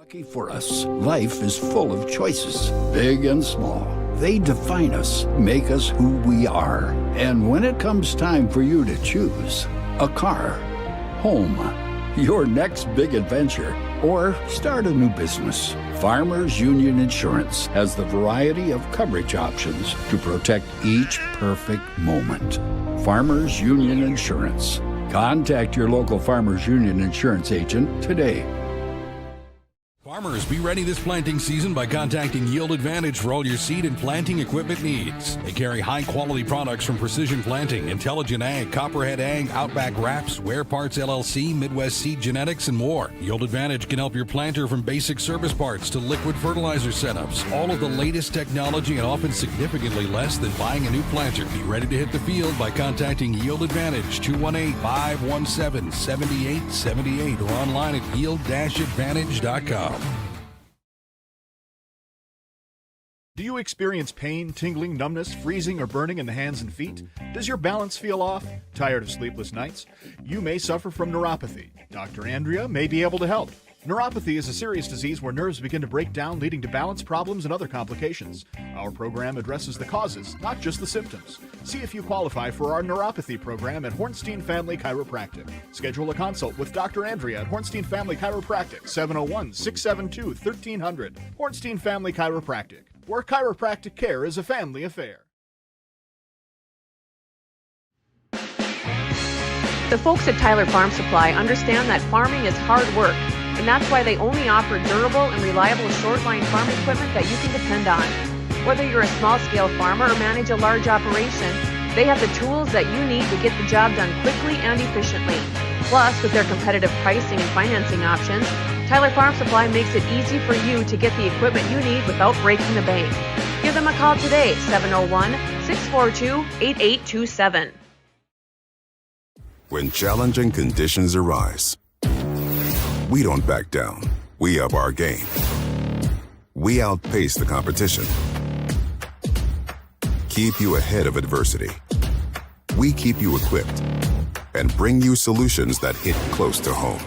Lucky for us, life is full of choices, big and small. They define us, make us who we are. And when it comes time for you to choose a car, home, your next big adventure, or start a new business, Farmers Union Insurance has the variety of coverage options to protect each perfect moment. Farmers Union Insurance. Contact your local Farmers Union Insurance agent today. Farmers, be ready this planting season by contacting Yield Advantage for all your seed and planting equipment needs. They carry high-quality products from Precision Planting, Intelligent Ag, Copperhead Ag, Outback Wraps, Ware Parts LLC, Midwest Seed Genetics, and more. Yield Advantage can help your planter from basic service parts to liquid fertilizer setups. All of the latest technology and often significantly less than buying a new planter. Be ready to hit the field by contacting Yield Advantage, 218-517-7878, or online at yield-advantage.com. Do you experience pain, tingling, numbness, freezing, or burning in the hands and feet? Does your balance feel off? Tired of sleepless nights? You may suffer from neuropathy. Dr. Andrea may be able to help. Neuropathy is a serious disease where nerves begin to break down, leading to balance problems and other complications. Our program addresses the causes, not just the symptoms. See if you qualify for our neuropathy program at Hornstein Family Chiropractic. Schedule a consult with Dr. Andrea at Hornstein Family Chiropractic, 701-672-1300. Hornstein Family Chiropractic, where chiropractic care is a family affair. The folks at Tyler Farm Supply understand that farming is hard work, and that's why they only offer durable and reliable short-line farm equipment that you can depend on. Whether you're a small-scale farmer or manage a large operation, they have the tools that you need to get the job done quickly and efficiently. Plus, with their competitive pricing and financing options, Tyler Farm Supply makes it easy for you to get the equipment you need without breaking the bank. Give them a call today, 701-642-8827. When challenging conditions arise, we don't back down. We up our game. We outpace the competition. Keep you ahead of adversity. We keep you equipped and bring you solutions that hit close to home.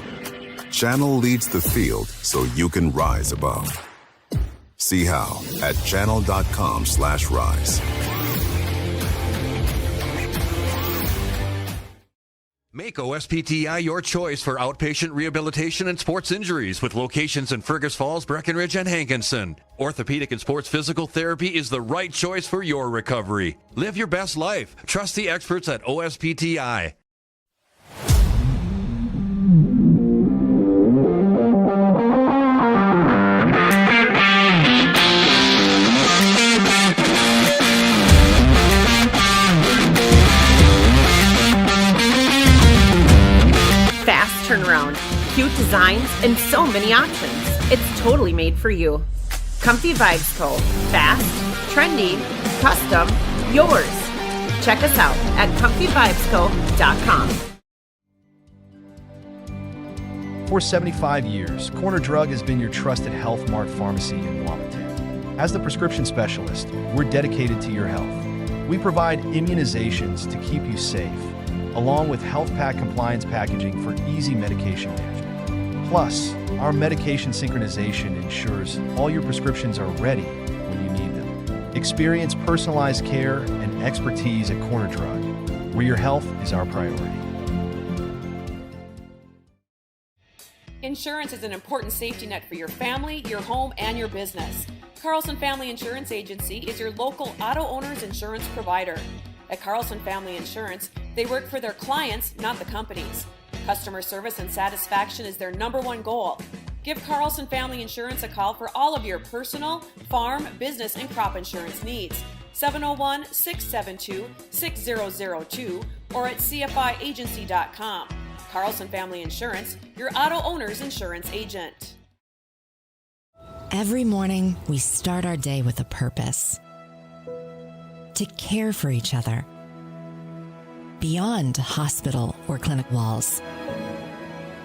Channel leads the field so you can rise above. See how at channel.com/rise. Make OSPTI your choice for outpatient rehabilitation and sports injuries with locations in Fergus Falls, Breckenridge, and Hankinson. Orthopedic and sports physical therapy is the right choice for your recovery. Live your best life. Trust the experts at OSPTI. Turnaround, cute designs, and so many options. It's totally made for you. Comfy Vibes Co. Fast, trendy, custom, yours. Check us out at comfyvibesco.com. For 75 years, Corner Drug has been your trusted Health Mart pharmacy in Wahpeton. As the prescription specialist, we're dedicated to your health. We provide immunizations to keep you safe, along with health pack compliance packaging for easy medication management. Plus, our medication synchronization ensures all your prescriptions are ready when you need them. Experience personalized care and expertise at Corner Drug, where your health is our priority. Insurance is an important safety net for your family, your home, and your business. Carlson Family Insurance Agency is your local auto owner's insurance provider. At Carlson Family Insurance, they work for their clients, not the companies. Customer service and satisfaction is their #1 goal. Give Carlson Family Insurance a call for all of your personal, farm, business, and crop insurance needs. 701-672-6002 or at cfiagency.com. Carlson Family Insurance, your auto owner's insurance agent. Every morning, we start our day with a purpose. To care for each other, beyond hospital or clinic walls.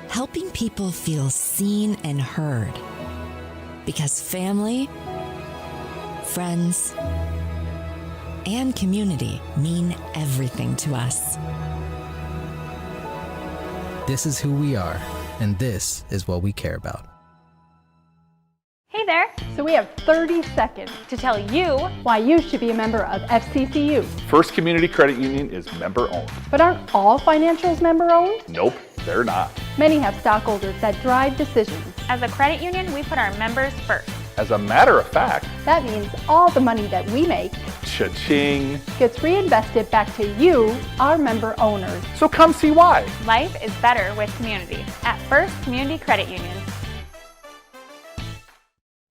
Helping people feel seen and heard. Because family, friends, and community mean everything to us. This is who we are, and this is what we care about. there. So we have 30 seconds to tell you why you should be a member of FCCU. First Community Credit Union is member-owned. But aren't all financials member-owned? Nope, they're not. Many have stockholders that drive decisions. As a credit union, we put our members first. As a matter of fact, that means all the money that we make, cha-ching, gets reinvested back to you, our member owners. So come see why. Life is better with community at First Community Credit Union.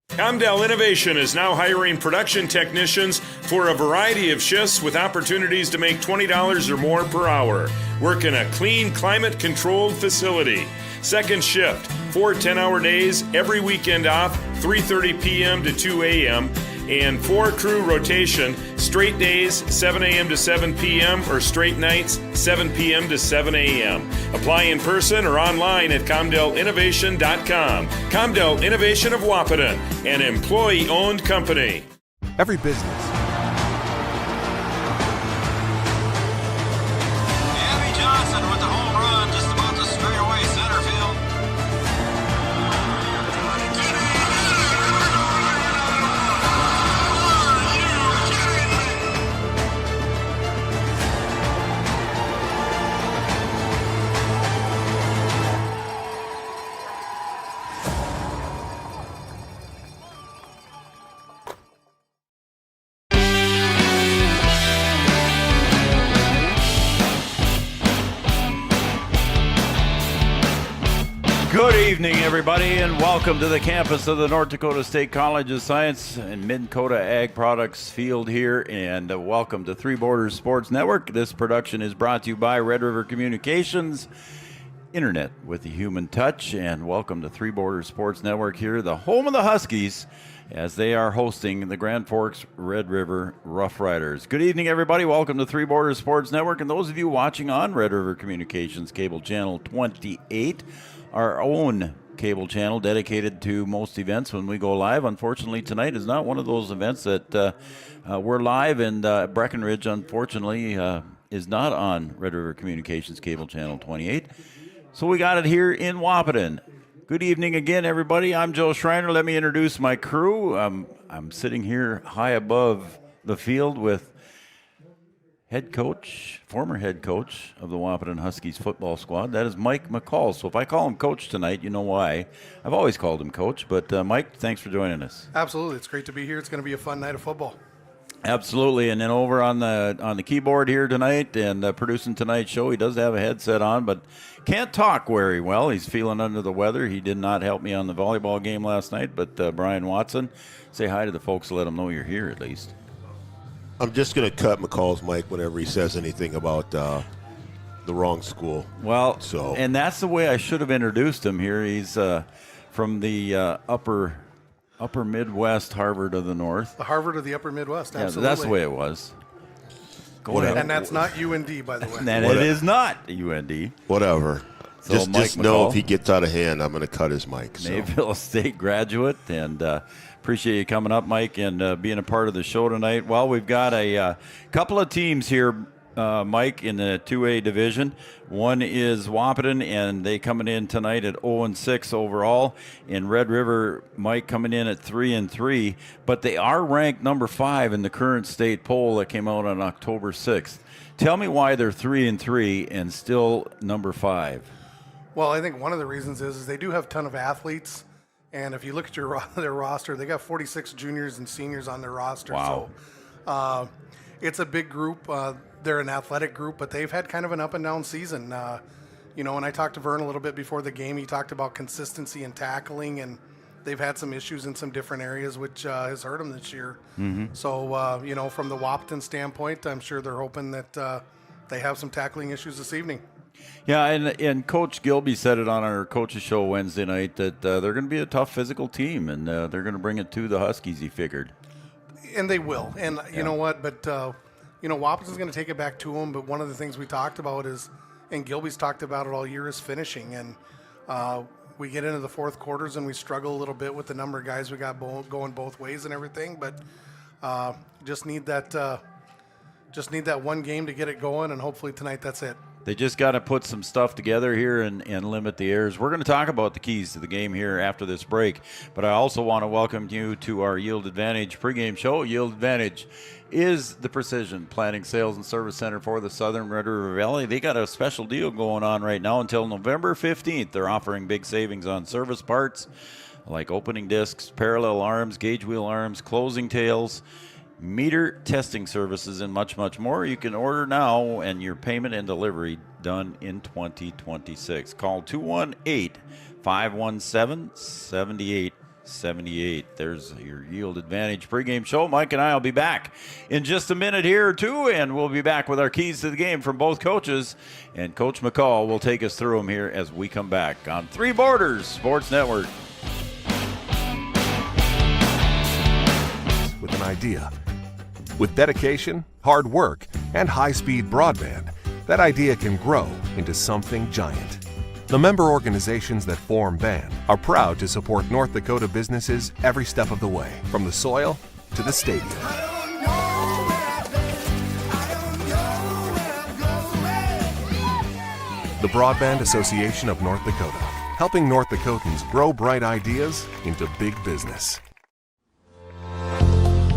Comdell Innovation is now hiring production technicians for a variety of shifts with opportunities to make $20 or more per hour. Work in a clean, climate-controlled facility. Second shift, 4 10-hour days, every weekend off, 3:30 p.m. to 2 a.m., and 4 crew rotation, straight days, 7 a.m. to 7 p.m., or straight nights, 7 p.m. to 7 a.m. Apply in person or online at ComdellInnovation.com. Comdell Innovation of Wahpeton, an employee-owned company. Every business. Abby Johnson with the home run, just about to straight away center field. Good evening, everybody, and welcome to the campus of the North Dakota State College of Science and Mid-Dakota Ag Products field here, and welcome to Three Borders Sports Network. This production is brought to you by Red River Communications, Internet with the human touch, and welcome to Three Borders Sports Network here, the home of the Huskies, as they are hosting the Grand Forks Red River Rough Riders. Good evening, everybody. Welcome to Three Borders Sports Network, and those of you watching on Red River Communications Cable Channel 28, our own cable channel dedicated to most events when we go live. Unfortunately, tonight is not one of those events that we're live, and Breckenridge, unfortunately, is not on Red River Communications Cable Channel 28. So we got it here in Wahpeton. Good evening again, everybody. I'm Joe Schreiner. Let me introduce my crew. I'm sitting here high above the field with former head coach of the Wahpeton Huskies football squad. That is Mike McCall. So if I call him coach tonight, you know why. I've always called him coach, but Mike, thanks for joining us. Absolutely. It's great to be here. It's going to be a fun night of football. Absolutely. And then over on the keyboard here tonight and producing tonight's show, he does have a headset on, but can't talk very well. He's feeling under the weather. He did not help me on the volleyball game last night, but Brian Watson, say hi to the folks, let them know you're here at least. I'm just going to cut McCall's mic whenever he says anything about the wrong school. Well, and that's the way I should have introduced him here. He's from the upper Midwest, Harvard of the North. The Harvard of the upper Midwest, absolutely. Yeah, that's the way it was. And that's not UND, by the way. And it is not UND. Whatever. So just McCall, know if he gets out of hand, I'm going to cut his mic. So. Mayville State graduate, and appreciate you coming up, Mike, and being a part of the show tonight. Well, we've got a couple of teams here, Mike, in the 2A division. One is Wahpeton, and they coming in tonight at 0-6 overall. And Red River, Mike, coming in at 3-3. But they are ranked number 5 in the current state poll that came out on October 6th. Tell me why they're 3-3 and still number 5. Well, I think one of the reasons is they do have a ton of athletes. And if you look at their roster, they got 46 juniors and seniors on their roster. Wow. So it's a big group. They're an athletic group, but they've had kind of an up and down season. When I talked to Vern a little bit before the game, he talked about consistency and tackling, and they've had some issues in some different areas, which has hurt them this year. Mm-hmm. So, from the Wahpeton standpoint, I'm sure they're hoping that they have some tackling issues this evening. Yeah, and Coach Gilby said it on our coaches show Wednesday night that they're going to be a tough physical team, and they're going to bring it to the Huskies, he figured. And they will. And you know what? But, Wahpeton's going to take it back to them. But one of the things we talked about is, and Gilby's talked about it all year, is finishing. And we get into the fourth quarters and we struggle a little bit with the number of guys we got going both ways and everything. But just need that one game to get it going, and hopefully tonight that's it. They just got to put some stuff together here and limit the errors. We're going to talk about the keys to the game here after this break, but I also want to welcome you to our Yield Advantage pregame show. Yield Advantage is the precision planting sales and service center for the Southern Red River Valley. They got a special deal going on right now until November 15th. They're offering big savings on service parts like opening discs, parallel arms, gauge wheel arms, closing tails, meter testing services, and much, much more. You can order now and your payment and delivery done in 2026. Call 218-517-7878. There's your Yield Advantage pregame show. Mike and I will be back in just a minute here, too, and we'll be back with our keys to the game from both coaches. And Coach McCall will take us through them here as we come back on Three Borders Sports Network. With an idea. With dedication, hard work, and high-speed broadband, that idea can grow into something giant. The member organizations that form BAND are proud to support North Dakota businesses every step of the way, from the soil to the stadium. The Broadband Association of North Dakota, helping North Dakotans grow bright ideas into big business.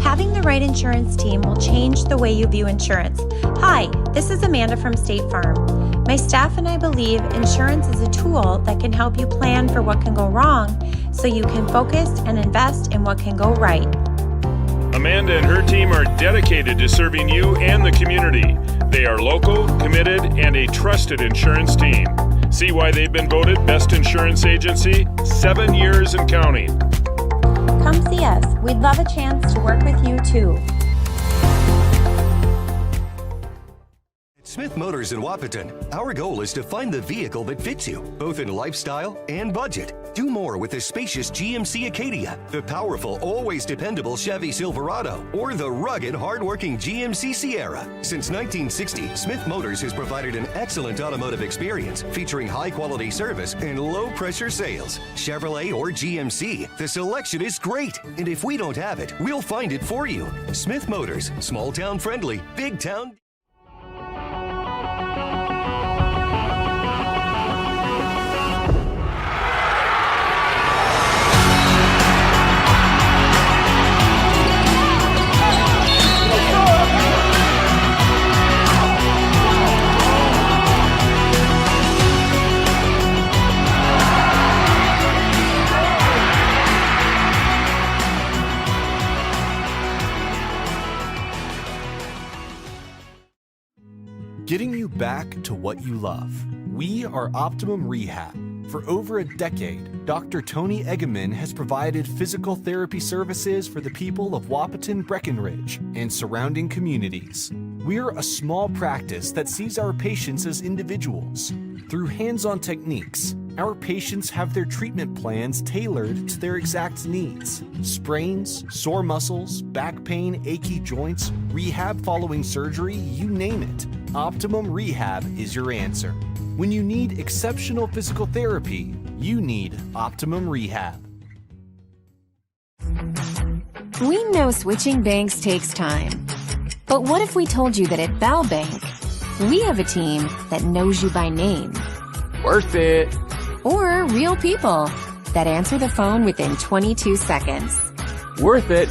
Having the right insurance team will change the way you view insurance. Hi, this is Amanda from State Farm. My staff and I believe insurance is a tool that can help you plan for what can go wrong so you can focus and invest in what can go right. Amanda and her team are dedicated to serving you and the community. They are local, committed, and a trusted insurance team. See why they've been voted Best Insurance Agency 7 years and counting. Come see us. We'd love a chance to work with you too. Smith Motors in Wahpeton, our goal is to find the vehicle that fits you, both in lifestyle and budget. Do more with the spacious GMC Acadia, the powerful, always dependable Chevy Silverado, or the rugged, hardworking GMC Sierra. Since 1960, Smith Motors has provided an excellent automotive experience featuring high-quality service and low-pressure sales. Chevrolet or GMC, the selection is great, and if we don't have it, we'll find it for you. Smith Motors, small-town friendly, big-town. Getting you back to what you love. We are Optimum Rehab. For over a decade, Dr. Tony Eggeman has provided physical therapy services for the people of Wahpeton, Breckenridge, and surrounding communities. We're a small practice that sees our patients as individuals. Through hands-on techniques, our patients have their treatment plans tailored to their exact needs. Sprains, sore muscles, back pain, achy joints, rehab following surgery, you name it. Optimum Rehab is your answer. When you need exceptional physical therapy, you need Optimum Rehab. We know switching banks takes time. But what if we told you that at Bell Bank, we have a team that knows you by name? Worth it. Or real people that answer the phone within 22 seconds. Worth it.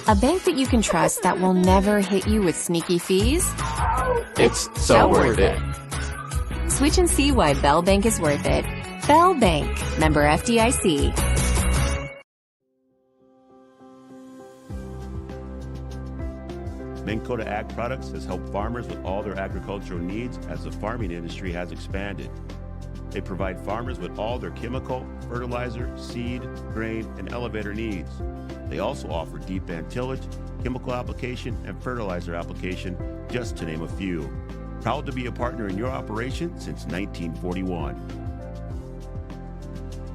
A bank that you can trust that will never hit you with sneaky fees? It's so worth it. Switch and see why Bell Bank is worth it. Bell Bank, member FDIC. Minn Kota Ag Products has helped farmers with all their agricultural needs as the farming industry has expanded. They provide farmers with all their chemical, fertilizer, seed, grain, and elevator needs. They also offer deep band tillage, chemical application, and fertilizer application, just to name a few. Proud to be a partner in your operation since 1941.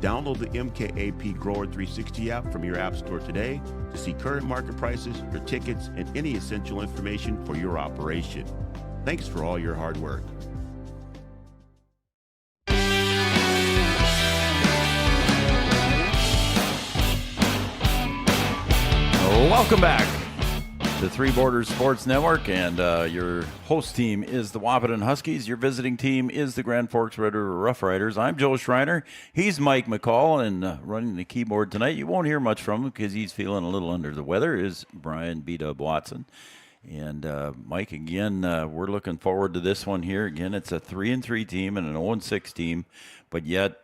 Download the MKAP Grower 360 app from your app store today to see current market prices, your tickets, and any essential information for your operation. Thanks for all your hard work. Welcome back The Three Borders Sports Network, and your host team is the Wahpeton Huskies. Your visiting team is the Grand Forks Red River Rough Riders. I'm Joe Schreiner. He's Mike McCall, and running the keyboard tonight. You won't hear much from him because he's feeling a little under the weather, is Brian B-Dub Watson. And Mike, again, we're looking forward to this one here. Again, it's a 3-3 team and an 0-6 team, but yet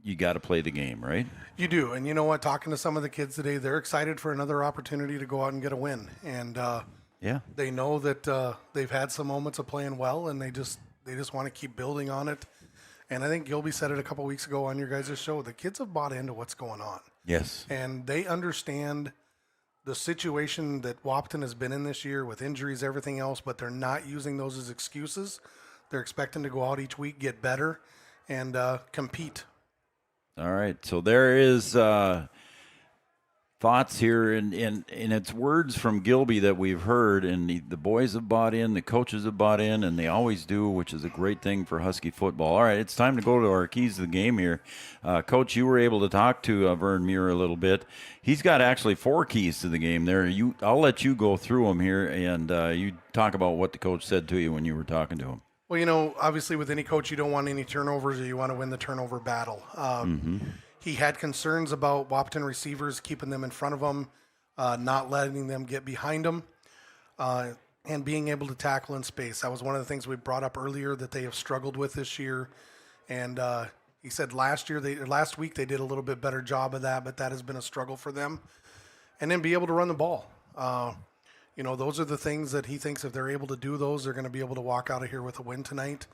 you got to play the game, right? You do. And you know what? Talking to some of the kids today, they're excited for another opportunity to go out and get a win. And they know that they've had some moments of playing well, and they just want to keep building on it. And I think Gilby said it a couple weeks ago on your guys' show. The kids have bought into what's going on. Yes. And they understand the situation that Wahpeton has been in this year with injuries, everything else, but they're not using those as excuses. They're expecting to go out each week, get better, and compete. All right, so there is thoughts here, and it's words from Gilby that we've heard, and the boys have bought in, the coaches have bought in, and they always do, which is a great thing for Husky football. All right, it's time to go to our keys to the game here. Coach, you were able to talk to Vern Muir a little bit. He's got actually 4 keys to the game there. I'll let you go through them here, and you talk about what the coach said to you when you were talking to him. Well, you know, obviously with any coach, you don't want any turnovers, or you want to win the turnover battle. He had concerns about Wahpeton receivers, keeping them in front of them, not letting them get behind them, and being able to tackle in space. That was one of the things we brought up earlier that they have struggled with this year. And he said last week they did a little bit better job of that, but that has been a struggle for them. And then be able to run the ball. You know, those are the things that he thinks if they're able to do those, they're going to be able to walk out of here with a win tonight.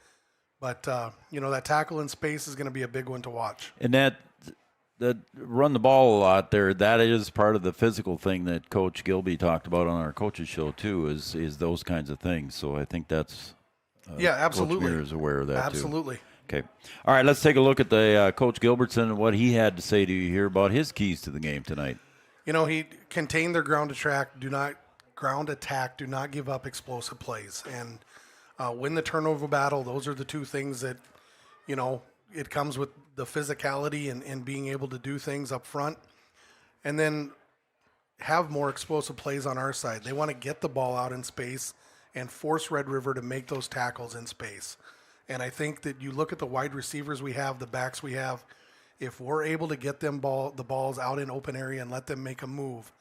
But, you know, that tackle in space is going to be a big one to watch. And that run the ball a lot there, that is part of the physical thing that Coach Gilby talked about on our coaches show, too, is those kinds of things. So I think that's absolutely. Coach Muir is aware of that, absolutely. Too. Okay. All right, let's take a look at the Coach Gilbertson and what he had to say to you here about his keys to the game tonight. You know, he contained their ground attack, do not give up explosive plays, and win the turnover battle. Those are the 2 things that, you know, it comes with the physicality and being able to do things up front, and then have more explosive plays on our side. They want to get the ball out in space and force Red River to make those tackles in space. And I think that you look at the wide receivers we have, the backs we have, if we're able to get the balls out in open area and let them make a move,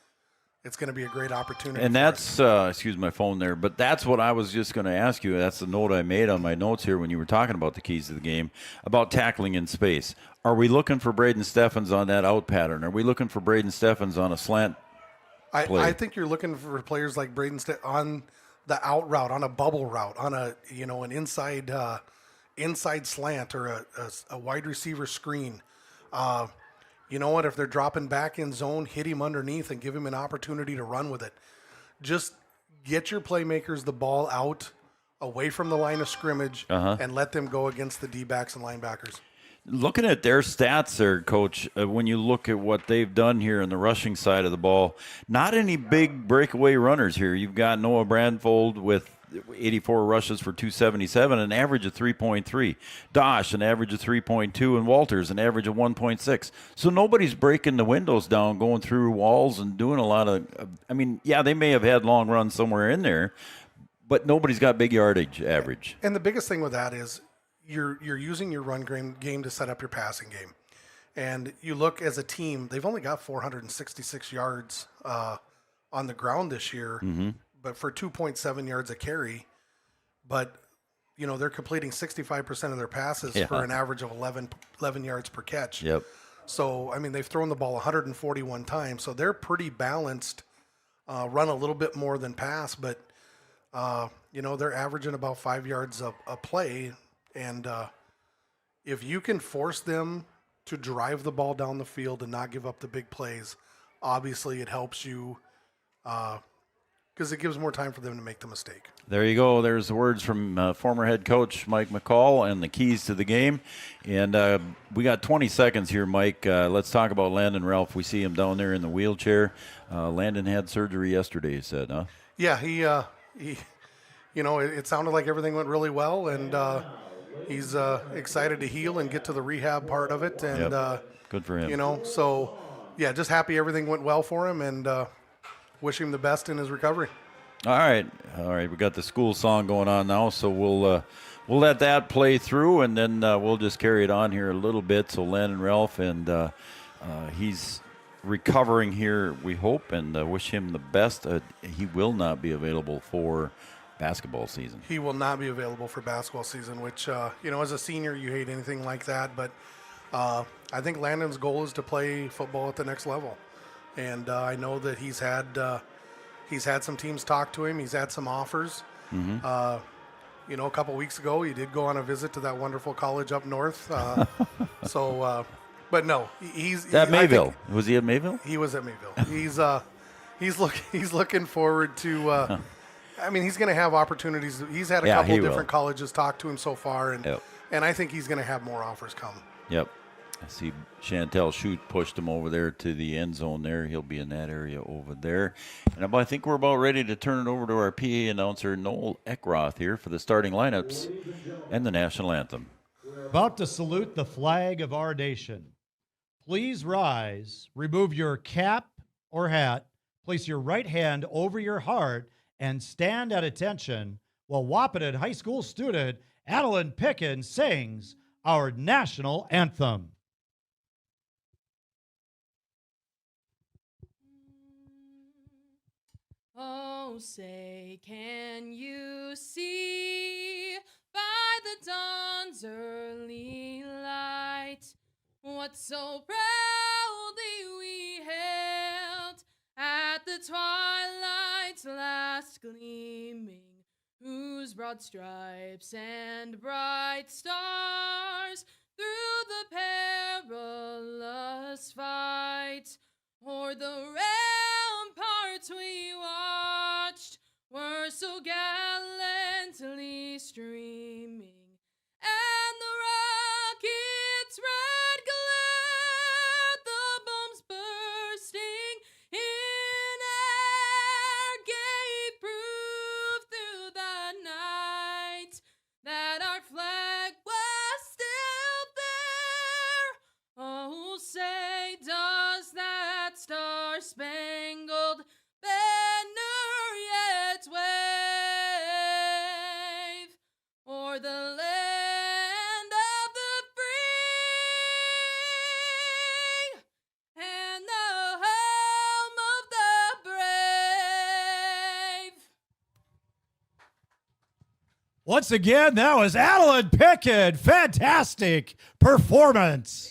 it's going to be a great opportunity. And that's, excuse my phone there, but that's what I was just going to ask you. That's the note I made on my notes here when you were talking about the keys to the game, about tackling in space. Are we looking for Braden Steffens on that out pattern? Are we looking for Braden Steffens on a slant play? I think you're looking for players like Braden Steffens on the out route, on a bubble route, on a, you know, an inside slant or a wide receiver screen. You know what? If they're dropping back in zone, hit him underneath and give him an opportunity to run with it. Just get your playmakers the ball out away from the line of scrimmage and let them go against the D-backs and linebackers. Looking at their stats there, Coach, when you look at what they've done here in the rushing side of the ball, not any big breakaway runners here. You've got Noah Brandfold with 84 rushes for 277, an average of 3.3. Dosh, an average of 3.2, and Walters, an average of 1.6. So nobody's breaking the windows down, going through walls and doing a lot of, I mean, yeah, they may have had long runs somewhere in there, but nobody's got big yardage average. And the biggest thing with that is you're using your run game to set up your passing game. And you look as a team, they've only got 466 yards on the ground this year. But for 2.7 yards a carry, but, you know, they're completing 65% of their passes for an average of 11 yards per catch. Yep. So, I mean, they've thrown the ball 141 times, so they're pretty balanced, run a little bit more than pass, but, you know, they're averaging about 5 yards a play, and if you can force them to drive the ball down the field and not give up the big plays, obviously it helps you because it gives more time for them to make the mistake. There you go. There's the words from former head coach Mike McCall and the keys to the game. And we got 20 seconds here, Mike. Let's talk about Landon Ralph. We see him down there in the wheelchair. Landon had surgery yesterday, you said, huh? Yeah, he you know, it sounded like everything went really well, and he's excited to heal and get to the rehab part of it. And good for him. You know, so, yeah, just happy everything went well for him, and wish him the best in his recovery. All right. We got the school song going on now, so we'll let that play through, and then we'll just carry it on here a little bit. So Landon Ralph, and he's recovering here, we hope, and wish him the best. He will not be available for basketball season. He will not be available for basketball season, which, as a senior, you hate anything like that. But I think Landon's goal is to play football at the next level. And I know that he's had some teams talk to him. He's had some offers. Mm-hmm. A couple weeks ago, he did go on a visit to that wonderful college up north. But no, he's at Mayville. Was he at Mayville? He was at Mayville. He's looking forward to. He's going to have opportunities. He's had a couple different colleges talk to him so far, and I think he's going to have more offers come. Yep. I see Chantel Shute pushed him over there to the end zone there. He'll be in that area over there. And I think we're about ready to turn it over to our PA announcer, Noel Eckroth, here for the starting lineups and the national anthem. About to salute the flag of our nation. Please rise, remove your cap or hat, place your right hand over your heart, and stand at attention while Wahpeton High School student Adeline Pickens sings our national anthem. Oh, say, can you see by the dawn's early light what so proudly we hailed at the twilight's last gleaming, whose broad stripes and bright stars through the perilous fight o'er the ramparts we watched were so gallantly streaming, and the rocket's red glare, the bombs bursting in air, gave proof through the night that our flag was still there. Oh, say, does that star-spangled banner yet wave o'er the land of the free and the home of the brave? Once again, that was Adeline Pickens. Fantastic performance.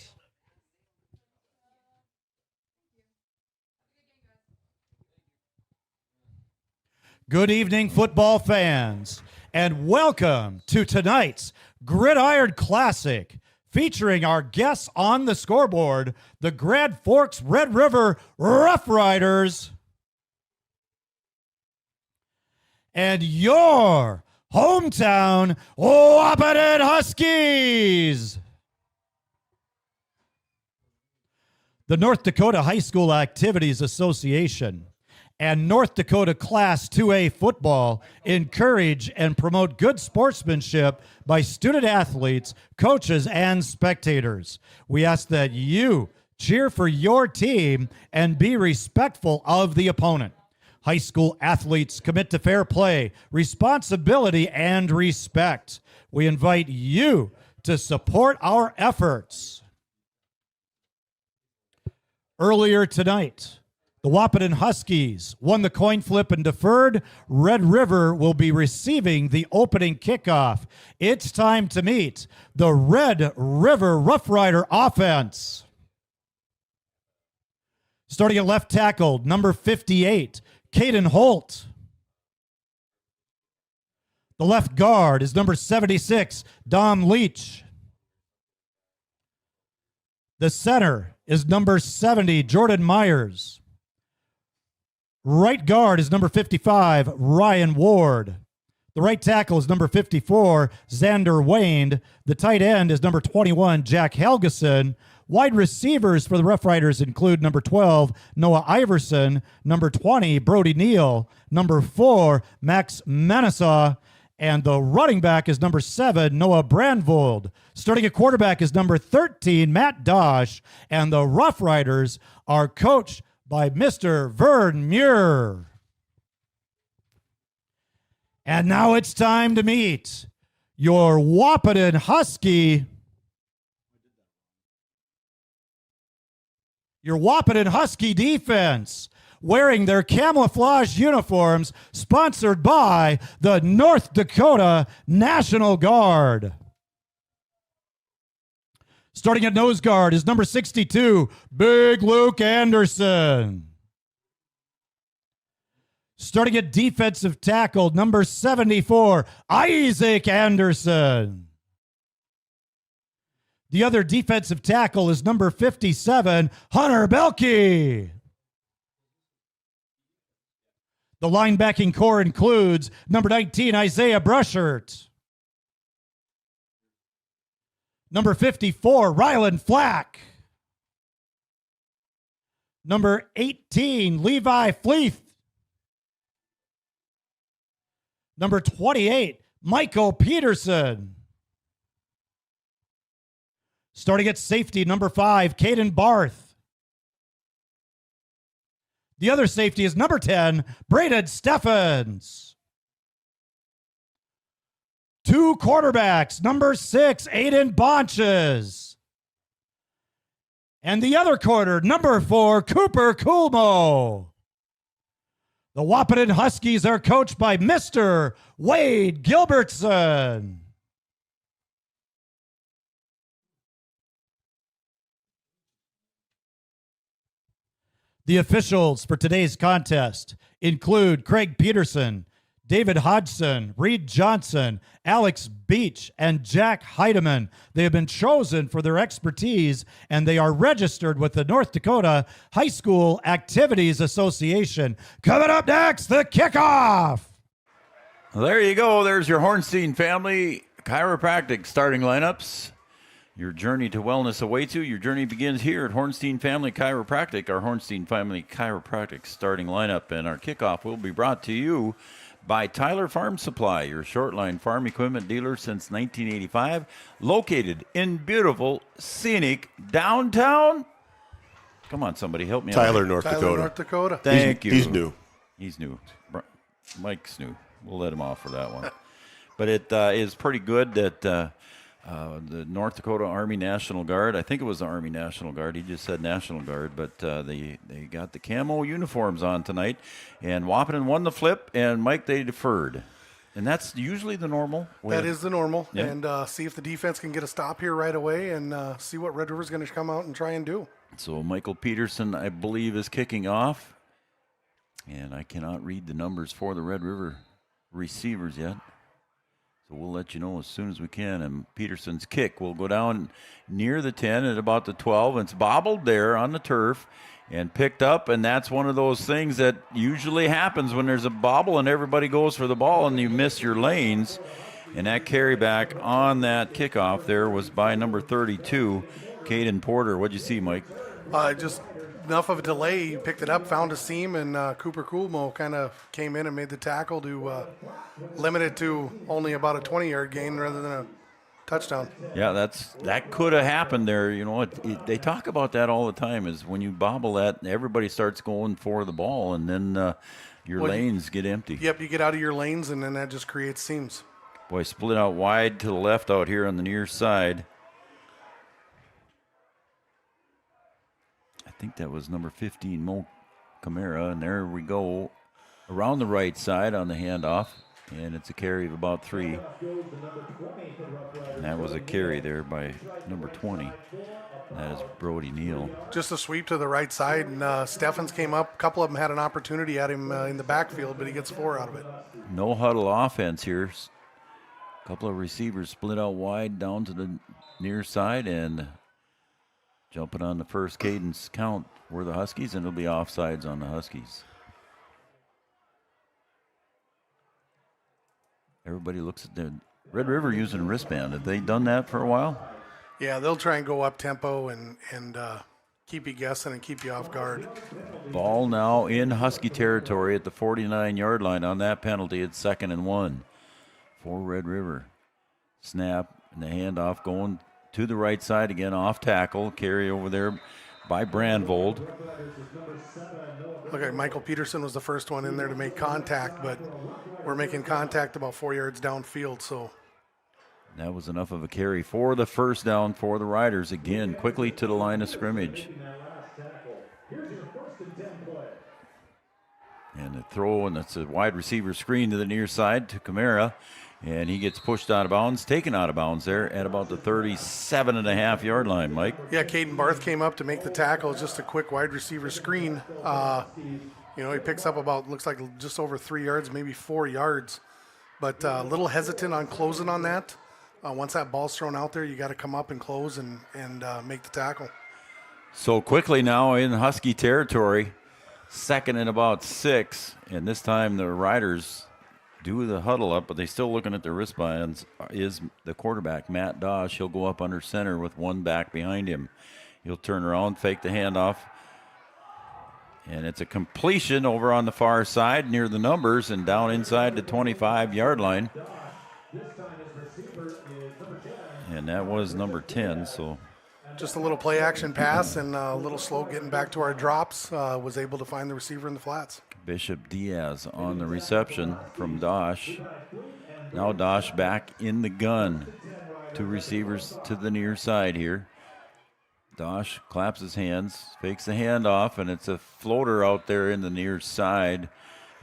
Good evening, football fans, and welcome to tonight's Gridiron Classic, featuring our guests on the scoreboard, the Grand Forks Red River Rough Riders, and your hometown Wahpeton Huskies. The North Dakota High School Activities Association and North Dakota Class 2A football encourage and promote good sportsmanship by student athletes, coaches, and spectators. We ask that you cheer for your team and be respectful of the opponent. High school athletes commit to fair play, responsibility, and respect. We invite you to support our efforts. Earlier tonight, the Wahpeton Huskies won the coin flip and deferred. Red River will be receiving the opening kickoff. It's time to meet the Red River Rough Rider offense. Starting at left tackle, number 58, Caden Holt. The left guard is number 76, Dom Leach. The center is number 70, Jordan Myers. Right guard is number 55, Ryan Ward. The right tackle is number 54, Xander Wayne. The tight end is number 21, Jack Helgeson. Wide receivers for the Rough Riders include number 12, Noah Iverson, number 20, Brody Neal, number 4, Max Manasaw, and the running back is number 7, Noah Brandvold. Starting at quarterback is number 13, Matt Dosh, and the Rough Riders are coached by Mr. Vern Muir. And now it's time to meet your Wahpeton Husky. Your Wahpeton Husky defense, wearing their camouflage uniforms, sponsored by the North Dakota National Guard. Starting at nose guard is number 62, Big Luke Anderson. Starting at defensive tackle, number 74, Isaac Anderson. The other defensive tackle is number 57, Hunter Belke. The linebacking core includes number 19, Isaiah Brushert. Number 54, Rylan Flack. Number 18, Levi Fleeth. Number 28, Michael Peterson. Starting at safety, number 5, Caden Barth. The other safety is number 10, Braden Steffens. 2 quarterbacks, number 6, Aiden Bonches. And the other quarter, number 4, Cooper Coolmo. The Wahpeton Huskies are coached by Mr. Wade Gilbertson. The officials for today's contest include Craig Peterson, David Hodgson, Reed Johnson, Alex Beach, and Jack Heidemann. They have been chosen for their expertise, and they are registered with the North Dakota High School Activities Association. Coming up next, the kickoff. Well, there you go. There's your Hornstein family chiropractic starting lineups. Your journey to wellness awaits you. Your journey begins here at Hornstein Family Chiropractic. Our Hornstein Family Chiropractic starting lineup and our kickoff will be brought to you by Tyler Farm Supply, your short-line farm equipment dealer since 1985, located in beautiful, scenic downtown. Come on, somebody help me out. Tyler, North Dakota. North Dakota. Thank you. He's new. He's new. Mike's new. We'll let him off for that one. But it is pretty good that the North Dakota Army National Guard, I think it was the Army National Guard, he just said National Guard, but they got the camo uniforms on tonight, and Wahpeton won the flip, and Mike, they deferred. And that's usually the normal way. That is the normal, yeah. And see if the defense can get a stop here right away and see what Red River's going to come out and try and do. So Michael Peterson, I believe, is kicking off, and I cannot read the numbers for the Red River receivers yet. So we'll let you know as soon as we can. And Peterson's kick will go down near the 10 at about the 12. It's bobbled there on the turf and picked up. And that's one of those things that usually happens when there's a bobble and everybody goes for the ball and you miss your lanes. And that carry back on that kickoff there was by number 32, Caden Porter. What'd you see, Mike? Just enough of a delay. He picked it up, found a seam, and Cooper Coolmo kind of came in and made the tackle to limit it to only about a 20-yard gain rather than a touchdown. Yeah, that could have happened there. You know, they talk about that all the time, is when you bobble that, everybody starts going for the ball, and then your lanes get empty. Yep, you get out of your lanes, and then that just creates seams. Boy, split out wide to the left out here on the near side. I think that was number 15, Mo Camara, and there we go around the right side on the handoff, and it's a carry of about 3. And that was a carry there by number 20. That is Brody Neal. Just a sweep to the right side, and Steffens came up. A couple of them had an opportunity at him in the backfield, but he gets 4 out of it. No huddle offense here. A couple of receivers split out wide down to the near side, and jumping on the first cadence count were the Huskies, and it'll be offsides on the Huskies. Everybody looks at the Red River using a wristband. Have they done that for a while? Yeah, they'll try and go up tempo and keep you guessing and keep you off guard. Ball now in Husky territory at the 49-yard line. On that penalty, it's 2nd and 1 for Red River. Snap and the handoff going to the right side again, off tackle. Carry over there by Brandvold. Okay, Michael Peterson was the first one in there to make contact, but we're making contact about 4 yards downfield, so. That was enough of a carry for the first down for the Riders. Again, quickly to the line of scrimmage. And the throw, and it's a wide receiver screen to the near side to Camara. And he gets pushed out of bounds, taken out of bounds there at about the 37.5-yard line, Mike. Yeah, Caden Barth came up to make the tackle. Just a quick wide receiver screen. He picks up about, looks like just over 3 yards, maybe 4 yards. But a little hesitant on closing on that. Once that ball's thrown out there, you got to come up and close and make the tackle. So quickly now in Husky territory, 2nd and about 6. And this time the Riders do the huddle up, but they still looking at their wristbands. Is the quarterback, Matt Dosh. He'll go up under center with one back behind him. He'll turn around, fake the handoff. And it's a completion over on the far side near the numbers and down inside the 25-yard line. And that was number 10, so. Just a little play action pass and a little slow getting back to our drops. Was able to find the receiver in the flats. Bishop Diaz on the reception from Dosh. Now Dosh back in the gun. 2 receivers to the near side here. Dosh claps his hands, fakes the handoff, and it's a floater out there in the near side.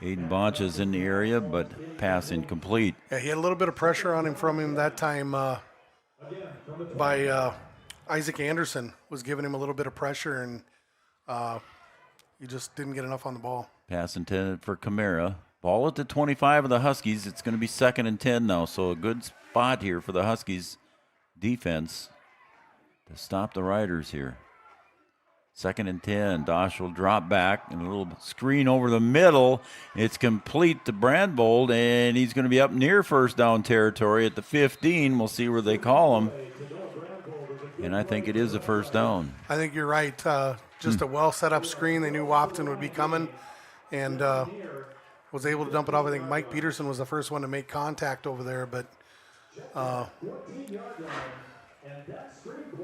Aiden Bonch is in the area, but pass incomplete. Yeah, he had a little bit of pressure on him from him that time by Isaac Anderson was giving him a little bit of pressure, and he just didn't get enough on the ball. Pass intended for Camara. Ball at the 25 of the Huskies. It's going to be 2nd and 10 now, so a good spot here for the Huskies defense to stop the Riders here. 2nd and 10. Dosh will drop back and a little screen over the middle. It's complete to Brandvold, and he's going to be up near first down territory at the 15. We'll see where they call him. And I think it is a first down. I think you're right. Just a well set up screen. They knew Wahpeton would be coming and was able to dump it off. I think Mike Peterson was the first one to make contact over there, but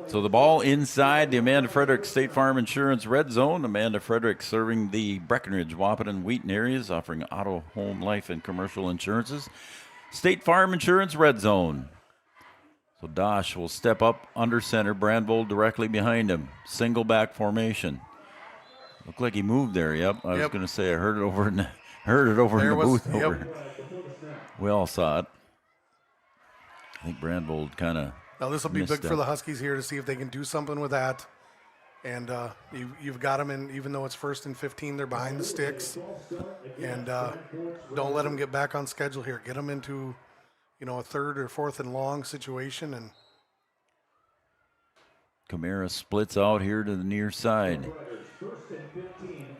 so the ball inside the Amanda Frederick State Farm Insurance red zone. Amanda Frederick serving the Breckenridge, Wahpeton, Wheaton areas, offering auto, home, life, and commercial insurances. State Farm Insurance red zone. So Dosh will step up under center. Brandvold directly behind him. Single back formation. Looked like he moved there. Yep. I was going to say I heard it over in the booth. Yep. Over. We all saw it. I think Brandvold kind of. Now this will be big for the Huskies here to see if they can do something with that. And you've got them in, even though it's 1st and 15, they're behind the sticks. And don't let them get back on schedule here. Get them into, a 3rd or 4th and long situation. And Camara splits out here to the near side.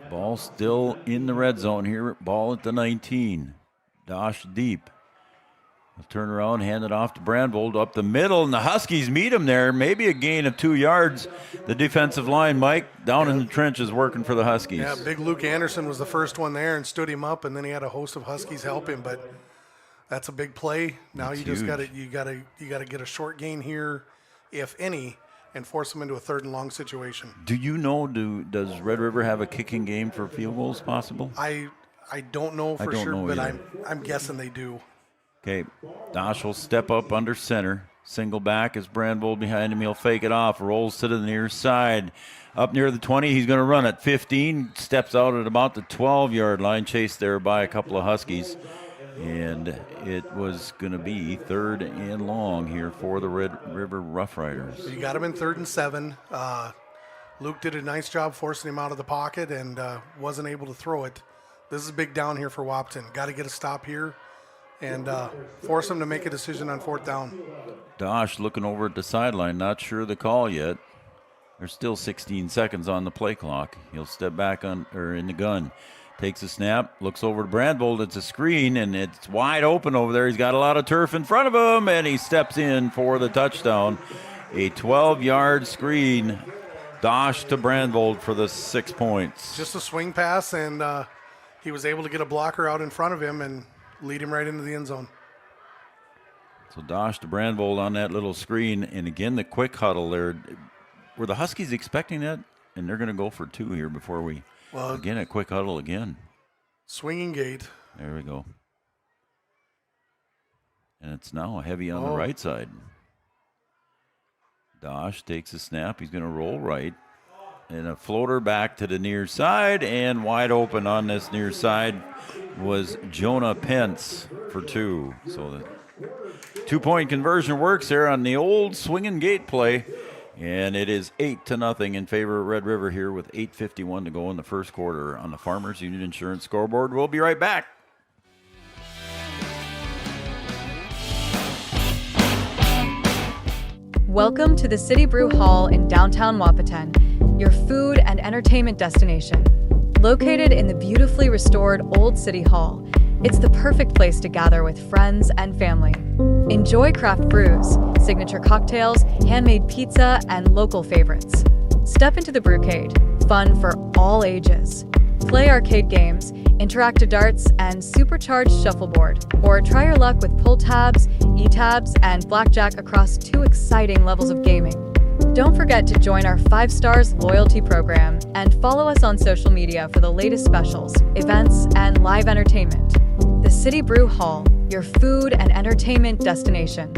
Ball still in the red zone here. Ball at the 19. Dosh deep. He'll turn around, hand it off to Brandvold up the middle, and the Huskies meet him there. Maybe a gain of 2 yards. The defensive line, Mike, down in the trenches working for the Huskies. Yeah, big Luke Anderson was the first one there and stood him up, and then he had a host of Huskies help him. But that's a big play. Now That's you just huge. got to get a short gain here, if any, and force them into a 3rd and long situation. Do you know? Does Red River have a kicking game for field goals possible? I don't know for sure, but either. I'm guessing they do. Okay, Dosh will step up under center. Single back is Brandvold behind him. He'll fake it off, rolls to the near side. Up near the 20, he's going to run at 15. Steps out at about the 12-yard line, chased there by a couple of Huskies. And it was going to be 3rd and long here for the Red River Rough Riders. You got him in 3rd and 7. Luke did a nice job forcing him out of the pocket and wasn't able to throw it. This is a big down here for Wahpeton. Got to get a stop here and force him to make a decision on 4th down. Dosh looking over at the sideline, not sure of the call yet. There's still 16 seconds on the play clock. He'll step back in the gun. Takes a snap, looks over to Brandvold. It's a screen, and it's wide open over there. He's got a lot of turf in front of him, and he steps in for the touchdown. A 12-yard screen. Dosh to Brandvold for the 6 points. Just a swing pass, and he was able to get a blocker out in front of him and lead him right into the end zone. So Dosh to Brandvold on that little screen, and again the quick huddle there. Were the Huskies expecting that? and they're going to go for 2 here before we, again, a quick huddle again. Swinging gate. There we go. And it's now heavy on the right side. Dosh takes a snap. He's going to roll right. And a floater back to the near side, and wide open on this near side was Jonah Pence for 2. So the 2-point conversion works there on the old swinging gate play, and it is 8-0 in favor of Red River here with 8:51 to go in the first quarter on the Farmers Union Insurance scoreboard. We'll be right back. Welcome to the City Brew Hall in downtown Wahpeton, your food and entertainment destination. Located in the beautifully restored Old City Hall, it's the perfect place to gather with friends and family. Enjoy craft brews, signature cocktails, handmade pizza, and local favorites. Step into the Brewcade, fun for all ages. Play arcade games, interactive darts, and supercharged shuffleboard. Or try your luck with pull tabs, e-tabs, and blackjack across 2 exciting levels of gaming. Don't forget to join our 5 Stars loyalty program and follow us on social media for the latest specials, events, and live entertainment. The City Brew Hall, your food and entertainment destination.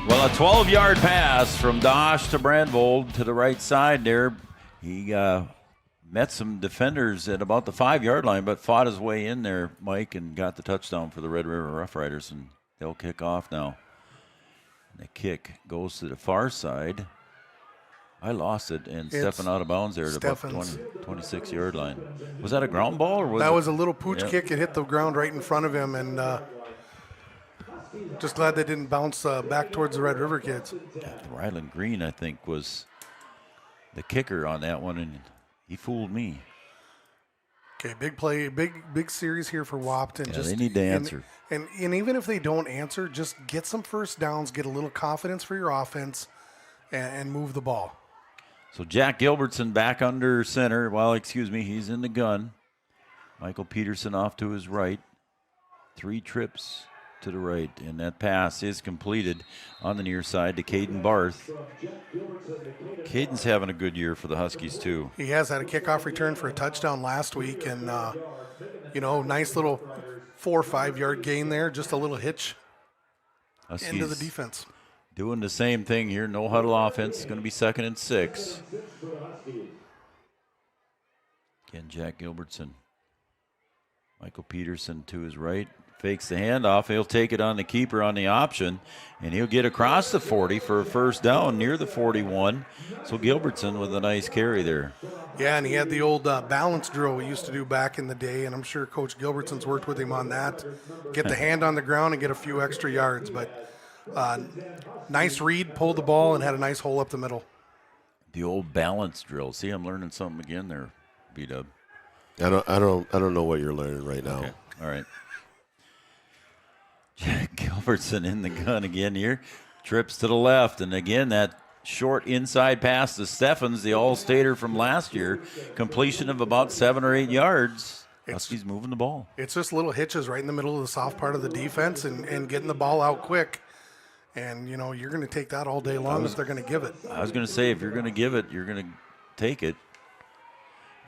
Well, a 12-yard pass from Dosh to Brandvold to the right side there. He met some defenders at about the 5-yard line, but fought his way in there, Mike, and got the touchdown for the Red River Rough Riders, and they'll kick off now. The kick goes to the far side. I lost it, and stepping out of bounds there at about the 26-yard line. Was that a ground ball? Or was that was a little pooch kick. It hit the ground right in front of him, and just glad they didn't bounce back towards the Red River kids. Yeah, Ryland Green, I think, was the kicker on that one, and he fooled me. Okay, big play, big series here for Wahpeton. Yeah, they need to answer. And even if they don't answer, just get some first downs, get a little confidence for your offense, and move the ball. So Jack Gilbertson back under center. Well, excuse me, he's in the gun. Michael Peterson off to his right. 3 trips to the right, and that pass is completed on the near side to Caden Barth. Caden's having a good year for the Huskies, too. He has had a kickoff return for a touchdown last week, and, nice little 4 or 5 yard gain there, just a little hitch Huskies into the defense. Doing the same thing here, no huddle offense. It's going to be 2nd and 6. Again, Jack Gilbertson. Michael Peterson to his right. Fakes the handoff. He'll take it on the keeper on the option, and he'll get across the 40 for a first down near the 41. So Gilbertson with a nice carry there. Yeah, and he had the old balance drill we used to do back in the day, and I'm sure Coach Gilbertson's worked with him on that. Get the hand on the ground and get a few extra yards, but nice read, pulled the ball, and had a nice hole up the middle. The old balance drill. See, I'm learning something again there, B-Dub. I don't know what you're learning right now. Okay. All right. Jack Gilbertson in the gun again here. Trips to the left, and again that short inside pass to Steffens, the All-Stater from last year. Completion of about 7 or 8 yards. Huskies moving the ball. It's just little hitches right in the middle of the soft part of the defense and getting the ball out quick. And, you're going to take that all day long if they're going to give it. I was going to say, if you're going to give it, you're going to take it.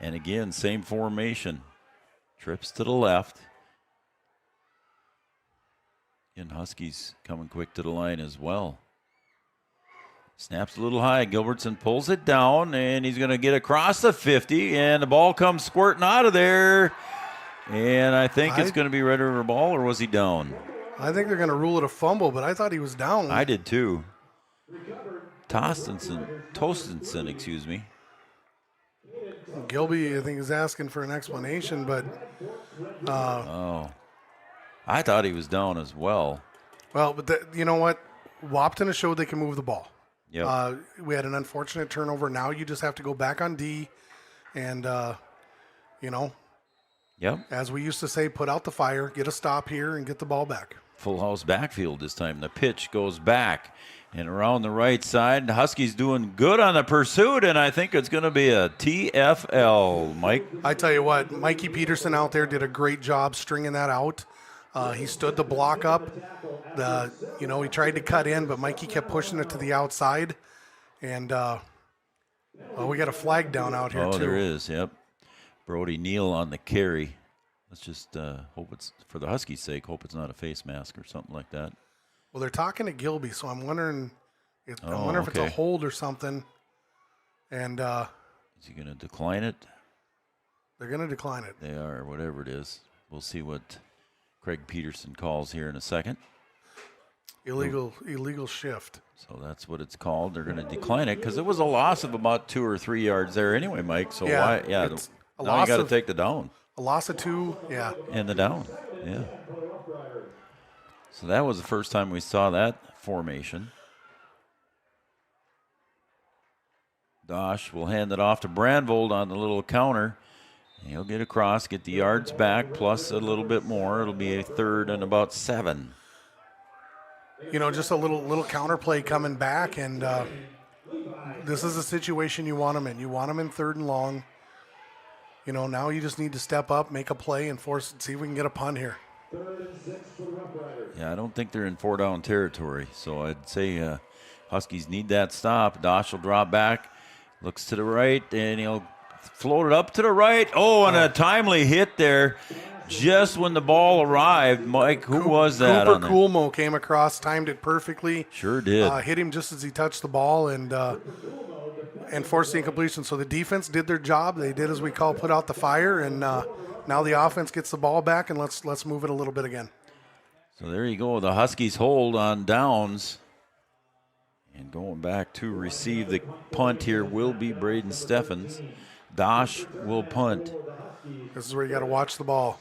And again, same formation. Trips to the left. And Huskies coming quick to the line as well. Snaps a little high. Gilbertson pulls it down, and he's going to get across the 50, and the ball comes squirting out of there. And I think it's going to be Red River ball, or was he down? I think they're going to rule it a fumble, but I thought he was down. I did too. Tostenson, excuse me. Gilby, I think, is asking for an explanation, but... I thought he was down as well. Well, but you know what? Wahpeton has showed they can move the ball. Yep. We had an unfortunate turnover. Now you just have to go back on D and, Yep. as we used to say, put out the fire, get a stop here, and get the ball back. Full house backfield this time. The pitch goes back and around the right side. The Huskies doing good on the pursuit, and I think it's going to be a TFL, Mike. I tell you what, Mikey Peterson out there did a great job stringing that out. He stood the block up. He tried to cut in, but Mikey kept pushing it to the outside. And we got a flag down out here, too. Oh, there is, yep. Brody Neal on the carry. Let's just hope it's, for the Huskies' sake, hope it's not a face mask or something like that. Well, they're talking to Gilby, so I'm wondering if it's a hold or something. And is he going to decline it? They're going to decline it. They are, whatever it is. We'll see what Craig Peterson calls here in a second. Illegal shift. So that's what it's called. They're going to decline it because it was a loss of about 2 or 3 yards there anyway, Mike. So now you got to take the down. A loss of 2, yeah. And the down, yeah. So that was the first time we saw that formation. Dosh will hand it off to Brandvold on the little counter. He'll get across, get the yards back, plus a little bit more. It'll be a 3rd and about 7. Just a little counterplay coming back, and this is a situation you want them in. You want them in 3rd and long. Now you just need to step up, make a play, and see if we can get a punt here. Yeah, I don't think they're in 4-down territory, so I'd say Huskies need that stop. Dosh will drop back, looks to the right, and he'll float it up to the right. Oh, and a timely hit there just when the ball arrived. Mike, who was that? Cooper Coolmo came across, timed it perfectly. Sure did. Hit him just as he touched the ball and forced the incompletion. So the defense did their job. They did, as we call, put out the fire, and now the offense gets the ball back, and let's move it a little bit again. So there you go. The Huskies hold on downs. And going back to receive the punt here will be Braden Steffens. Dosh will punt. This is where you got to watch the ball.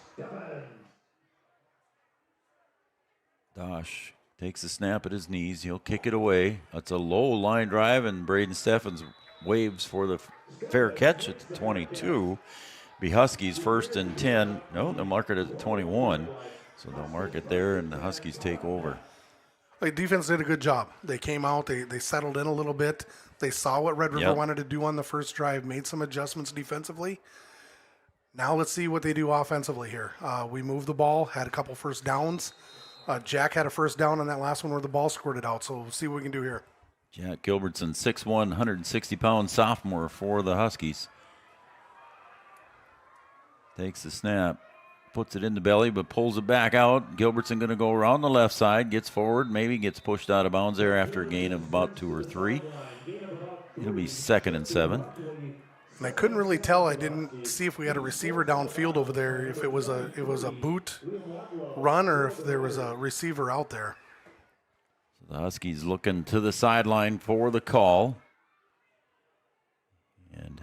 Dosh takes the snap at his knees. He'll kick it away. That's a low line drive, and Braden Steffens waves for the fair catch at the 22. Be Huskies 1st and 10. No, they'll mark it at the 21. So they'll mark it there, and the Huskies take over. The defense did a good job. They came out, they settled in a little bit. They saw what Red River wanted to do on the first drive, made some adjustments defensively. Now let's see what they do offensively here. We moved the ball, had a couple first downs. Jack had a first down on that last one where the ball squirted out, so we'll see what we can do here. Jack Gilbertson, 6'1", 160-pound sophomore for the Huskies. Takes the snap, puts it in the belly, but pulls it back out. Gilbertson going to go around the left side, gets forward, maybe gets pushed out of bounds there after a gain of about 2 or 3. It'll be 2nd and 7. And I couldn't really tell. I didn't see if we had a receiver downfield over there, if it was a boot run or if there was a receiver out there. So the Huskies looking to the sideline for the call. And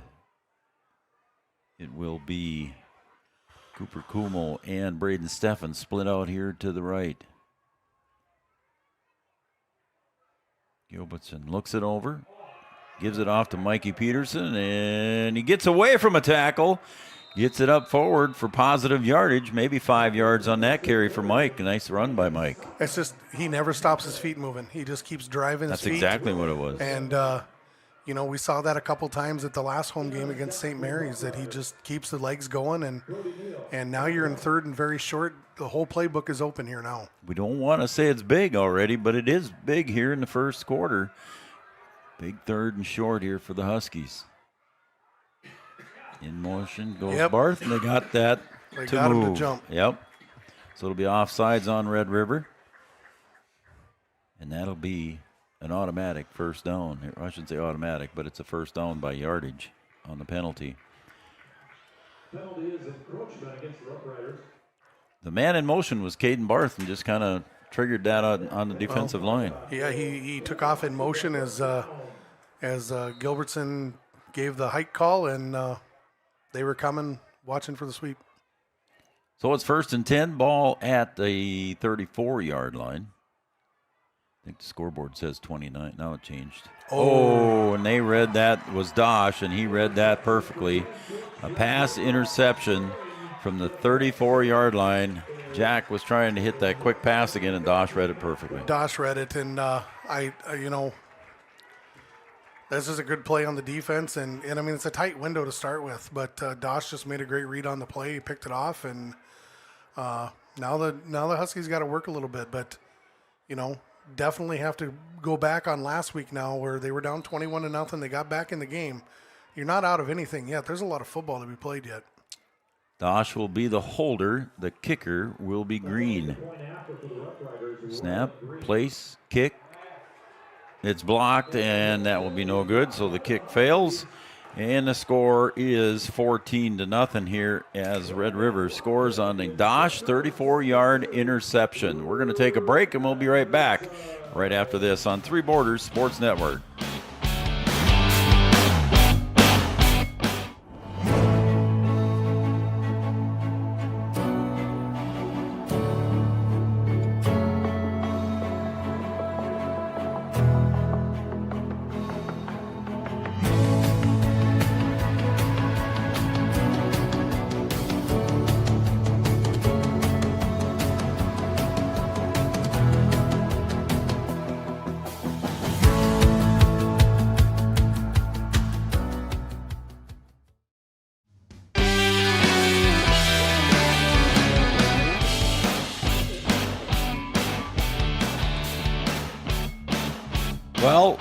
it will be Cooper Kumo and Braden Steffens split out here to the right. Gilbertson looks it over, gives it off to Mikey Peterson, and he gets away from a tackle, gets it up forward for positive yardage, maybe 5 yards on that carry for Mike. A nice run by Mike. It's just he never stops his feet moving. He just keeps driving his feet. That's exactly what it was. And, we saw that a couple times at the last home game against St. Mary's, that he just keeps the legs going. And now you're in 3rd and very short. The whole playbook is open here now. We don't want to say it's big already, but it is big here in the first quarter. Big 3rd and short here for the Huskies. In motion goes Barth, and they got that they to got move. Him to jump. Yep. So it'll be offsides on Red River. And that'll be an automatic first down. I shouldn't say automatic, but it's a first down by yardage on the penalty. Penalty is encroachment against the Rough Riders. The man in motion was Caden Barth and just kind of triggered that on the defensive line. Yeah, he took off in motion as Gilbertson gave the hike call, and they were coming, watching for the sweep. So it's 1st and 10, ball at the 34-yard line. I think the scoreboard says 29. Now it changed. Oh, and they read that was Dosh, and he read that perfectly. A pass interception from the 34-yard line. Jack was trying to hit that quick pass again, and Dosh read it perfectly. Dosh read it, and this is a good play on the defense, and I mean, it's a tight window to start with, but Dosh just made a great read on the play. He picked it off, and Now the Huskies got to work a little bit, but definitely have to go back on last week now where they were down 21-0. They got back in the game. You're not out of anything yet. There's a lot of football to be played yet. Dosh will be the holder. The kicker will be Green. Snap, place, kick. It's blocked, and that will be no good, so the kick fails. And the score is 14-0 here as Red River scores on a Dosh 34-yard interception. We're going to take a break, and we'll be right back right after this on Three Borders Sports Network. Well,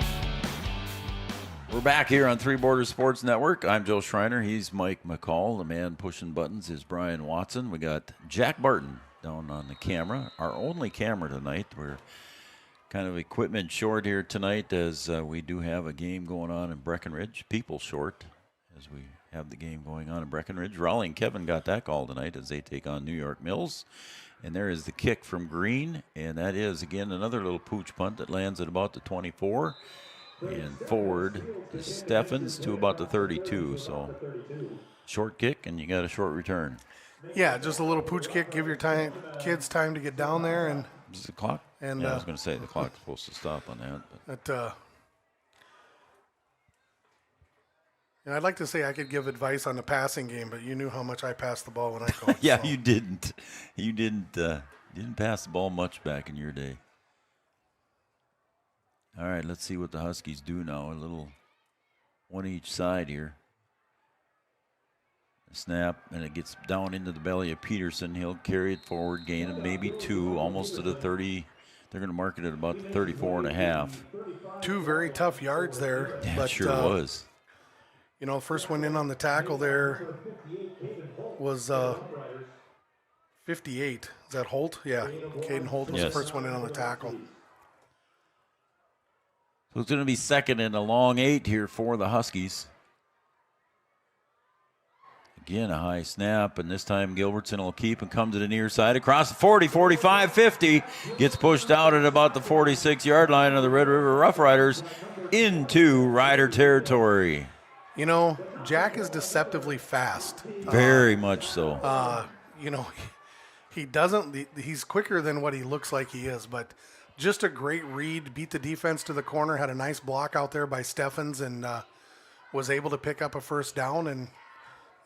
we're back here on Three Borders Sports Network. I'm Joe Schreiner. He's Mike McCall. The man pushing buttons is Brian Watson. We got Jack Barton down on the camera. Our only camera tonight. We're kind of equipment short here tonight as we do have a game going on in Breckenridge. People short as we have the game going on in Breckenridge. Raleigh and Kevin got that call tonight as they take on New York Mills. And there is the kick from Green, and that is, again, another little pooch punt that lands at about the 24. And forward to Steffens to about the 32. So short kick, and you got a short return. Yeah, just a little pooch kick. Give your kids time to get down there. And is the clock? And I was going to say the clock's supposed to stop on that. And I'd like to say I could give advice on the passing game, but you knew how much I passed the ball when I coached. Yeah, so. You didn't. You didn't pass the ball much back in your day. All right, let's see what the Huskies do now. A little one each side here. A snap, and it gets down into the belly of Peterson. He'll carry it forward, gain of maybe 2, almost to the 30. They're going to mark it at about the 34.5. 2 very tough yards there. Yeah, but, it sure was. First one in on the tackle there was 58. Is that Holt? Yeah, Caden Holt was the first one in on the tackle. So it's going to be second and a long 8 here for the Huskies. Again, a high snap, and this time Gilbertson will keep and come to the near side across the 40, 45, 50. Gets pushed out at about the 46-yard line of the Red River Rough Riders into Rider territory. Jack is deceptively fast. Very much so. He's quicker than what he looks like he is, but just a great read, beat the defense to the corner, had a nice block out there by Steffens, and was able to pick up a first down, and,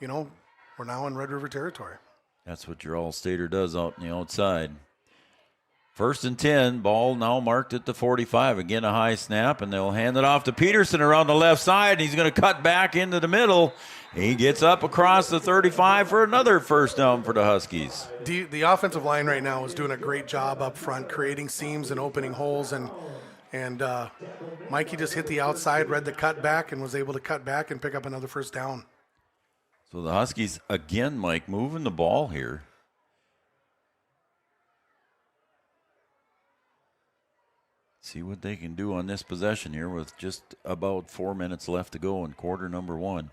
we're now in Red River territory. That's what your All-Stater does out on the outside. 1st and 10, ball now marked at the 45. Again, a high snap, and they'll hand it off to Peterson around the left side. He's going to cut back into the middle. He gets up across the 35 for another first down for the Huskies. The offensive line right now is doing a great job up front, creating seams and opening holes, and Mikey just hit the outside, read the cut back, and was able to cut back and pick up another first down. So the Huskies, again, Mike, moving the ball here. See what they can do on this possession here with just about 4 minutes left to go in quarter number 1.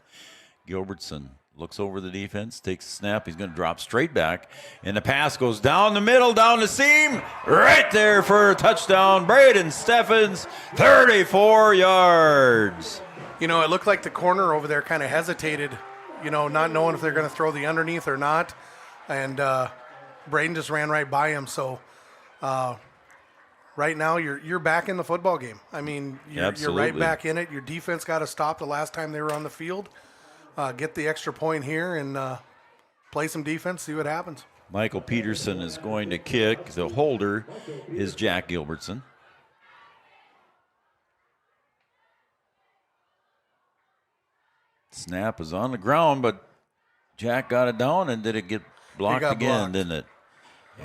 Gilbertson looks over the defense, takes a snap. He's going to drop straight back, and the pass goes down the middle, down the seam, right there for a touchdown. Braden Steffens, 34 yards. It looked like the corner over there kind of hesitated, not knowing if they're going to throw the underneath or not, and Braden just ran right by him. So right now you're back in the football game. I mean, you're right back in it. Your defense got to stop the last time they were on the field. Get the extra point here and play some defense, see what happens. Michael Peterson is going to kick. The holder is Jack Gilbertson. Snap is on the ground, but Jack got it down, and did it get blocked again, didn't it?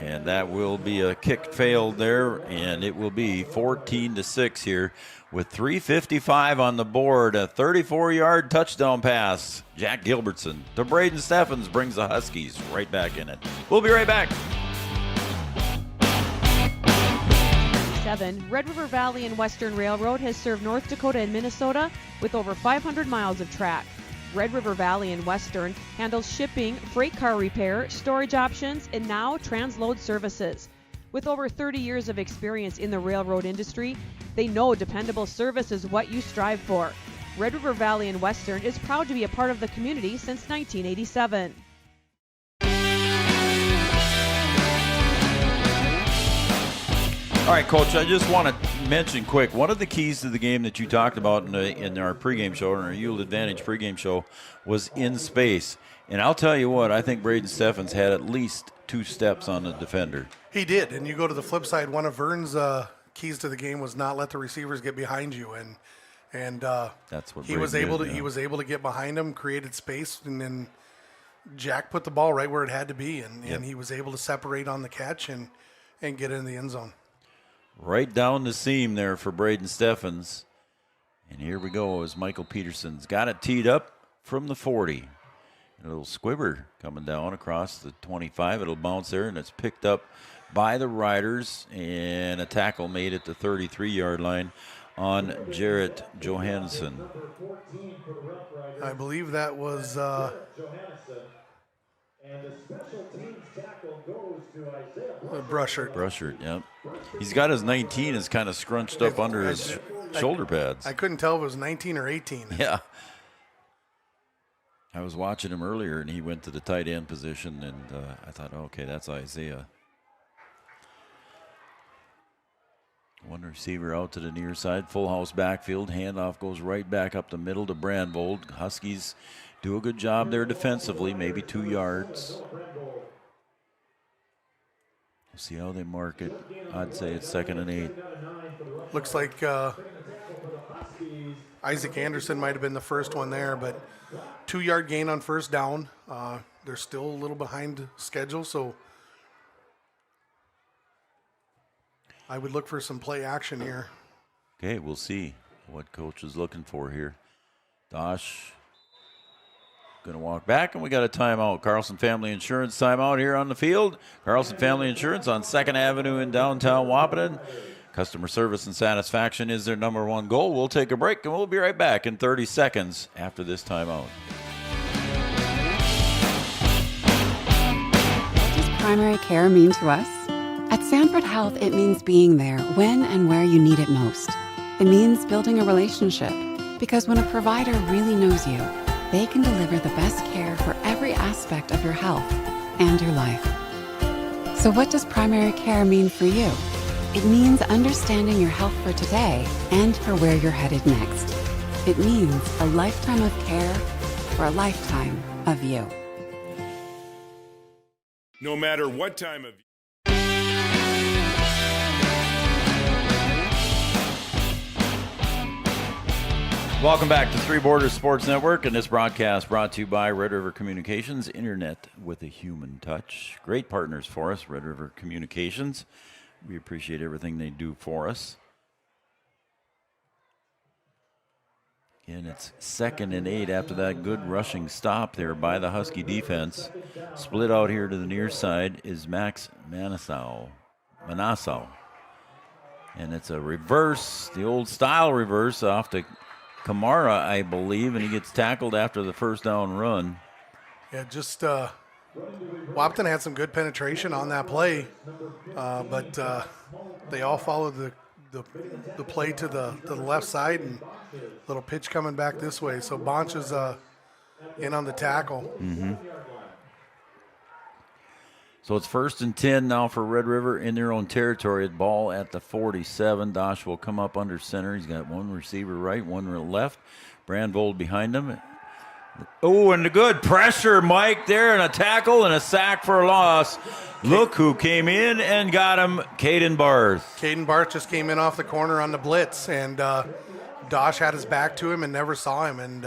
And that will be a kick failed there, and it will be 14-6 here with 3:55 on the board. A 34-yard touchdown pass. Jack Gilbertson to Braden Steffens brings the Huskies right back in it. We'll be right back. Red River Valley and Western Railroad has served North Dakota and Minnesota with over 500 miles of track. Red River Valley and Western handles shipping, freight car repair, storage options, and now transload services. With over 30 years of experience in the railroad industry, they know dependable service is what you strive for. Red River Valley and Western is proud to be a part of the community since 1987. All right, Coach, I just want to mention quick, one of the keys to the game that you talked about in our pregame show, in our Yield Advantage pregame show, was in space. And I'll tell you what, I think Braden Steffens had at least 2 steps on the defender. He did, and you go to the flip side, one of Vern's keys to the game was not let the receivers get behind you, and that's what he was Braden able did, to. yeah. He was able to get behind him, created space, and then Jack put the ball right where it had to be, and he was able to separate on the catch and get in the end zone. Right down the seam there for Braden Steffens. And here we go as Michael Peterson's got it teed up from the 40. A little squibber coming down across the 25. It'll bounce there, and it's picked up by the Riders, and a tackle made at the 33-yard line on Jarrett Johansson. I believe that was Brushert, yep. He's got his 19 is kind of scrunched up under his shoulder pads. I couldn't tell if it was 19 or 18. Yeah. I was watching him earlier, and he went to the tight end position, and I thought, okay, that's Isaiah. One receiver out to the near side, full house backfield. Handoff goes right back up the middle to Brandvold. Huskies do a good job there defensively, maybe 2 yards. We'll see how they mark it. I'd say it's 2nd and 8. Looks like Isaac Anderson might have been the first one there, but 2-yard gain on first down. They're still a little behind schedule, so I would look for some play action here. Okay, we'll see what coach is looking for here. Dosh going to walk back, and we got a timeout. Carlson Family Insurance timeout here on the field. Carlson Family Insurance on 2nd Avenue in downtown Wahpeton. Customer service and satisfaction is their #1 goal. We'll take a break, and we'll be right back in 30 seconds after this timeout. What does primary care mean to us? At Sanford Health, it means being there when and where you need it most. It means building a relationship, because when a provider really knows you, they can deliver the best care for every aspect of your health and your life. So what does primary care mean for you? It means understanding your health for today and for where you're headed next. It means a lifetime of care for a lifetime of you. No matter what time of Welcome back to Three Borders Sports Network, and this broadcast brought to you by Red River Communications, internet with a human touch. Great partners for us, Red River Communications. We appreciate everything they do for us. And it's 2nd and 8 after that good rushing stop there by the Husky defense. Split out here to the near side is Max Manassau. And it's a reverse, the old style reverse off to Kamara, I believe, and he gets tackled after the first down run. Yeah, just Wahpeton had some good penetration on that play, but they all followed the play to the left side, and little pitch coming back this way. So Bonch is in on the tackle. Mm-hmm. So it's 1st and 10 now for Red River in their own territory. Ball at the 47. Dosh will come up under center. He's got one receiver right, one left. Brandvold behind him. Oh, and the good pressure, Mike, there, and a tackle and a sack for a loss. Look who came in and got him, Caden Barth. Caden Barth just came in off the corner on the blitz, and Dosh had his back to him and never saw him, and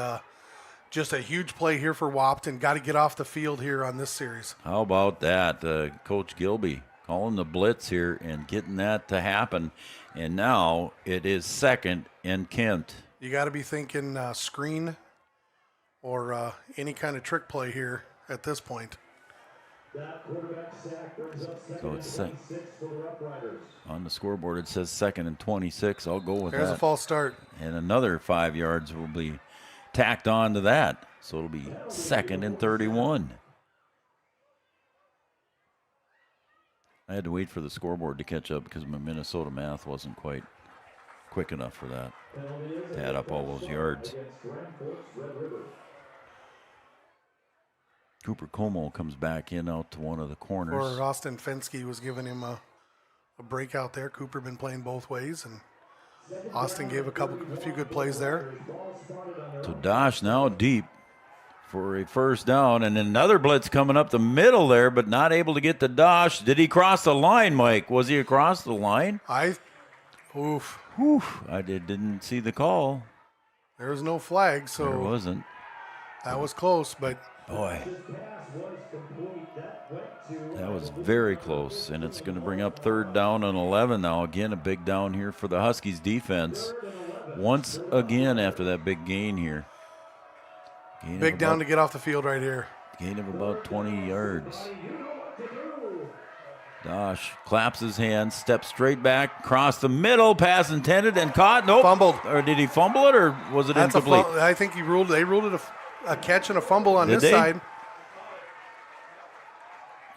just a huge play here for Wahpeton. Got to get off the field here on this series. How about that? Coach Gilby calling the blitz here and getting that to happen. And now it is 2nd and Kent. You got to be thinking screen or any kind of trick play here at this point. So it's set. On the scoreboard, it says 2nd and 26. I'll go with that. There's a false start. And another 5 yards will be tacked on to that. So it'll be 2nd and 31. I had to wait for the scoreboard to catch up because my Minnesota math wasn't quite quick enough for that to add up all those yards. Cooper Como comes back in out to one of the corners. Or Austin Fensky was giving him a breakout there. Cooper been playing both ways, and Austin gave a few good plays there. So Dosh now deep for a first down, and another blitz coming up the middle there, but not able to get to Dosh. Did he cross the line, Mike? Was he across the line? I didn't see the call. There was no flag, so there wasn't. That was close, but boy, that was very close, and it's going to bring up 3rd down and 11 now. Again, a big down here for the Huskies defense. Once again after that big gain here. Big down to get off the field right here. Gain of about 20 yards. Dosh claps his hands, steps straight back, across the middle, pass intended and caught. Nope. Fumbled. Or did he fumble it, or was it incomplete? I think they ruled it a catch and a fumble on this side.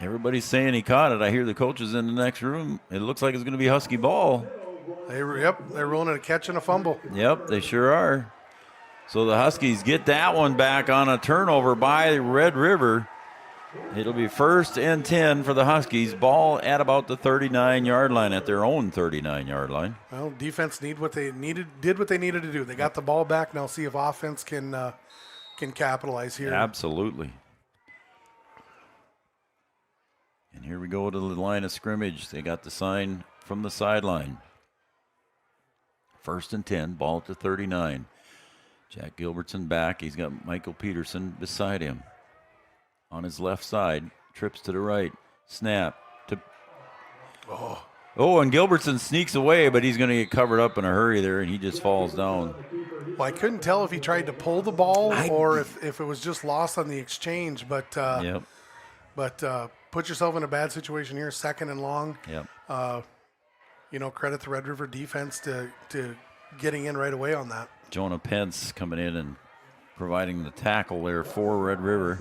Everybody's saying he caught it. I hear the coaches in the next room. It looks like it's going to be Husky ball. They're ruling it a catch and a fumble. Yep, they sure are. So the Huskies get that one back on a turnover by Red River. It'll be 1st and 10 for the Huskies. Ball at about the 39-yard line, at their own 39-yard line. Well, defense did what they needed to do. They got the ball back. Now see if offense can capitalize here. Absolutely. And here we go to the line of scrimmage. They got the sign from the sideline. 1st and 10, ball at the 39. Jack Gilbertson back. He's got Michael Peterson beside him. On his left side, trips to the right. Snap. And Gilbertson sneaks away, but he's going to get covered up in a hurry there, and he just falls down. Well, I couldn't tell if he tried to pull the ball or if it was just lost on the exchange, but put yourself in a bad situation here, 2nd and long. Yep. Credit the Red River defense to getting in right away on that. Jonah Pence coming in and providing the tackle there for Red River.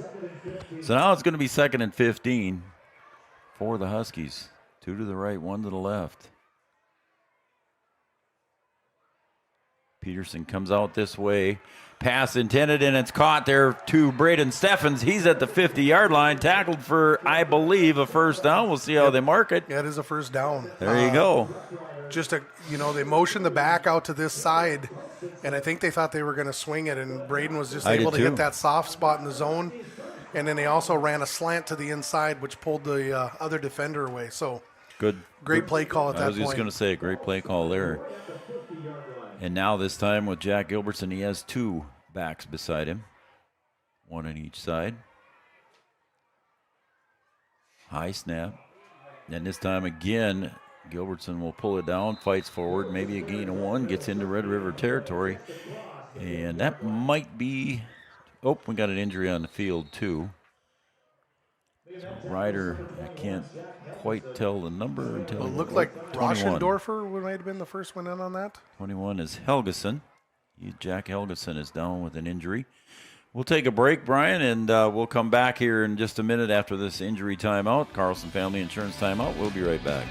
So now it's going to be 2nd and 15 for the Huskies. 2 to the right, 1 to the left. Peterson comes out this way. Pass intended, and it's caught there to Braden Steffens. He's at the 50-yard line, tackled for, I believe, a first down. We'll see how they mark it. Yeah, it is a first down. There you go. They motioned the back out to this side, and I think they thought they were going to swing it, and Braden was just able to hit that soft spot in the zone. And then they also ran a slant to the inside, which pulled the other defender away. So great play call at that point. I was just going to say, great play call there. And now this time with Jack Gilbertson, he has 2 backs beside him, 1 on each side. High snap. And this time again, Gilbertson will pull it down, fights forward, maybe a gain of 1, gets into Red River territory. And that might be, we got an injury on the field too. So Ryder, I can't quite tell the number until it looked like Rauschendorfer might have been the first one in on that. 21 is Helgeson. Jack Helgeson is down with an injury. We'll take a break, Brian, and we'll come back here in just a minute after this injury timeout. Carlson Family Insurance timeout. We'll be right back.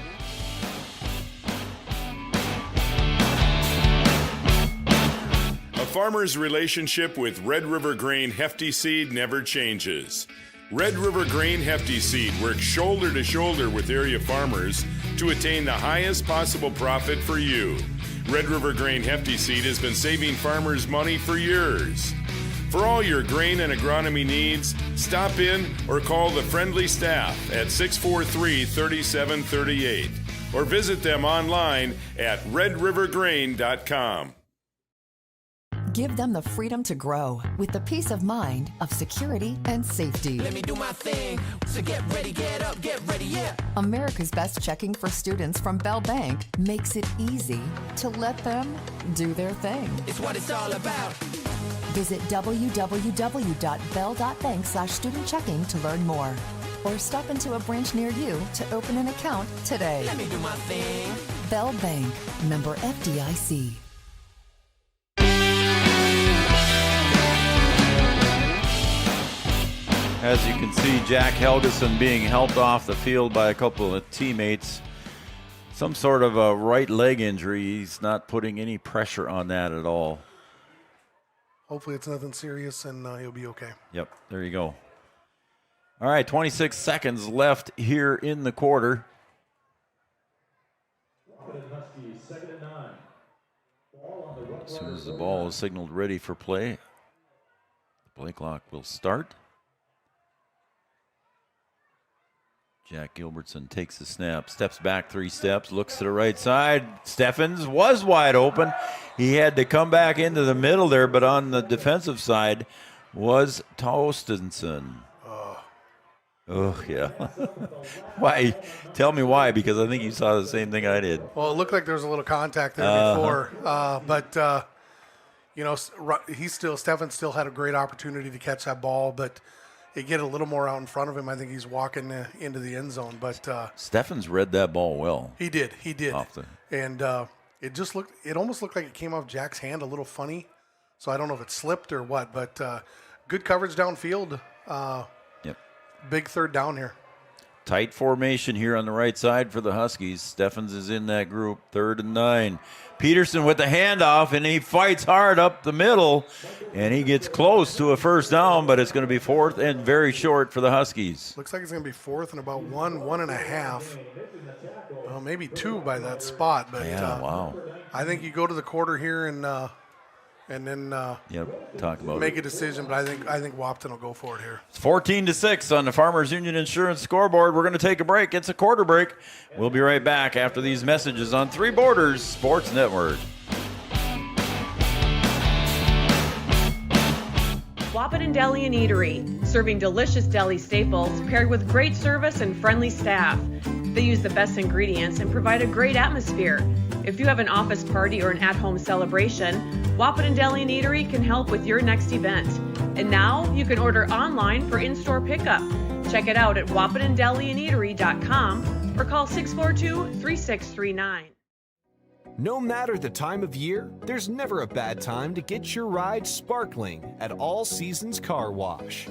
A farmer's relationship with Red River Grain Hefty Seed never changes. Red River Grain Hefty Seed works shoulder to shoulder with area farmers to attain the highest possible profit for you. Red River Grain Hefty Seed has been saving farmers money for years. For all your grain and agronomy needs, stop in or call the friendly staff at 643-3738 or visit them online at redrivergrain.com. Give them the freedom to grow with the peace of mind of security and safety. Let me do my thing. So get ready, get up, get ready, yeah. America's Best Checking for students from Bell Bank makes it easy to let them do their thing. It's what it's all about. Visit www.bell.bank/student checking to learn more. Or stop into a branch near you to open an account today. Let me do my thing. Bell Bank, member FDIC. As you can see, Jack Helgeson being helped off the field by a couple of teammates. Some sort of a right leg injury. He's not putting any pressure on that at all. Hopefully it's nothing serious and he'll be okay. Yep, there you go. All right, 26 seconds left here in the quarter. As soon as the ball is signaled ready for play, the play clock will start. Jack Gilbertson takes the snap, steps back 3 steps, looks to the right side. Steffens was wide open. He had to come back into the middle there, but on the defensive side was Tostenson. Oh, yeah. Why? Tell me why, because I think you saw the same thing I did. Well, it looked like there was a little contact there before. But Steffens still had a great opportunity to catch that ball, but it get a little more out in front of him. I think he's walking into the end zone. But Steffens read that ball well. He did. And it almost looked like it came off Jack's hand a little funny. So I don't know if it slipped or what, but good coverage downfield. Yep. Big third down here. Tight formation here on the right side for the Huskies. Steffens is in that group, 3rd and 9. Peterson with the handoff, and he fights hard up the middle, and he gets close to a first down, but it's going to be 4th and very short for the Huskies. Looks like it's going to be 4th and about 1.5. Well, maybe 2 by that spot. But wow. I think you go to the quarter here and then talk about make a decision. But I think Wahpeton will go for it here. It's 14-6 on the Farmers Union Insurance scoreboard. We're going to take a break. It's a quarter break. We'll be right back after these messages on Three Borders Sports Network. Wahpeton Deli and Eatery, serving delicious deli staples paired with great service and friendly staff. They use the best ingredients and provide a great atmosphere. If you have an office party or an at-home celebration, Wahpeton Deli and Eatery can help with your next event. And now you can order online for in-store pickup. Check it out at wahpetondeliandeatery.com or call 642-3639. No matter the time of year, there's never a bad time to get your ride sparkling at All Seasons Car Wash.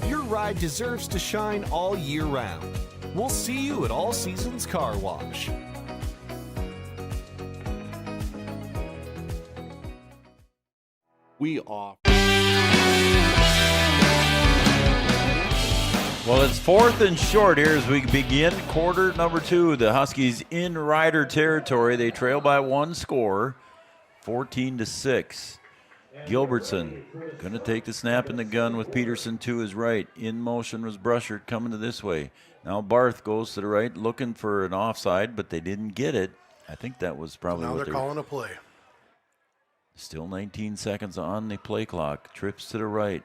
Your ride deserves to shine all year round. We'll see you at All Seasons Car Wash. We offer. Well, it's 4th and short here as we begin quarter number 2. The Huskies in Rider territory. They trail by 1 score, 14-6. Gilbertson going to take the snap in the gun with Peterson to his right. In motion was Brushert coming to this way. Now Barth goes to the right looking for an offside, but they didn't get it. I think that was probably so now what they're calling a play. Still 19 seconds on the play clock. Trips to the right.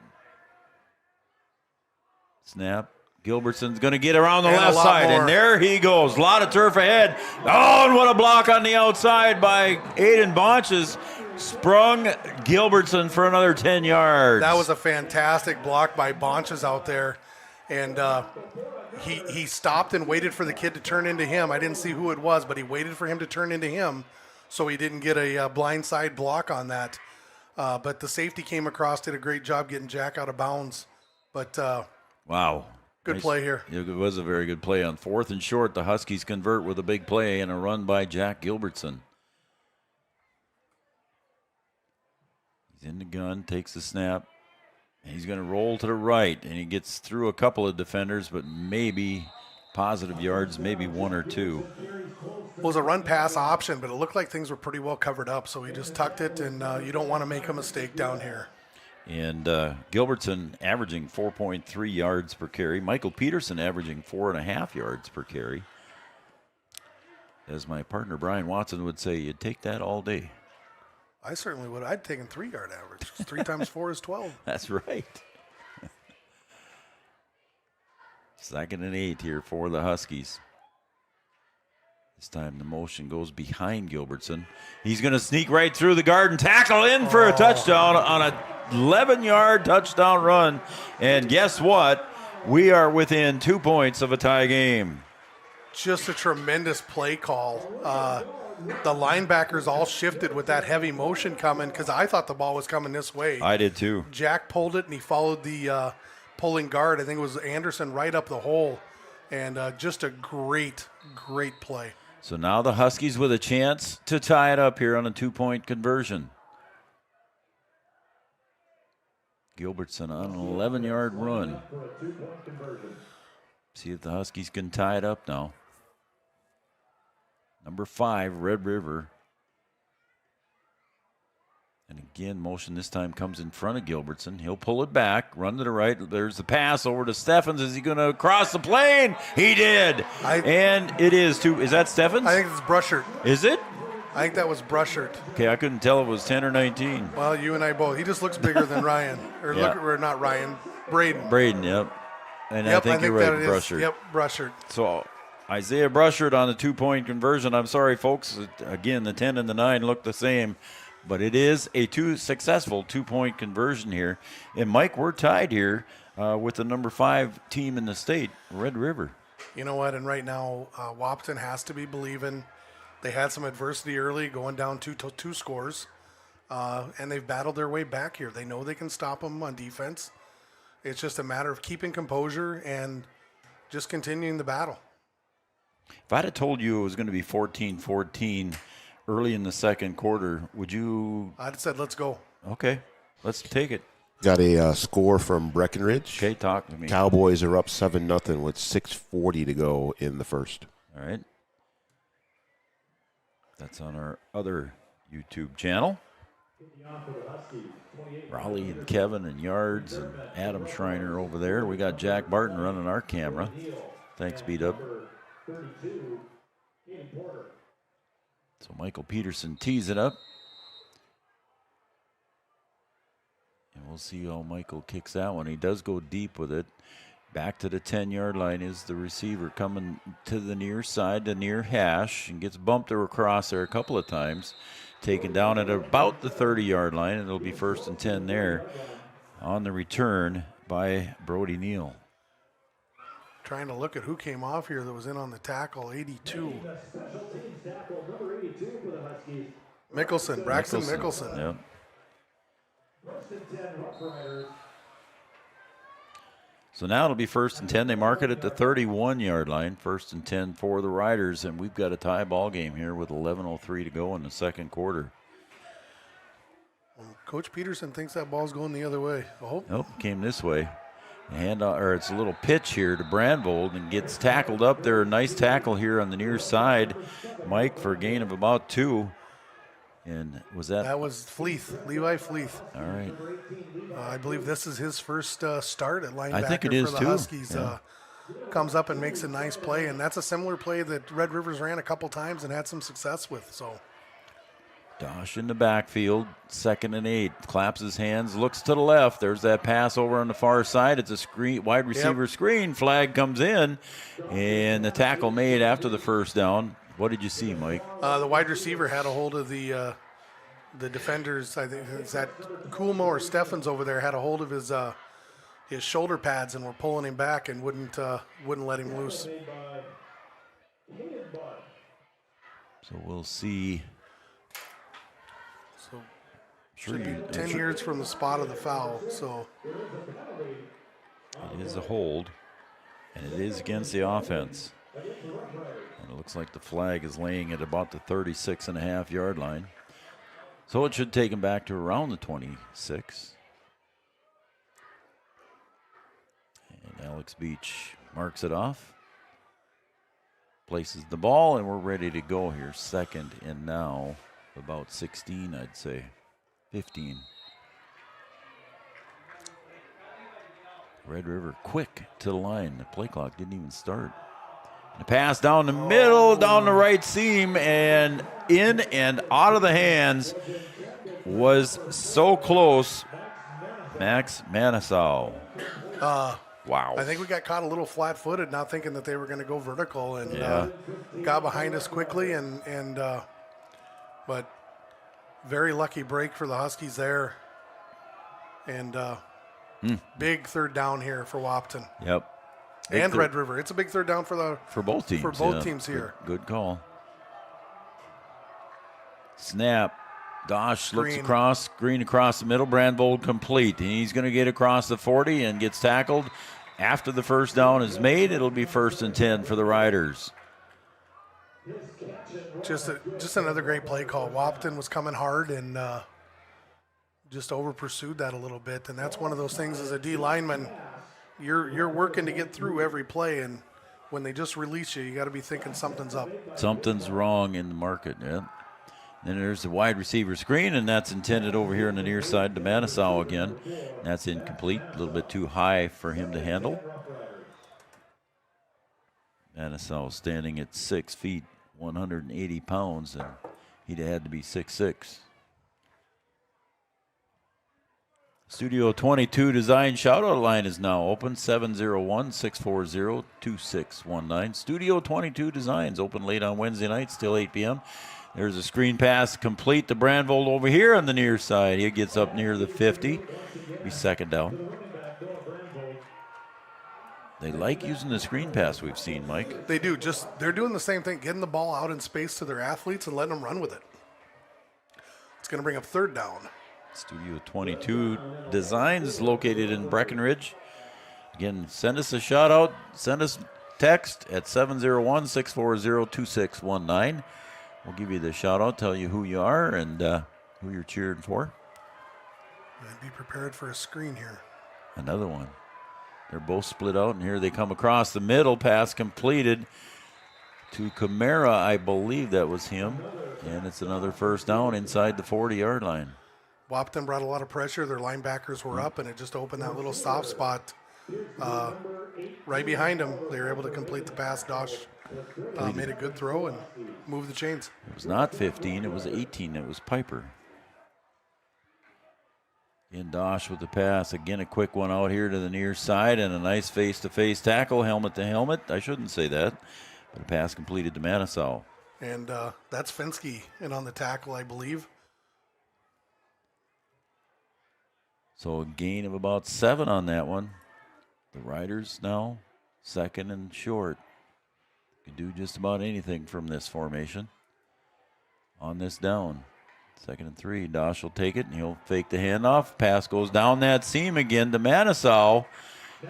Snap. Gilbertson's going to get around the left side, and there he goes. A lot of turf ahead. Oh, and what a block on the outside by Aiden Bonches. Sprung Gilbertson for another 10 yards. That was a fantastic block by Bonches out there. And he stopped and waited for the kid to turn into him. I didn't see who it was, but he waited for him to turn into him so he didn't get a blindside block on that. But the safety came across, did a great job getting Jack out of bounds. But wow. Good play here. It was a very good play. On 4th and short, the Huskies convert with a big play and a run by Jack Gilbertson. He's in the gun, takes the snap. And he's going to roll to the right, and he gets through a couple of defenders, but maybe positive yards, maybe 1 or 2. was a run-pass option, but it looked like things were pretty well covered up, so he just tucked it, and you don't want to make a mistake down here. And Gilbertson averaging 4.3 yards per carry. Michael Peterson averaging 4.5 yards per carry. As my partner Brian Watson would say, you'd take that all day. I certainly would. I'd taken 3-yard average. 3 times 4 is 12. That's right. 2nd and 8 here for the Huskies. This time the motion goes behind Gilbertson. He's going to sneak right through the guard and tackle in for a touchdown on a 11-yard touchdown run. And guess what? We are within 2 points of a tie game. Just a tremendous play call. The linebackers all shifted with that heavy motion coming because I thought the ball was coming this way. I did too. Jack pulled it, and he followed the pulling guard. I think it was Anderson right up the hole. And just a great, great play. So now the Huskies with a chance to tie it up here on a 2-point conversion. Gilbertson on an 11-yard run. See if the Huskies can tie it up now. Number 5, Red River. And again, motion this time comes in front of Gilbertson. He'll pull it back, run to the right. There's the pass over to Steffens. Is he going to cross the plane? He did. And it is too. Is that Steffens? I think it's Brushert. Is it? I think that was Brushert. Okay, I couldn't tell if it was 10 or 19. Well, you and I both. He just looks bigger than Ryan. Or not Ryan. Braden. Braden, yep. And I think you're right, Brushert. Yep, Brushert. So Isaiah Brushert on the 2-point conversion. I'm sorry, folks. Again, the 10 and the 9 look the same. But it is a successful 2-point conversion here. And, Mike, we're tied here with the number 5 team in the state, Red River. You know what? And right now, Wahpeton has to be believing. They had some adversity early, going down two scores. And they've battled their way back here. They know they can stop them on defense. It's just a matter of keeping composure and just continuing the battle. If I'd have told you it was going to be 14-14 early in the second quarter, would you? I'd have said, let's go. Okay, let's take it. Got a score from Breckenridge. Okay, talk to me. Cowboys are up 7-0 with 6:40 to go in the first. All right. That's on our other YouTube channel. Raleigh and Kevin and Yards and Adam Schreiner over there. We got Jack Barton running our camera. Thanks, B-Dub. So Michael Peterson tees it up. And we'll see how Michael kicks that one. He does go deep with it. Back to the 10-yard line is the receiver coming to the near side, the near hash, and gets bumped across there a couple of times. Taken down at about the 30-yard line, and it'll be 1st and 10 there on the return by Brody Neal. Trying to look at who came off here that was in on the tackle, 82. Mickelson, Braxton Mickelson. Yep. So now it'll be 1st and 10. They mark it at the 31-yard line. 1st and 10 for the Riders, and we've got a tie ball game here with 11:03 to go in the second quarter. Coach Peterson thinks that ball's going the other way. Oh. Nope, came this way. It's a little pitch here to Brandvold and gets tackled up there. A nice tackle here on the near side, Mike, for a gain of about 2. And was that? That was Fleeth, Levi Fleeth. All right. I believe this is his first start at linebacker I think it is for the too. Huskies. Yeah. Comes up and makes a nice play, and that's a similar play that Red Rivers ran a couple times and had some success with. So Dosh in the backfield, 2nd and 8. Claps his hands, looks to the left. There's that pass over on the far side. It's a screen, wide receiver screen. Flag comes in, and the tackle made after the first down. What did you see, Mike? The wide receiver had a hold of the defenders. I think it's that Coolmo or Steffens over there had a hold of his shoulder pads and were pulling him back and wouldn't let him loose. So we'll see. So should be 10 yards from the spot of the foul. So it is a hold, and it is against the offense. And it looks like the flag is laying at about the 36.5-yard line. So it should take him back to around the 26. And Alex Beach marks it off. places the ball, and we're ready to go here. Second and now about 16, I'd say. 15. Red River quick to the line. The play clock didn't even start. The pass down the middle, down the right seam, and in and out of the hands was so close. Max Manasow. Wow. I think we got caught a little flat-footed, not thinking that they were going to go vertical, and got behind us quickly. But very lucky break for the Huskies there, and big third down here for Wahpeton. Yep. And Red River. It's a big third down for both teams. For both teams here. Good call. Snap. Dosh looks across, Green across the middle, Brandvold complete. And he's going to get across the 40 and gets tackled. After the first down is made, it'll be 1st and 10 for the Riders. Just another great play call. Wahpeton was coming hard and just over pursued that a little bit. And that's one of those things as a D lineman, you're working to get through every play, and when they just release you, you got to be thinking something's up. Something's wrong in the market, yeah. Then there's the wide receiver screen, and that's intended over here on the near side to Manasow again. That's incomplete, a little bit too high for him to handle. Manasow standing at 6 feet, 180 pounds, and he'd had to be 6'6". Studio 22 Design Shoutout line is now open, 701-640-2619. Studio 22 Designs open late on Wednesday nights till 8 p.m. There's a screen pass complete to Brandvold over here on the near side. He gets up near the 50. Be second down. They like using the screen pass we've seen, Mike. They do. They're doing the same thing, getting the ball out in space to their athletes and letting them run with it. It's going to bring up third down. Studio 22 Designs located in Breckenridge. Again, send us a shout out. Send us text at 701-640-2619. We'll give you the shout out, tell you who you are and who you're cheering for. And be prepared for a screen here. Another one. They're both split out, and here they come across the middle. Pass completed to Camara. I believe that was him. And it's another first down inside the 40-yard line. Wahpeton brought a lot of pressure. Their linebackers were up, and it just opened that little soft spot right behind them. They were able to complete the pass. Dosh made a good throw and moved the chains. It was not 15. It was 18. It was Piper. In Dosh with the pass. Again, a quick one out here to the near side and a nice face-to-face tackle, helmet to helmet. I shouldn't say that, but a pass completed to Manasow. And that's Fensky in on the tackle, I believe. So a gain of about 7 on that one. The Riders now second and short. Can do just about anything from this formation. On this down. 2nd and 3. Dosh will take it, and he'll fake the handoff. Pass goes down that seam again to Manasow.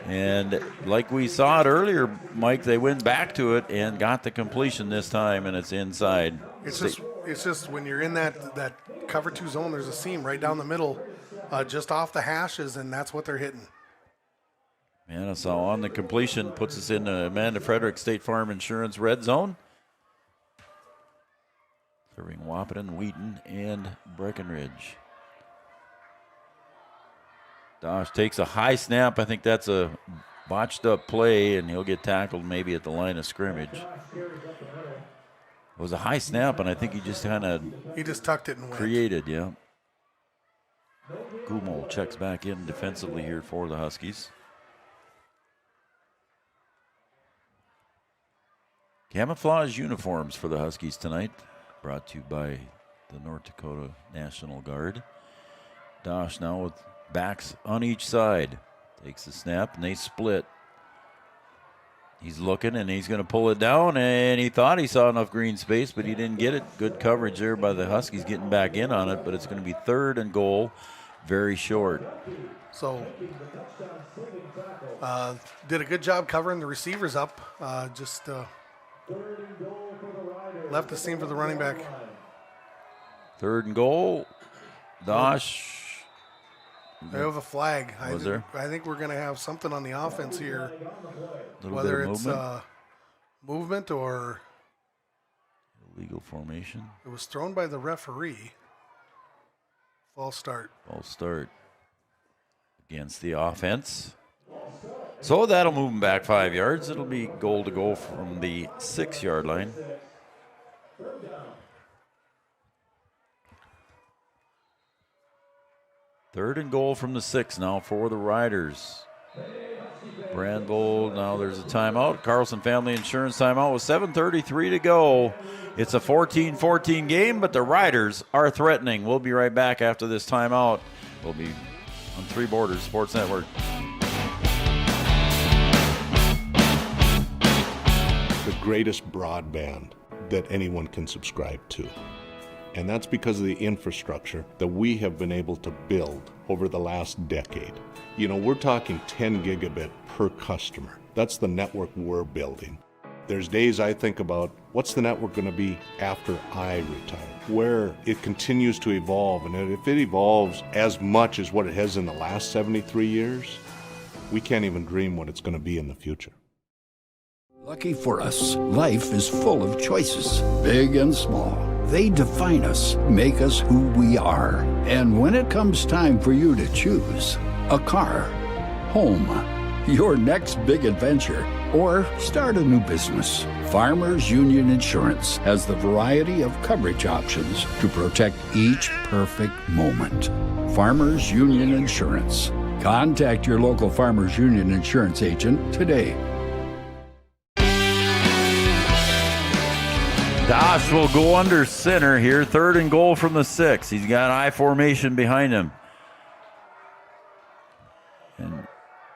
And like we saw it earlier, Mike, they went back to it and got the completion this time, and it's inside. It's just when you're in that cover 2 zone, there's a seam right down the middle, just off the hashes, and that's what they're hitting. Manasow on the completion puts us in the Amanda Frederick State Farm Insurance red zone. Serving Wahpeton, Wheaton, and Breckenridge. Dosh takes a high snap. I think that's a botched up play, and he'll get tackled maybe at the line of scrimmage. It was a high snap, and I think he just kind of... He just tucked it and went. Created, yeah. Gumo checks back in defensively here for the Huskies. Camouflage uniforms for the Huskies tonight, brought to you by the North Dakota National Guard. Dosh now with backs on each side. Takes the snap, and they split. He's looking, and he's going to pull it down, and he thought he saw enough green space, but he didn't get it. Good coverage there by the Huskies getting back in on it, but it's going to be 3rd and goal, very short. So did a good job covering the receivers up. Left the seam for the running back. 3rd and goal. Dosh. They have a flag. Was there? I think we're going to have something on the offense here. Little Whether bit of it's movement or Legal formation. It was thrown by the referee. False start. False start against the offense. So that'll move him back 5 yards. It'll be goal to go from the 6-yard line. Third and goal from the 6 now for the Riders. Brandvold, now there's a timeout. Carlson Family Insurance timeout with 7:33 to go. It's a 14-14 game, but the Riders are threatening. We'll be right back after this timeout. We'll be on Three Borders Sports Network. The greatest broadband that anyone can subscribe to. And that's because of the infrastructure that we have been able to build over the last decade. You know, we're talking 10 gigabit per customer. That's the network we're building. There's days I think about what's the network going to be after I retire, where it continues to evolve. And if it evolves as much as what it has in the last 73 years, we can't even dream what it's going to be in the future. Lucky for us, life is full of choices, big and small. They define us, make us who we are. And when it comes time for you to choose, a car, home, your next big adventure, or start a new business, Farmers Union Insurance has the variety of coverage options to protect each perfect moment. Farmers Union Insurance. Contact your local Farmers Union Insurance agent today. Dosh will go under center here. Third and goal from the 6. He's got I formation behind him. And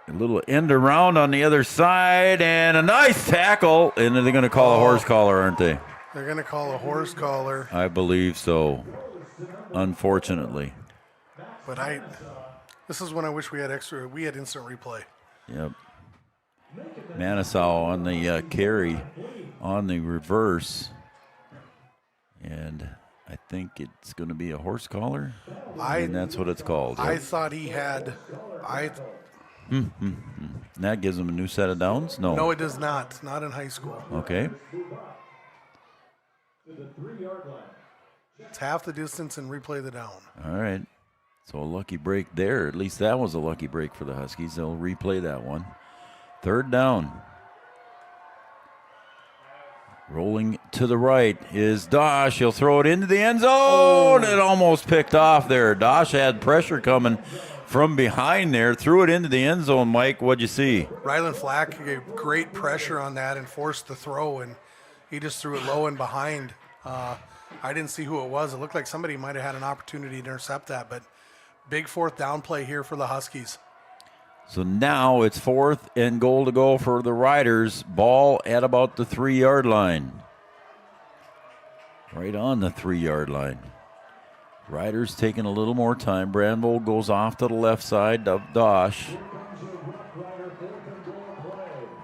a little end around on the other side, and a nice tackle. And they're going to call a horse collar, aren't they? They're going to call a horse collar. I believe so, unfortunately. But this is when I wish we had instant replay. Yep. Manasau on the carry, on the reverse. And I think it's going to be a horse collar, and that's what it's called. I thought he had. And that gives him a new set of downs? No. No, it does not. Not in high school. Okay. It's half the distance and replay the down. All right. So a lucky break there. At least that was a lucky break for the Huskies. They'll replay that one. Third down. Rolling to the right is Dosh. He'll throw it into the end zone. It almost picked off there. Dosh had pressure coming from behind there. Threw it into the end zone, Mike. What'd you see? Rylan Flack gave great pressure on that and forced the throw, and he just threw it low and behind. I didn't see who it was. It looked like somebody might have had an opportunity to intercept that, but big fourth down play here for the Huskies. So now it's 4th and goal to go for the Riders. Ball at about the 3-yard line. Right on the 3-yard line. Riders taking a little more time. Brandvold goes off to the left side of Dosh.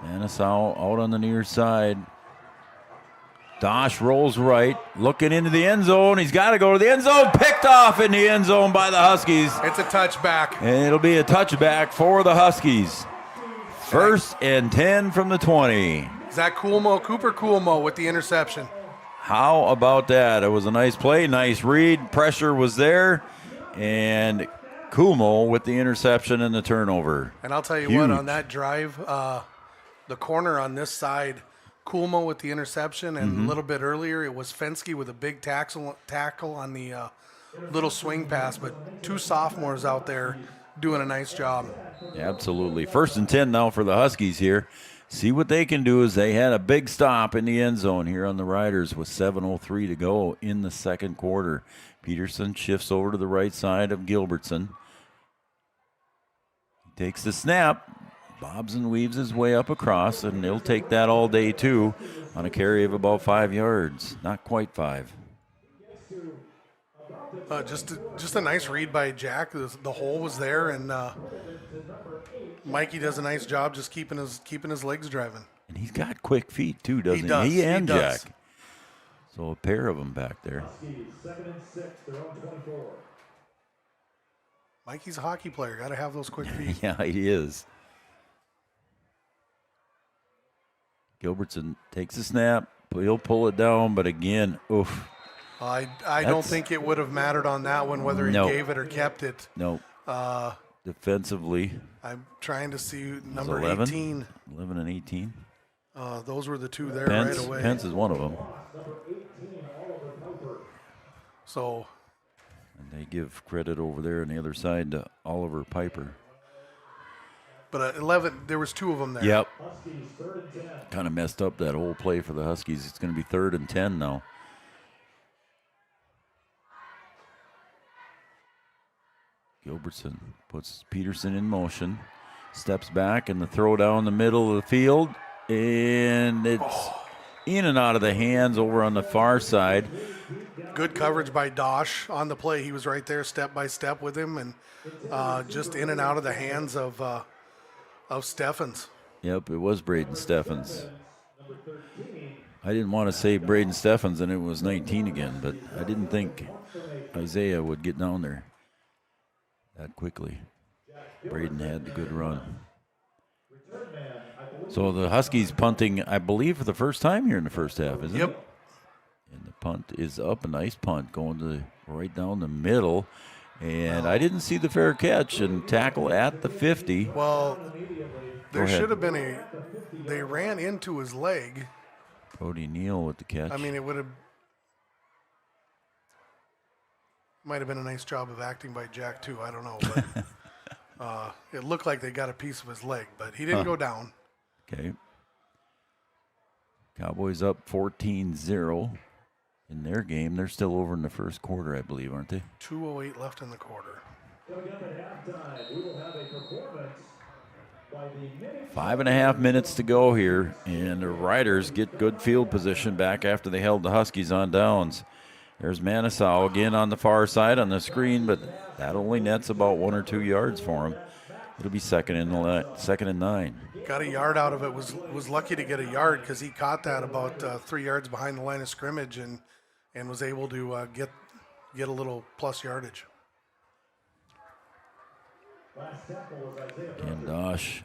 Manasau out on the near side. Dosh rolls right, looking into the end zone. He's got to go to the end zone. Picked off in the end zone by the Huskies. It's a touchback. And it'll be a touchback for the Huskies. 1st and 10 from the 20. Zach Cooper Coolmo with the interception. How about that? It was a nice play, nice read. Pressure was there. And Kumo with the interception and the turnover. And I'll tell you what, on that drive, the corner on this side, Coolmo with the interception, and a little bit earlier it was Fensky with a big tackle on the little swing pass, but two sophomores out there doing a nice job. Absolutely. 1st and 10 now for the Huskies here. See what they can do as they had a big stop in the end zone here on the Riders with 7:03 to go in the second quarter. Peterson shifts over to the right side of Gilbertson. He takes the snap. Bobs and weaves his way up across, and he'll take that all day, too, on a carry of about 5 yards. Not quite 5. Just a nice read by Jack. The hole was there, and Mikey does a nice job just keeping his legs driving. And he's got quick feet, too, doesn't he? Does. He and he does. Jack. So a pair of them back there. Mikey's a hockey player. Got to have those quick feet. Yeah, he is. Gilbertson takes a snap, he'll pull it down, but again, oof. I don't think it would have mattered on that one whether he gave it or kept it. No. Defensively. I'm trying to see number 11, 18. 11 and 18. Those were the two there Pence, right away. Pence is one of them. So. And they give credit over there on the other side to Oliver Piper. But 11, there was two of them there. Yep. Kind of messed up that whole play for the Huskies. It's going to be 3rd and 10 now. Gilbertson puts Peterson in motion, steps back, and the throw down the middle of the field, and it's in and out of the hands over on the far side. Good coverage by Dosh on the play. He was right there step by step with him, and just in and out of the hands of Steffens. Yep, it was Braden Steffens. I didn't want to say Braden Steffens, and it was 19 again, but I didn't think Isaiah would get down there that quickly. Braden had the good run. So the Huskies punting, I believe, for the first time here in the first half, isn't it? Yep. And the punt is up, a nice punt going to right down the middle. And I didn't see the fair catch and tackle at the 50. Well, there should have been they ran into his leg. Brody Neal with the catch. I mean, it might have been a nice job of acting by Jack, too. I don't know. But, it looked like they got a piece of his leg, but he didn't go down. Okay. Cowboys up 14-0 in their game. They're still over in the first quarter, I believe, aren't they? 2:08 left in the quarter. 5.5 minutes to go here, and the Riders get good field position back after they held the Huskies on downs. There's Manasau again on the far side on the screen, but that only nets about 1 or 2 yards for him. It'll be second and 9. Got a yard out of it. Was lucky to get a yard because he caught that about 3 yards behind the line of scrimmage and was able to get a little plus yardage. And Dosh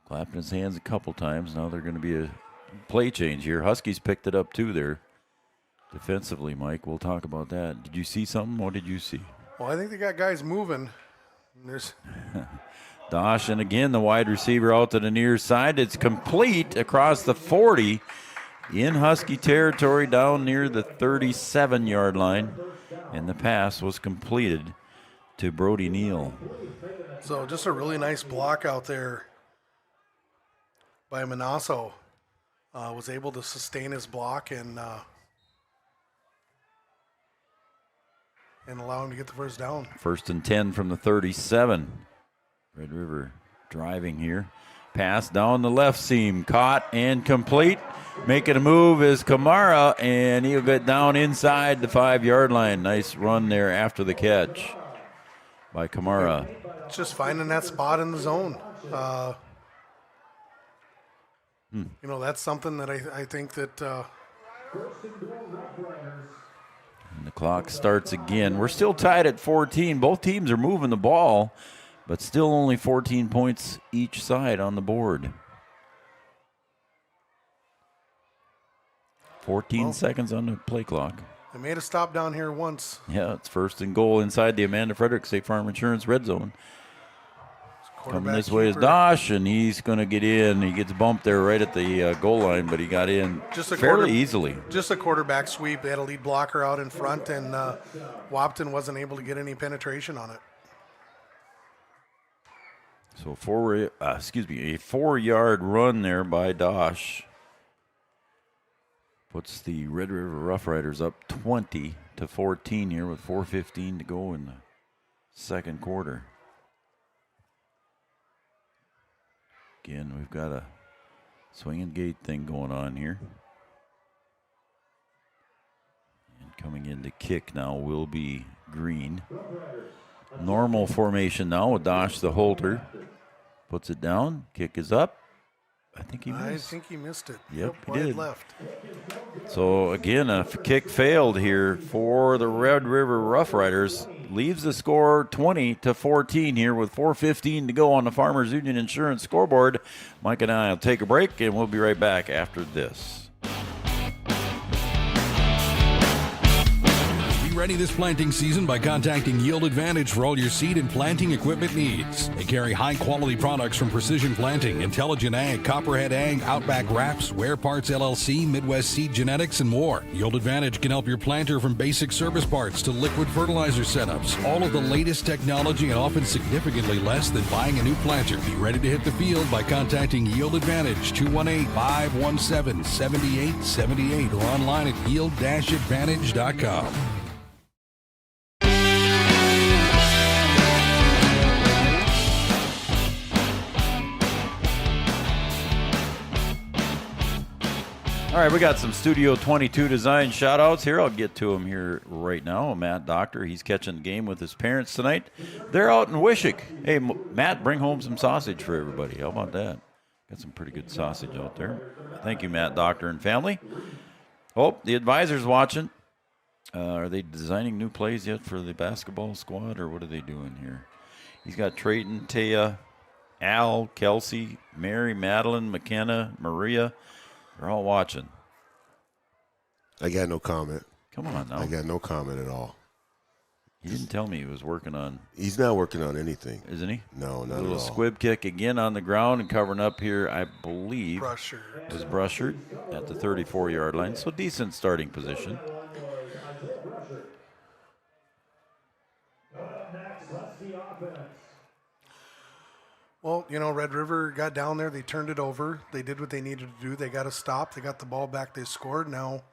clapping his hands a couple times. Now they're going to be a play change here. Huskies picked it up too there defensively, Mike. We'll talk about that. Did you see something? What did you see? Well, I think they got guys moving. There's Dosh, and again, the wide receiver out to the near side. It's complete across the 40 in Husky territory down near the 37-yard line, and the pass was completed to Brody Neal. So just a really nice block out there by Manasso. Was able to sustain his block and allow him to get the first down. 1st and 10 from the 37. Red River driving here. Pass down the left seam, caught and complete. Making a move is Kamara, and he'll get down inside the 5-yard line. Nice run there after the catch by Kamara. Just finding that spot in the zone. You know, that's something that I think that... And the clock starts again. We're still tied at 14. Both teams are moving the ball, but still only 14 points each side on the board. 14 seconds on the play clock. They made a stop down here once. Yeah, it's 1st and goal inside the Amanda Frederick State Farm Insurance red zone. Coming this way is Dosh, and he's going to get in. He gets bumped there right at the goal line, but he got in fairly easily. Just a quarterback sweep. They had a lead blocker out in front, and Wahpeton wasn't able to get any penetration on it. So a 4-yard run there by Dosh puts the Red River Rough Riders up 20-14 here with 4:15 to go in the second quarter. Again, we've got a swing and gate thing going on here. And coming in to kick now will be Green. Normal formation now with Dosh the holder. Puts it down. Kick is up. I think he missed. I think he missed it. Yep, he wide did. Left. So again, a kick failed here for the Red River Rough Riders. leaves the score 20-14 here with 4:15 to go on the Farmers Union Insurance scoreboard. Mike and I will take a break, and we'll be right back after this. Be ready this planting season by contacting Yield Advantage for all your seed and planting equipment needs. They carry high-quality products from Precision Planting, Intelligent Ag, Copperhead Ag, Outback Wraps, Ware Parts LLC, Midwest Seed Genetics, and more. Yield Advantage can help your planter from basic service parts to liquid fertilizer setups. All of the latest technology and often significantly less than buying a new planter. Be ready to hit the field by contacting Yield Advantage, 218-517-7878, or online at yield-advantage.com. All right, we got some Studio 22 design shout-outs here. I'll get to them here right now. Matt Doctor, he's catching the game with his parents tonight. They're out in Wishick. Hey, Matt, bring home some sausage for everybody. How about that? Got some pretty good sausage out there. Thank you, Matt Doctor and family. Oh, the advisor's watching. Are they designing new plays yet for the basketball squad, or what are they doing here? He's got Trayton, Taya, Al, Kelsey, Mary, Madeline, McKenna, Maria. They're all watching. I got no comment. Come on now. I got no comment at all. He didn't tell me he was working on. He's not working on anything. Isn't he? No, not a little at all. Squib kick again on the ground and covering up here, I believe. Brushard. Was Brushard at the 34-yard line. So decent starting position. Well, you know, Red River got down there. They turned it over. They did what they needed to do. They got a stop. They got the ball back. They scored. Now,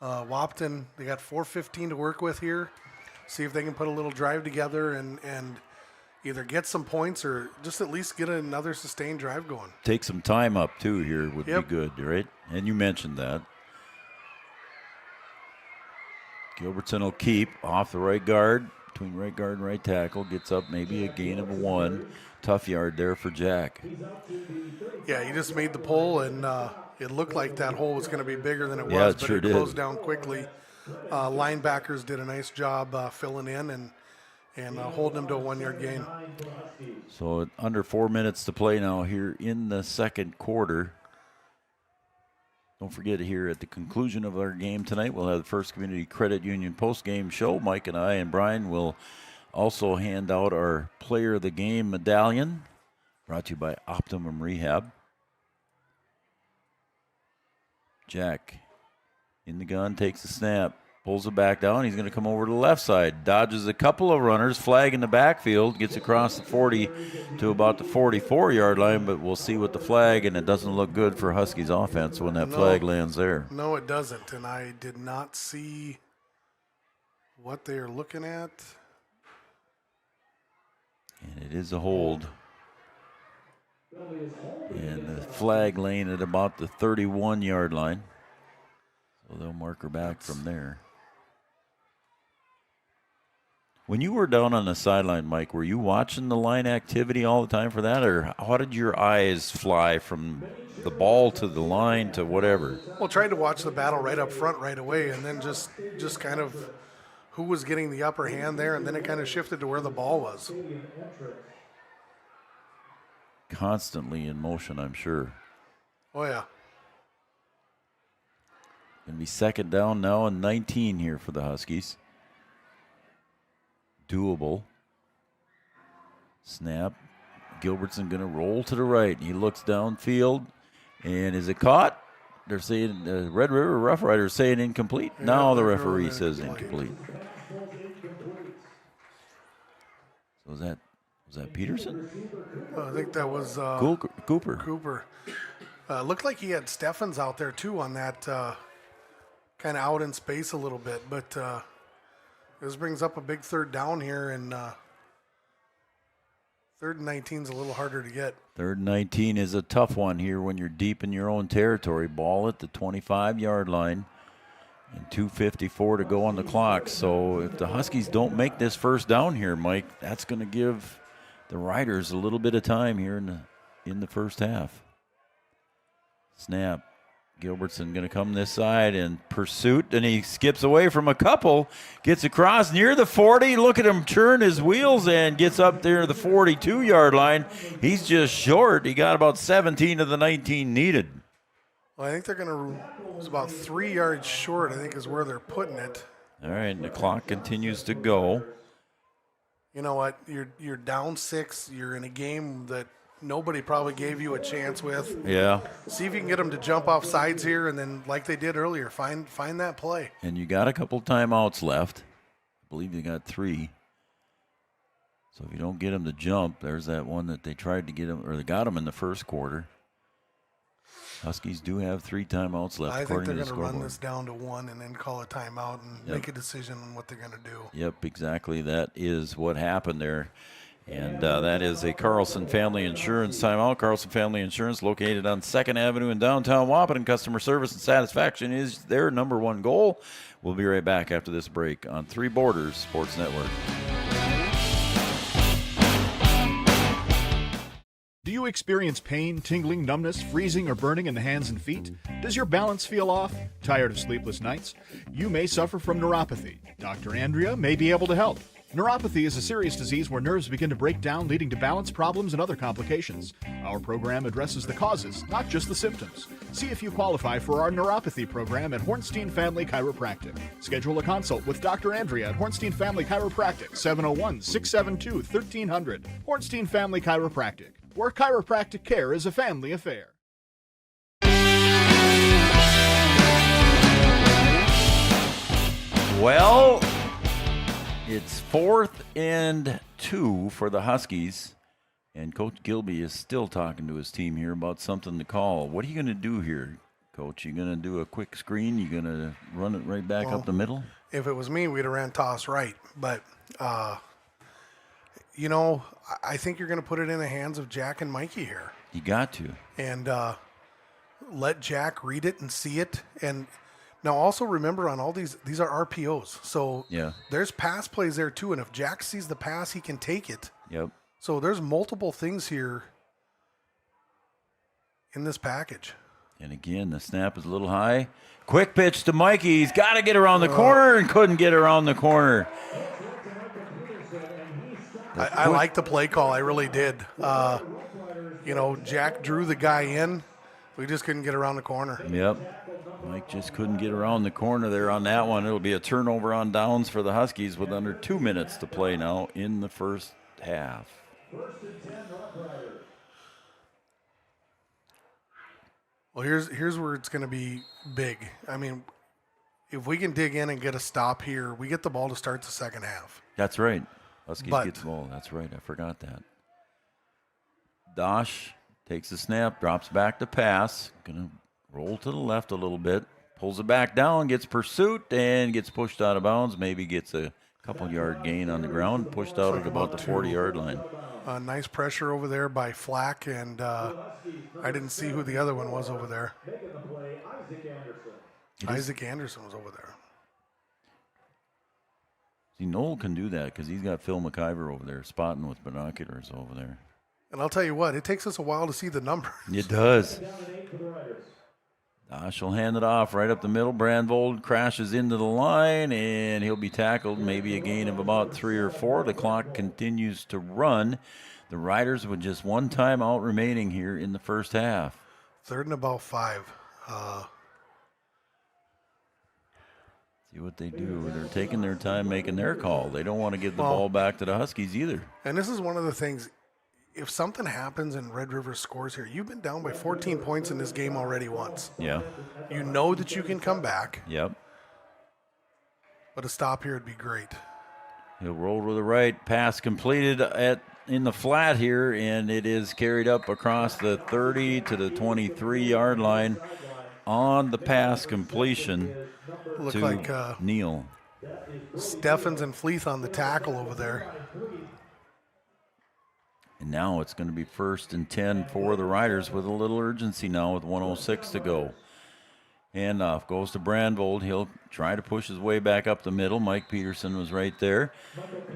Wahpeton, they got 4:15 to work with here. See if they can put a little drive together and either get some points or just at least get another sustained drive going. Take some time up, too, here would be good, right? And you mentioned that. Gilbertson will keep off the right guard, between right guard and right tackle. Gets up maybe a gain of 1. Tough yard there for Jack. Yeah, he just made the pull, and it looked like that hole was going to be bigger than it was, it but sure it did. closed down quickly. Linebackers did a nice job filling in and holding him to a 1-yard gain. So under 4 minutes to play now here in the second quarter. Don't forget here at the conclusion of our game tonight, we'll have the First Community Credit Union post-game show. Mike and I and Brian will also hand out our Player of the Game medallion, brought to you by Optimum Rehab. Jack in the gun, takes the snap, pulls it back down. He's going to come over to the left side, dodges a couple of runners, flag in the backfield, gets across the 40 to about the 44-yard line, but we'll see with the flag, and it doesn't look good for Huskies offense when that flag lands there. No, it doesn't, and I did not see what they are looking at. And it is a hold. And the flag laying at about the 31-yard line. So they'll mark her back from there. When you were down on the sideline, Mike, were you watching the line activity all the time for that? Or how did your eyes fly from the ball to the line to whatever? Well, tried to watch the battle right up front right away, and then just kind of who was getting the upper hand there, and then it kind of shifted to where the ball was. Constantly in motion, I'm sure. Oh, yeah. Going to be second down now and 19 here for the Huskies. Doable. Snap. Gilbertson going to roll to the right. He looks downfield. And is it caught? They're saying, Red River Rough Riders saying incomplete. Yeah, now the referee says incomplete. So was that Peterson? I think that was Cooper. Cooper. Looked like he had Steffens out there too on that kind of out in space a little bit, but this brings up a big third down here, and third and 19 is a little harder to get. Third and 19 is a tough one here when you're deep in your own territory. Ball at the 25-yard line and 2:54 to go on the clock. So if the Huskies don't make this first down here, Mike, that's going to give the Riders a little bit of time here in the first half. Snap. Gilbertson going to come this side in pursuit, and he skips away from a couple, gets across near the 40. Look at him turn his wheels and gets up there to the 42-yard line. He's just short. He got about 17 of the 19 needed. Well, I think they're going to, it's about 3 yards short, I think is where they're putting it. All right, and the clock continues to go. You know what? You're down 6. You're in a game that nobody probably gave you a chance with. Yeah. See if you can get them to jump off sides here, and then, like they did earlier, find that play. And you got a couple timeouts left. I believe you got 3. So if you don't get them to jump, there's that one that they tried to get them, or they got them in the first quarter. Huskies do have 3 timeouts left. I think they're going to run this down to 1 and then call a timeout and make a decision on what they're going to do. Yep, exactly. That is what happened there. And that is a Carlson Family Insurance timeout. Carlson Family Insurance, located on 2nd Avenue in downtown Wahpeton. Customer service and satisfaction is their number one goal. We'll be right back after this break on Three Borders Sports Network. Do you experience pain, tingling, numbness, freezing, or burning in the hands and feet? Does your balance feel off? Tired of sleepless nights? You may suffer from neuropathy. Dr. Andrea may be able to help. Neuropathy is a serious disease where nerves begin to break down, leading to balance problems and other complications. Our program addresses the causes, not just the symptoms. See if you qualify for our neuropathy program at Hornstein Family Chiropractic. Schedule a consult with Dr. Andrea at Hornstein Family Chiropractic, 701-672-1300. Hornstein Family Chiropractic, where chiropractic care is a family affair. Well, it's 4th and 2 for the Huskies, and Coach Gilby is still talking to his team here about something to call. What are you going to do here, Coach? You going to do a quick screen? You going to run it right back up the middle? If it was me, we'd have ran toss right. But, you know, I think you're going to put it in the hands of Jack and Mikey here. You got to. And let Jack read it and see it. And now also remember, on all these are RPOs. So there's pass plays there too. And if Jack sees the pass, he can take it. Yep. So there's multiple things here in this package. And again, the snap is a little high. Quick pitch to Mikey. He's got to get around the corner and couldn't get around the corner. I like the play call. I really did. You know, Jack drew the guy in. We just couldn't get around the corner. Yep. Mike just couldn't get around the corner there on that one. It'll be a turnover on downs for the Huskies with under 2 minutes to play now in the first half. Well, here's where it's going to be big. I mean, if we can dig in and get a stop here, we get the ball to start the second half. That's right. Huskies get the ball. That's right. I forgot that. Dosh takes the snap, drops back to pass. Going to roll to the left a little bit. Pulls it back down, gets pursuit, and gets pushed out of bounds. Maybe gets a couple-yard gain on the ground. Pushed out at about the 40-yard line. Nice pressure over there by Flack, and I didn't see who the other one was over there. Isaac Anderson was over there. See, Noel can do that because he's got Phil McIver over there spotting with binoculars over there. And I'll tell you what, it takes us a while to see the numbers. It does. Dosh will hand it off right up the middle. Brandvold crashes into the line, and he'll be tackled. Maybe a gain of about 3 or 4. The clock continues to run. The Riders with just one timeout remaining here in the first half. 3rd and about 5. See what they do. They're taking their time making their call. They don't want to give the ball back to the Huskies either. And this is one of the things. If something happens and Red River scores here, you've been down by 14 points in this game already once. Yeah. You know that you can come back. Yep. But a stop here would be great. He'll roll to the right. Pass completed in the flat here, and it is carried up across the 30 to the 23-yard line on the pass completion to like Neal. Steffens and Fleeth on the tackle over there. And now it's going to be 1st and 10 for the Riders with a little urgency now with 1:06 to go. Handoff goes to Brandvold. He'll try to push his way back up the middle. Mike Peterson was right there.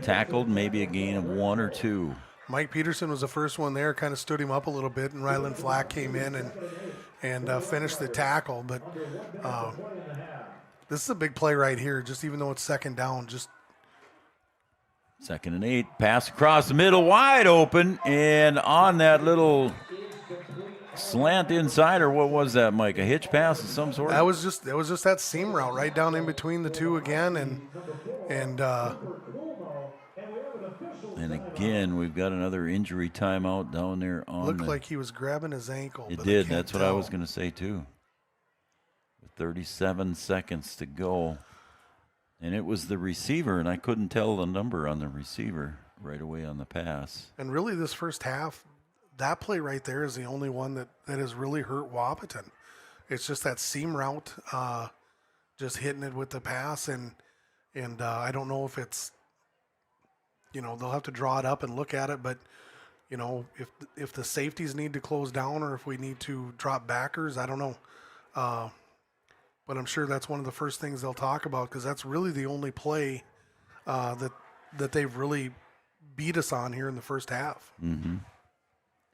Tackled, maybe a gain of 1 or 2. Mike Peterson was the first one there, kind of stood him up a little bit, and Ryland Flack came in and finished the tackle. But this is a big play right here, just even though it's second down. Just 2nd and 8, pass across the middle, wide open, and on that little slant inside, or what was that, Mike? A hitch pass of some sort? That was just that seam route right down in between the two again, and again, we've got another injury timeout down there on. Looked like he was grabbing his ankle. It but did. I can't That's what tell. I was going to say too. With 37 seconds to go, and it was the receiver, and I couldn't tell the number on the receiver right away on the pass. And really, this first half, that play right there is the only one that has really hurt Wahpeton. It's just that seam route, just hitting it with the pass, and I don't know if it's, they'll have to draw it up and look at it, but if the safeties need to close down or if we need to drop backers, I don't know. But I'm sure that's one of the first things they'll talk about, because that's really the only play that they've really beat us on here in the first half. Mm-hmm.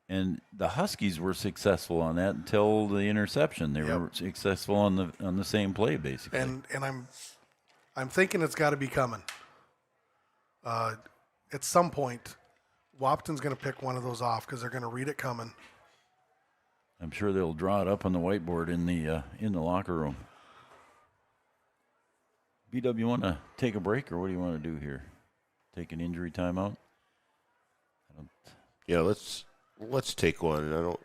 And the Huskies were successful on that until the interception. They were successful on the same play, basically. And I'm thinking it's got to be coming. At some point, Wahpeton's going to pick one of those off because they're going to read it coming. I'm sure they'll draw it up on the whiteboard in the locker room. BW, you want to take a break, or what do you want to do here? Take an injury timeout? Yeah, let's take one. All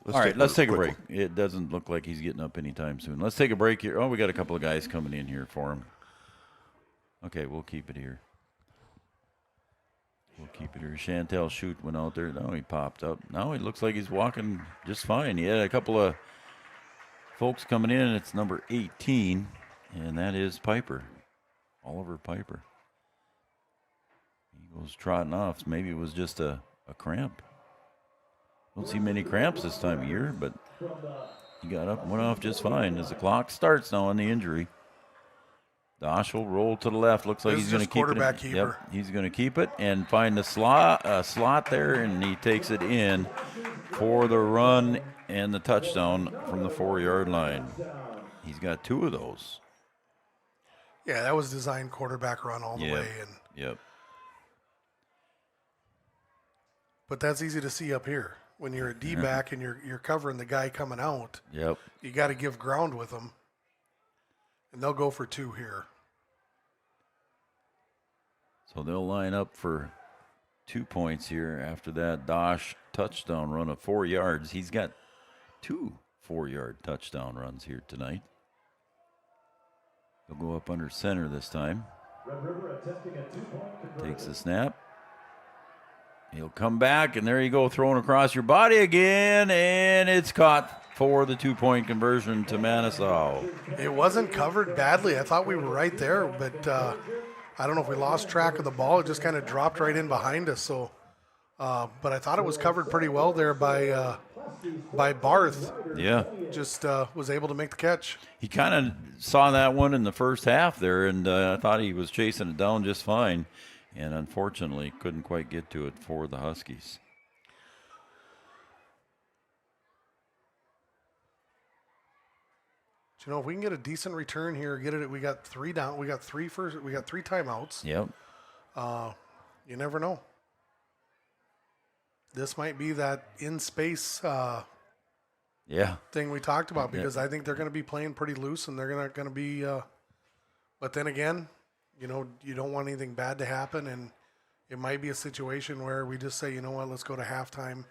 right, let's take a break. It doesn't look like he's getting up anytime soon. Let's take a break here. Oh, we got a couple of guys coming in here for him. Okay, we'll keep it here. Chantel Shute went out there. Now he popped up. Now he looks like he's walking just fine. He had a couple of folks coming in. It's number 18, and that is Piper, Oliver Piper. He goes trotting off. Maybe it was just a cramp. Don't see many cramps this time of year, but he got up and went off just fine as the clock starts now on the injury. Dosh will roll to the left. Looks like he's going to keep it. Yep, he's going to keep it and find the slot there, and he takes it in for the run and the touchdown from the 4-yard line. He's got 2 of those. Yeah, that was designed quarterback run all the way. Yep. But that's easy to see up here. When you're a D-back and you're covering the guy coming out, you got to give ground with them. And they'll go for 2 here. So they'll line up for 2 points here after that Dosh touchdown run of 4 yards. He's got 2 4-yard touchdown runs here tonight. He'll go up under center this time. Takes the snap. He'll come back, and there you go, thrown across your body again, and it's caught for the 2-point conversion to Manasau. It wasn't covered badly. I thought we were right there, but I don't know if we lost track of the ball. It just kind of dropped right in behind us. So, but I thought it was covered pretty well there by Barth. Yeah. Just was able to make the catch. He kind of saw that one in the first half there, and I thought he was chasing it down just fine, and unfortunately couldn't quite get to it for the Huskies. If we can get a decent return here, we got 3 down. We got 3 timeouts. Yep. You never know. This might be that in space thing we talked about, because I think they're going to be playing pretty loose, and they're going to be. But then again, you don't want anything bad to happen, and it might be a situation where we just say, you know what, let's go to halftime.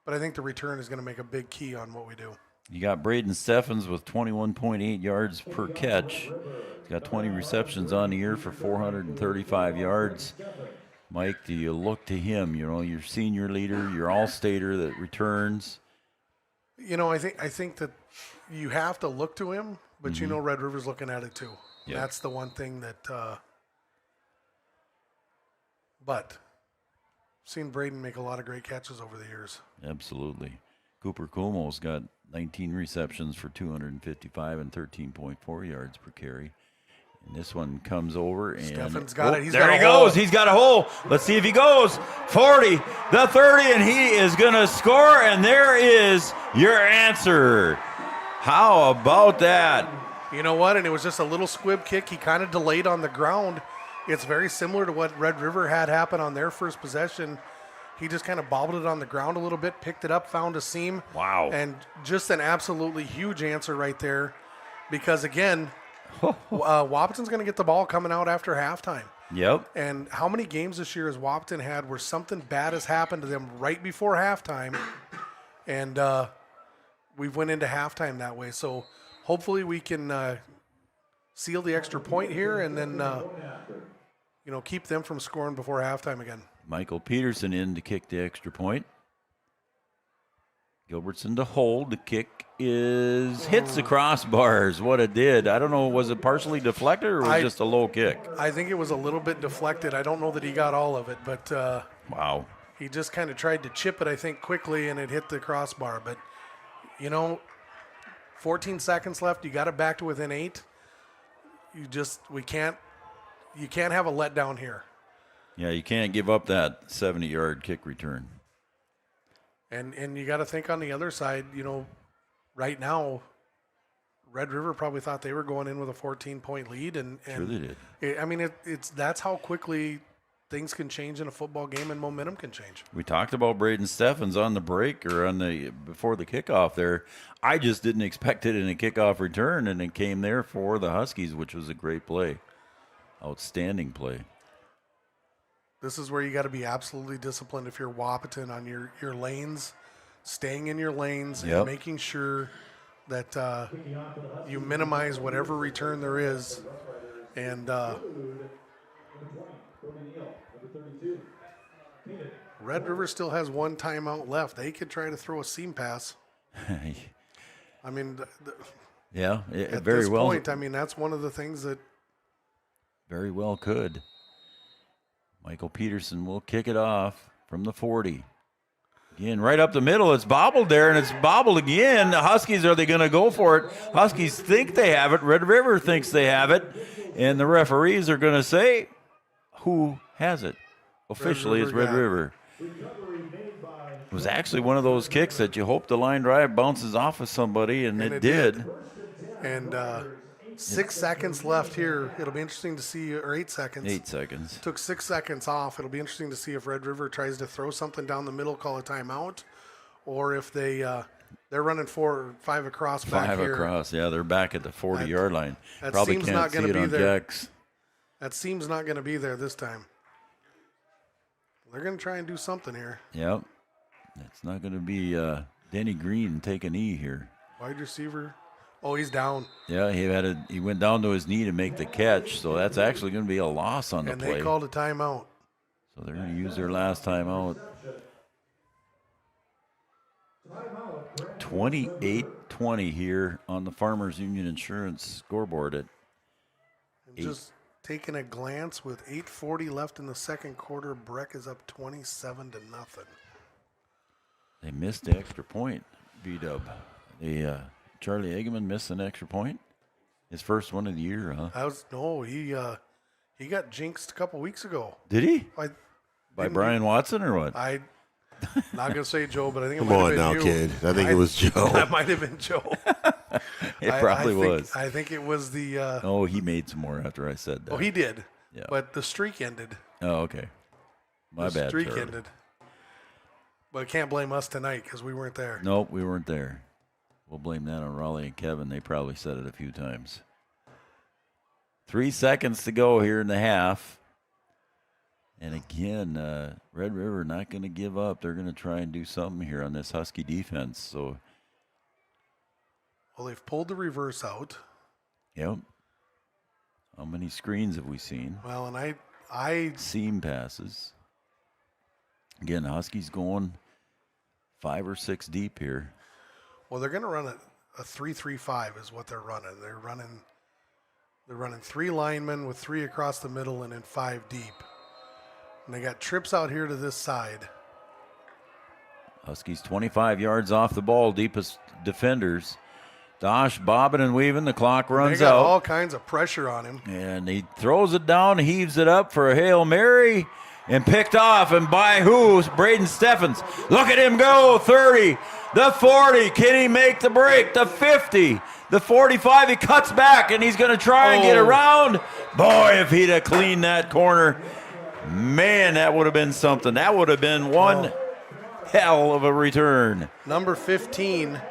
But I think the return is going to make a big key on what we do. You got Braden Steffens with 21.8 yards per catch. He's got 20 receptions on the year for 435 yards. Mike, do you look to him? Your senior leader, your all-stater that returns. I think that you have to look to him, but Red River's looking at it too. Yep. That's the one thing that. But I've seen Braden make a lot of great catches over the years. Absolutely. Cooper Cuomo's got 19 receptions for 255 and 13.4 yards per carry. And this one comes over, and Steffen's got it. There he goes. He's got a hole. Let's see if he goes. 40, the 30, and he is going to score, and there is your answer. How about that? You know what? And it was just a little squib kick. He kind of delayed on the ground. It's very similar to what Red River had happen on their first possession. He just kind of bobbled it on the ground a little bit, picked it up, found a seam. Wow. And just an absolutely huge answer right there. Because, again, Wahpeton's going to get the ball coming out after halftime. Yep. And how many games this year has Wahpeton had where something bad has happened to them right before halftime, and we've went into halftime that way. So hopefully we can seal the extra point here and then, keep them from scoring before halftime again. Michael Peterson in to kick the extra point. Gilbertson to hold. The kick hits the crossbars. What it did. I don't know, was it partially deflected or was it just a low kick? I think it was a little bit deflected. I don't know that he got all of it, but wow. He just kind of tried to chip it, I think, quickly, and it hit the crossbar. But, 14 seconds left. You got it back to within 8. You can't have a letdown here. Yeah, you can't give up that 70-yard kick return. And you got to think on the other side, right now, Red River probably thought they were going in with a 14-point lead, and sure they did. That's how quickly things can change in a football game, and momentum can change. We talked about Braden Steffens on the break or before the kickoff there. I just didn't expect it in a kickoff return, and it came there for the Huskies, which was a great play, outstanding play. This is where you got to be absolutely disciplined if you're Wahpeton on your lanes, staying in your lanes and making sure that you minimize whatever return there is. And Red River still has one timeout left. They could try to throw a seam pass. I mean, at very this well. Point, that's one of the things that very well could. Michael Peterson will kick it off from the 40. Again, right up the middle. It's bobbled there, and it's bobbled again. The Huskies, are they going to go for it? Huskies think they have it. Red River thinks they have it. And the referees are going to say, who has it? Officially, it's Red River. It was actually one of those kicks that you hope the line drive bounces off of somebody, and it did. And 6 seconds left here. It'll be interesting to see, or 8 seconds. 8 seconds. Took 6 seconds off. It'll be interesting to see if Red River tries to throw something down the middle, call a timeout, or if they're running 4 or 5 across back here. 5 across, yeah. They're back at the 40-yard line. That Probably seam's can't not see going it to be on there. Jack's. That seam's not going to be there this time. They're going to try and do something here. Yep. It's not going to be Denny Green take a knee here. Wide receiver. Oh, he's down. Yeah, he went down to his knee to make the catch, so that's actually going to be a loss on the play. And they called a timeout. So they're going to use their last timeout. 28-20 here on the Farmers Union Insurance scoreboard at just taking a glance with 8:40 left in the second quarter, Breck is up 27-0. They missed the extra point, B-Dub. Charlie Eggeman missed an extra point. His first one of the year, huh? He got jinxed a couple weeks ago. Did he? By Brian Watson or what? I'm not going to say Joe, but I think it Come might have on been now, you. kid. I think it was Joe. That might have been Joe. It probably was. I think it was the... oh, he made some more after I said that. Oh, he did. Yeah. But the streak ended. Oh, okay. My bad, The streak Charlie. ended. But can't blame us tonight because we weren't there. Nope, we weren't there. We'll blame that on Raleigh and Kevin. They probably said it a few times. 3 seconds to go here in the half. And again, Red River not going to give up. They're going to try and do something here on this Husky defense. So, well, they've pulled the reverse out. yep. How many screens have we seen? Well, and I Seam passes. Again, Huskies going 5 or 6 deep here. Well, they're going to run a 3-3-5 is what they're running. They're running 3 linemen with 3 across the middle and then 5 deep. And they got trips out here to this side. Huskies 25 yards off the ball, deepest defenders. Dosh bobbing and weaving. The clock runs They got out. all kinds of pressure on him. And he throws it down, heaves it up for a Hail Mary, and picked off. And by who? Braden Steffens. Look at him go. 30, the 40. Can he make the break? The 50, the 45. He cuts back, and he's going to try and get around. Boy, if he'd have cleaned that corner, man, that would have been something. That would have been one hell of a return. Number 15.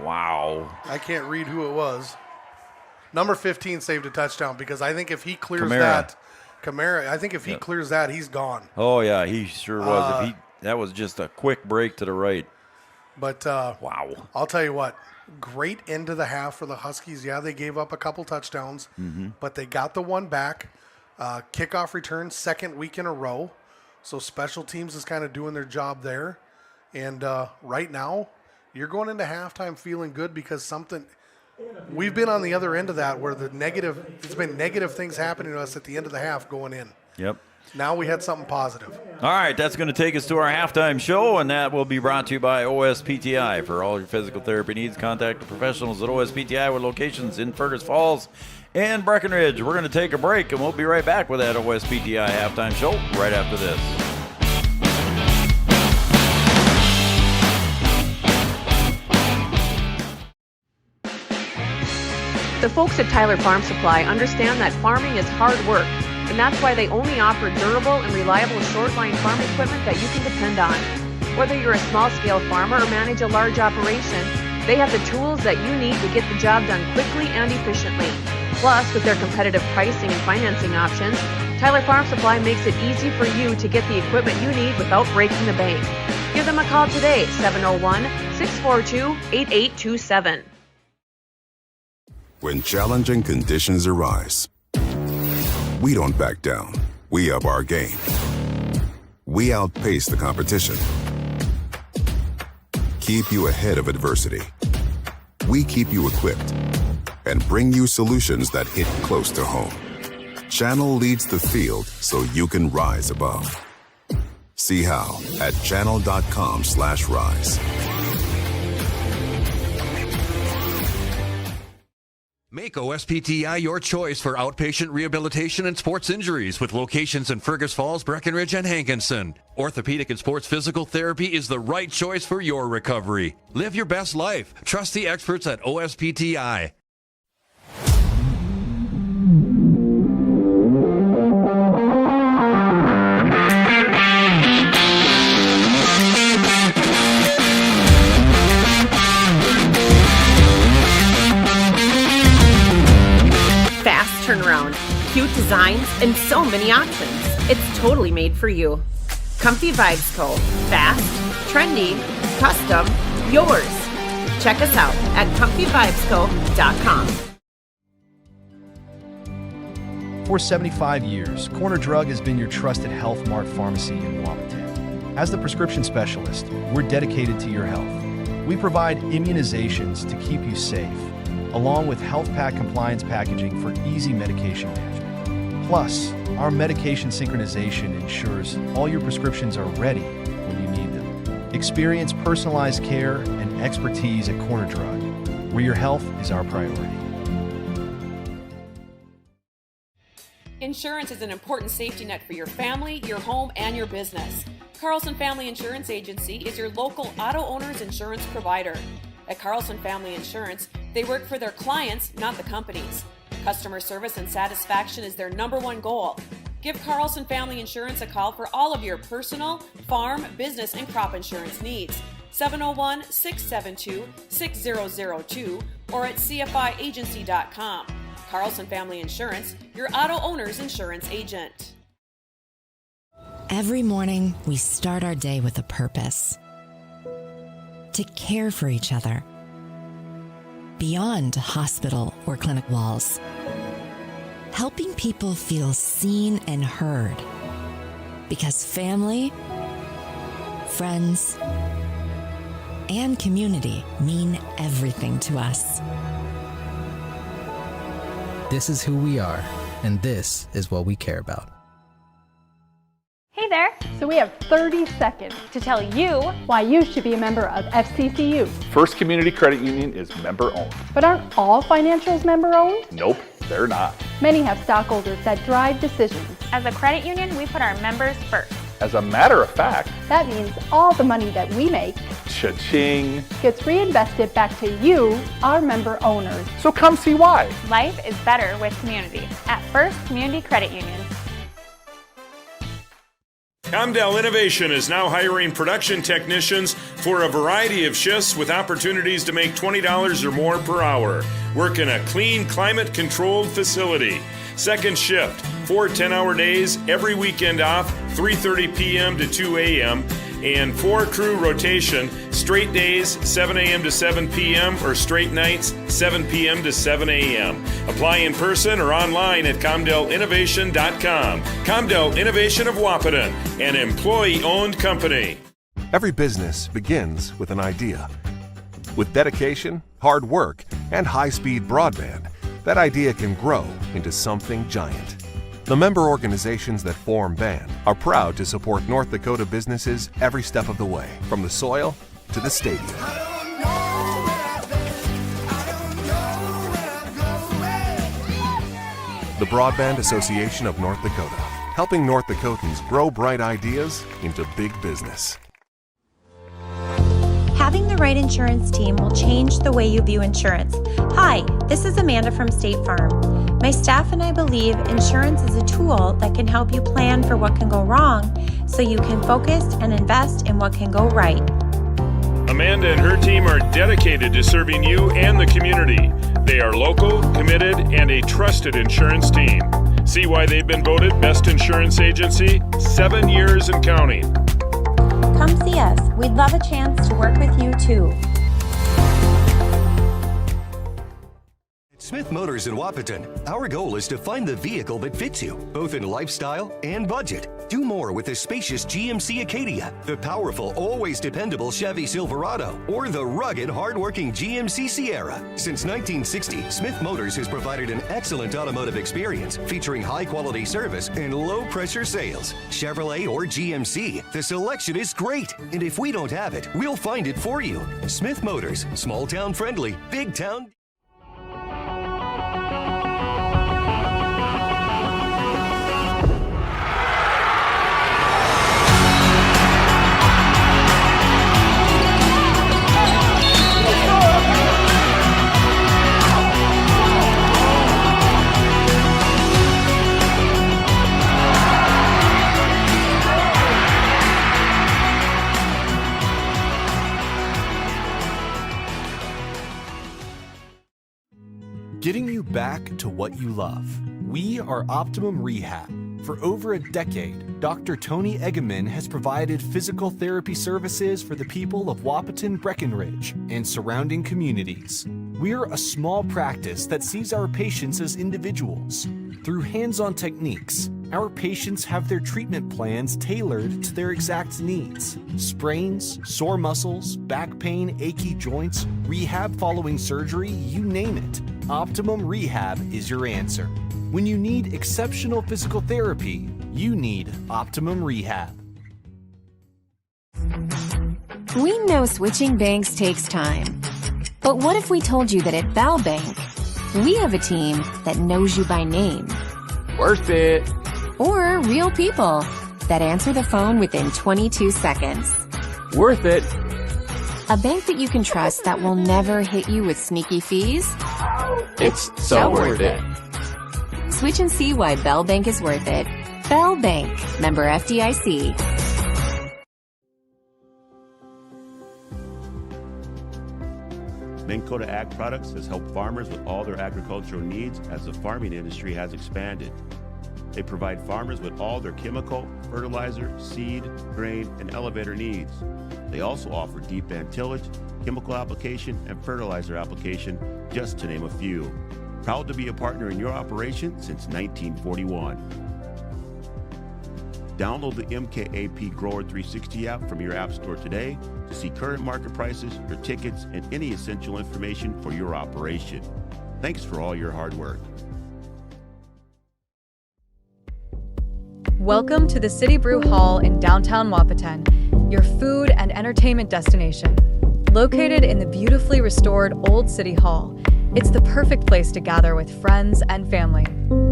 Wow. I can't read who it was. Number 15 saved a touchdown because I think if he clears Kamara. I think if he clears that, he's gone. Oh, yeah, he sure was. That was just a quick break to the right. But wow. I'll tell you what, great end of the half for the Huskies. Yeah, they gave up a couple touchdowns, but they got the one back. Kickoff return, second week in a row. So special teams is kind of doing their job there. And right now, you're going into halftime feeling good because we've been on the other end of that where it's been negative things happening to us at the end of the half going in. Yep. Now we had something positive. All right, that's going to take us to our halftime show, and that will be brought to you by OSPTI. For all your physical therapy needs, contact the professionals at OSPTI with locations in Fergus Falls and Breckenridge. We're going to take a break, and we'll be right back with that OSPTI halftime show right after this. The folks at Tyler Farm Supply understand that farming is hard work, and that's why they only offer durable and reliable short-line farm equipment that you can depend on. Whether you're a small-scale farmer or manage a large operation, they have the tools that you need to get the job done quickly and efficiently. Plus, with their competitive pricing and financing options, Tyler Farm Supply makes it easy for you to get the equipment you need without breaking the bank. Give them a call today, 701-642-8827. When challenging conditions arise, we don't back down. We up our game. We outpace the competition. Keep you ahead of adversity. We keep you equipped and bring you solutions that hit close to home. Channel leads the field so you can rise above. See how at channel.com/rise. Make OSPTI your choice for outpatient rehabilitation and sports injuries with locations in Fergus Falls, Breckenridge, and Hankinson. Orthopedic and sports physical therapy is the right choice for your recovery. Live your best life. Trust the experts at OSPTI. Fast turnaround, cute designs, and so many options. It's totally made for you. Comfy Vibes Co. Fast, trendy, custom, yours. Check us out at comfyvibesco.com. For 75 years, Corner Drug has been your trusted Health Mart pharmacy in Wahpeton. As the prescription specialist, we're dedicated to your health. We provide immunizations to keep you safe, along with health pack compliance packaging for easy medication management. Plus, our medication synchronization ensures all your prescriptions are ready when you need them. Experience personalized care and expertise at Corner Drug, where your health is our priority. Insurance is an important safety net for your family, your home, and your business. Carlson Family Insurance Agency is your local auto owner's insurance provider. At Carlson Family Insurance, they work for their clients, not the companies. Customer service and satisfaction is their #1 goal. Give Carlson Family Insurance a call for all of your personal, farm, business, and crop insurance needs. 701-672-6002 or at cfiagency.com. Carlson Family Insurance, your auto owner's insurance agent. Every morning, we start our day with a purpose. To care for each other. Beyond hospital or clinic walls. Helping people feel seen and heard. Because family, friends, and community mean everything to us. This is who we are, and this is what we care about. Hey there. So we have 30 seconds to tell you why you should be a member of FCCU. First Community Credit Union is member-owned. But aren't all financials member-owned? Nope, they're not. Many have stockholders that drive decisions. As a credit union, we put our members first. As a matter of fact, that means all the money that we make cha-ching gets reinvested back to you, our member owners. So come see why. Life is better with community at First Community Credit Union. Comdell Innovation is now hiring production technicians for a variety of shifts with opportunities to make $20 or more per hour. Work in a clean, climate-controlled facility. Second shift, 4 10-hour days, every weekend off, 3:30 p.m. to 2 a.m., and 4-crew rotation, straight days, 7 a.m. to 7 p.m., or straight nights, 7 p.m. to 7 a.m. Apply in person or online at ComdellInnovation.com. Comdell Innovation of Wahpeton, an employee-owned company. Every business begins with an idea. With dedication, hard work, and high-speed broadband, that idea can grow into something giant. The member organizations that form BAND are proud to support North Dakota businesses every step of the way, from the soil to the stadium. The Broadband Association of North Dakota, helping North Dakotans grow bright ideas into big business. Having the right insurance team will change the way you view insurance. Hi, this is Amanda from State Farm. My staff and I believe insurance is a tool that can help you plan for what can go wrong so you can focus and invest in what can go right. Amanda and her team are dedicated to serving you and the community. They are local, committed, and a trusted insurance team. See why they've been voted Best Insurance Agency 7 years and counting. Come see us. We'd love a chance to work with you too. Smith Motors in Wahpeton, our goal is to find the vehicle that fits you, both in lifestyle and budget. Do more with the spacious GMC Acadia, the powerful, always dependable Chevy Silverado, or the rugged, hardworking GMC Sierra. Since 1960, Smith Motors has provided an excellent automotive experience featuring high-quality service and low-pressure sales. Chevrolet or GMC, the selection is great, and if we don't have it, we'll find it for you. Smith Motors, small-town friendly, big-town... Getting you back to what you love. We are Optimum Rehab. For over a decade, Dr. Tony Egeman has provided physical therapy services for the people of Wahpeton, Breckenridge, and surrounding communities. We're a small practice that sees our patients as individuals. Through hands-on techniques, our patients have their treatment plans tailored to their exact needs. Sprains, sore muscles, back pain, achy joints, rehab following surgery, you name it. Optimum Rehab is your answer. When you need exceptional physical therapy, you need Optimum Rehab. We know switching banks takes time. But what if we told you that at Bell Bank, we have a team that knows you by name? Worth it. Or real people that answer the phone within 22 seconds. Worth it. A bank that you can trust that will never hit you with sneaky fees? It's so worth it. Switch and see why Bell Bank is worth it. Bell Bank, member FDIC. Minn Kota Ag Products has helped farmers with all their agricultural needs as the farming industry has expanded. They provide farmers with all their chemical, fertilizer, seed, grain, and elevator needs. They also offer deep band tillage, chemical application, and fertilizer application, just to name a few. Proud to be a partner in your operation since 1941. Download the MKAP Grower 360 app from your app store today to see current market prices, your tickets, and any essential information for your operation. Thanks for all your hard work. Welcome to the City Brew Hall in downtown Wahpeton, your food and entertainment destination. Located in the beautifully restored Old City Hall, it's the perfect place to gather with friends and family.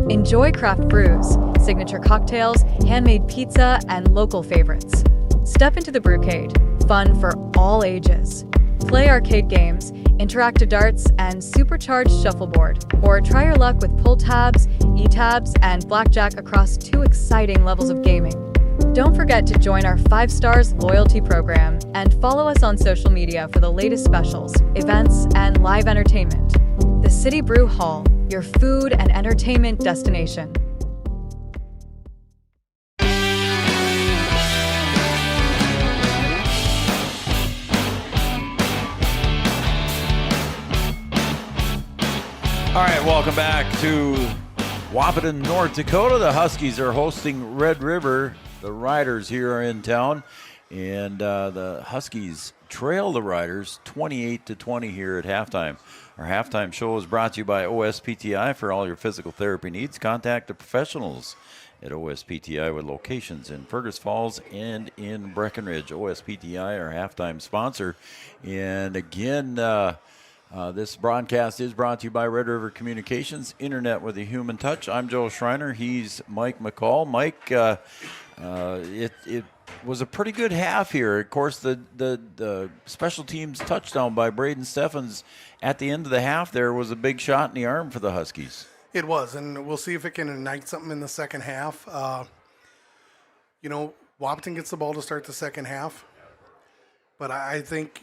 Enjoy craft brews, signature cocktails, handmade pizza, and local favorites. Step into the Brewcade, fun for all ages. Play arcade games, interactive darts, and supercharged shuffleboard. Or try your luck with pull tabs, e-tabs, and blackjack across 2 exciting levels of gaming. Don't forget to join our 5 Stars loyalty program and follow us on social media for the latest specials, events, and live entertainment. The City Brew Hall, your food and entertainment destination. All right, welcome back to Wahpeton, North Dakota. The Huskies are hosting Red River. The Riders here are in town, and the Huskies trail the Riders 28-20 here at halftime. Our halftime show is brought to you by OSPTI. For all your physical therapy needs, contact the professionals at OSPTI with locations in Fergus Falls and in Breckenridge. OSPTI, our halftime sponsor. And again, this broadcast is brought to you by Red River Communications, Internet with a Human Touch. I'm Joe Schreiner. He's Mike McCall. Mike, it was a pretty good half here. Of course, the special teams touchdown by Braden Steffens at the end of the half there was a big shot in the arm for the Huskies. It was, and we'll see if it can ignite something in the second half. Wahpeton gets the ball to start the second half, but I think,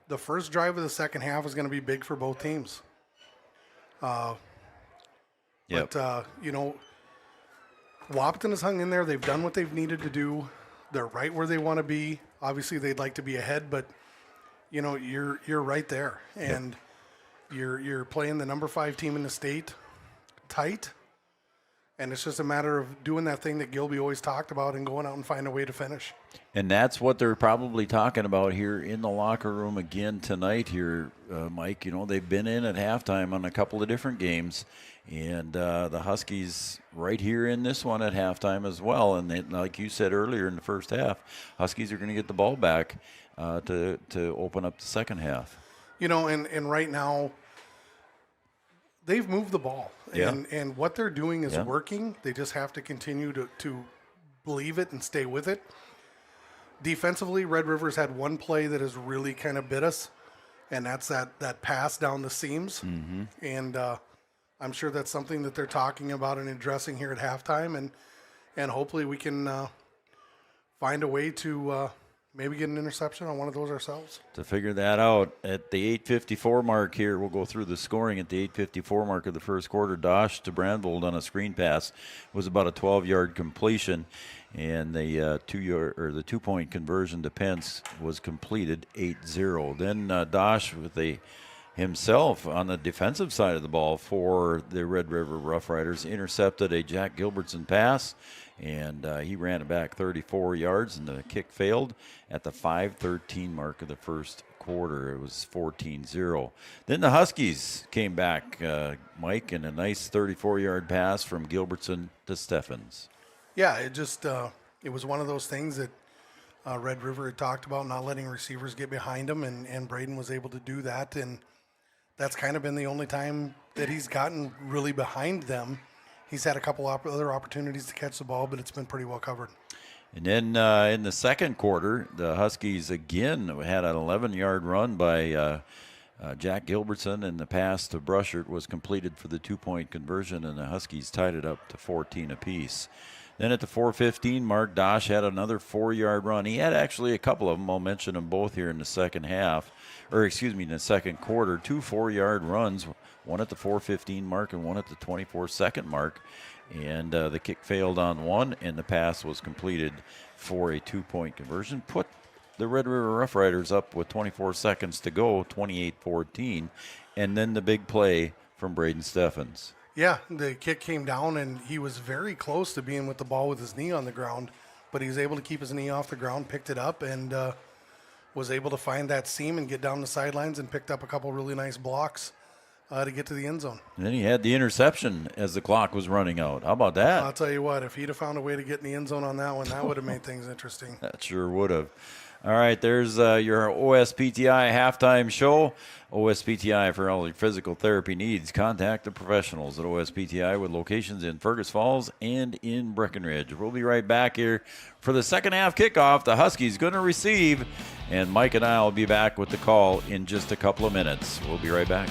the first drive of the second half is going to be big for both teams. But, Wahpeton has hung in there. They've done what they've needed to do. They're right where they want to be. Obviously, they'd like to be ahead, but, you're right there. And you're playing the number 5 team in the state tight. And it's just a matter of doing that thing that Gilby always talked about and going out and find a way to finish. And that's what they're probably talking about here in the locker room again tonight here, Mike. They've been in at halftime on a couple of different games. And the Huskies right here in this one at halftime as well. And they, like you said earlier in the first half, Huskies are going to get the ball back to open up the second half. And right now, they've moved the ball. And what they're doing is working. They just have to continue to believe it and stay with it. Defensively, Red River's had one play that has really kind of bit us, and that's that pass down the seams. Mm-hmm. And I'm sure that's something that they're talking about and addressing here at halftime, and hopefully we can find a way to maybe get an interception on one of those ourselves. To figure that out, at the 8:54 mark here, we'll go through the scoring. At the 8:54 mark of the first quarter, Dosh to Brandvold on a screen pass was about a 12-yard completion, and the 2-point conversion to Pence was completed 8-0. Then Dosh with himself on the defensive side of the ball for the Red River Rough Riders intercepted a Jack Gilbertson pass, and he ran it back 34 yards, and the kick failed at the 5:13 mark of the first quarter. It was 14-0. Then the Huskies came back, Mike, and a nice 34-yard pass from Gilbertson to Steffens. Yeah, it was one of those things that Red River had talked about, not letting receivers get behind him, and Braden was able to do that, and that's kind of been the only time that he's gotten really behind them. He's had a couple other opportunities to catch the ball, but it's been pretty well covered. And then in the second quarter, the Huskies again had an 11-yard run by Jack Gilbertson, and the pass to Brushert was completed for the 2-point conversion, and the Huskies tied it up to 14 apiece. Then at the 4:15 mark, Dosh had another 4-yard run. He had actually a couple of them. I'll mention them both here in the second half, in the second quarter. 2 4-yard runs, one at the 4:15 mark and one at the 24-second mark. And the kick failed on one, and the pass was completed for a 2-point conversion. Put the Red River Rough Riders up with 24 seconds to go, 28-14. And then the big play from Braden Steffens. Yeah, the kick came down, and he was very close to being with the ball with his knee on the ground, but he was able to keep his knee off the ground, picked it up, and was able to find that seam and get down the sidelines and picked up a couple really nice blocks. to get to the end zone. And then he had the interception as the clock was running out. How about that? I'll tell you what, if he'd have found a way to get in the end zone on that one, that would have made things interesting. That sure would have. All right, there's your OSPTI halftime show. OSPTI for all your physical therapy needs. Contact the professionals at OSPTI with locations in Fergus Falls and in Breckenridge. We'll be right back here for the second half kickoff. The Huskies going to receive, and Mike and I will be back with the call in just a couple of minutes. We'll be right back.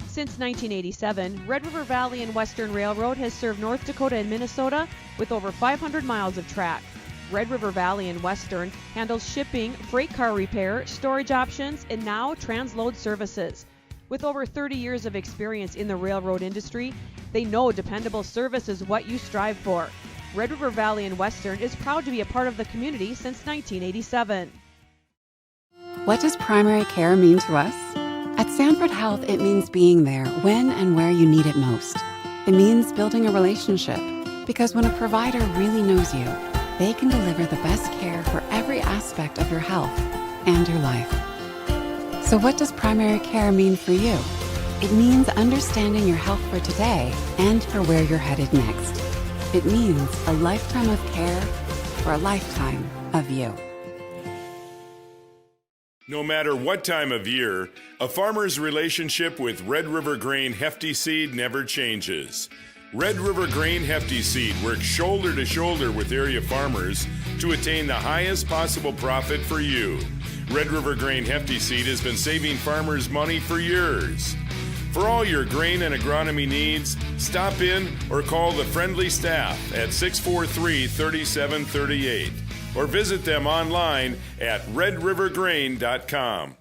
Since 1987, Red River Valley and Western Railroad has served North Dakota and Minnesota with over 500 miles of track. Red River Valley and Western handles shipping, freight car repair, storage options, and now transload services. With over 30 years of experience in the railroad industry, they know dependable service is what you strive for. Red River Valley and Western is proud to be a part of the community since 1987. What does primary care mean to us? At Sanford Health, it means being there when and where you need it most. It means building a relationship, because when a provider really knows you, they can deliver the best care for every aspect of your health and your life. So what does primary care mean for you? It means understanding your health for today and for where you're headed next. It means a lifetime of care for a lifetime of you. No matter what time of year, a farmer's relationship with Red River Grain Hefty Seed never changes. Red River Grain Hefty Seed works shoulder to shoulder with area farmers to attain the highest possible profit for you. Red River Grain Hefty Seed has been saving farmers money for years. For all your grain and agronomy needs, stop in or call the friendly staff at 643-3738 or visit them online at redrivergrain.com.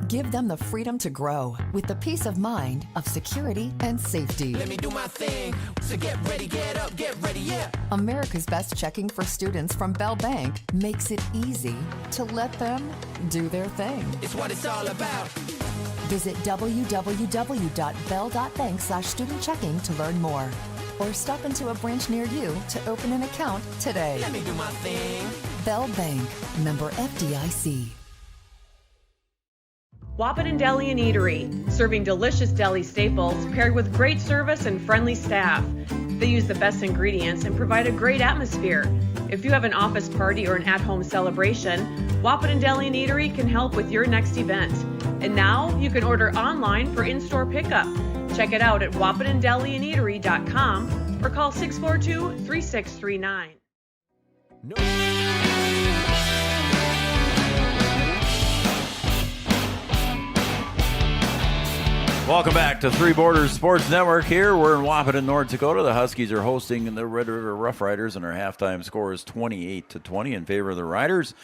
Give them the freedom to grow with the peace of mind of security and safety. Let me do my thing. So get ready, get up, get ready, yeah. America's Best Checking for students from Bell Bank makes it easy to let them do their thing. It's what it's all about. Visit www.bell.bank/student-checking to learn more. Or stop into a branch near you to open an account today. Let me do my thing. Bell Bank, member FDIC. Wahpeton Deli and Eatery, serving delicious deli staples paired with great service and friendly staff. They use the best ingredients and provide a great atmosphere. If you have an office party or an at-home celebration, Wahpeton Deli and Eatery can help with your next event. And now you can order online for in-store pickup. Check it out at wahpetondeliandeatery.com or call 642-3639. Welcome back to Three Borders Sports Network here. We're in Wahpeton, North Dakota. The Huskies are hosting the Red River Rough Riders, and our halftime score is 28-20 in favor of the Riders.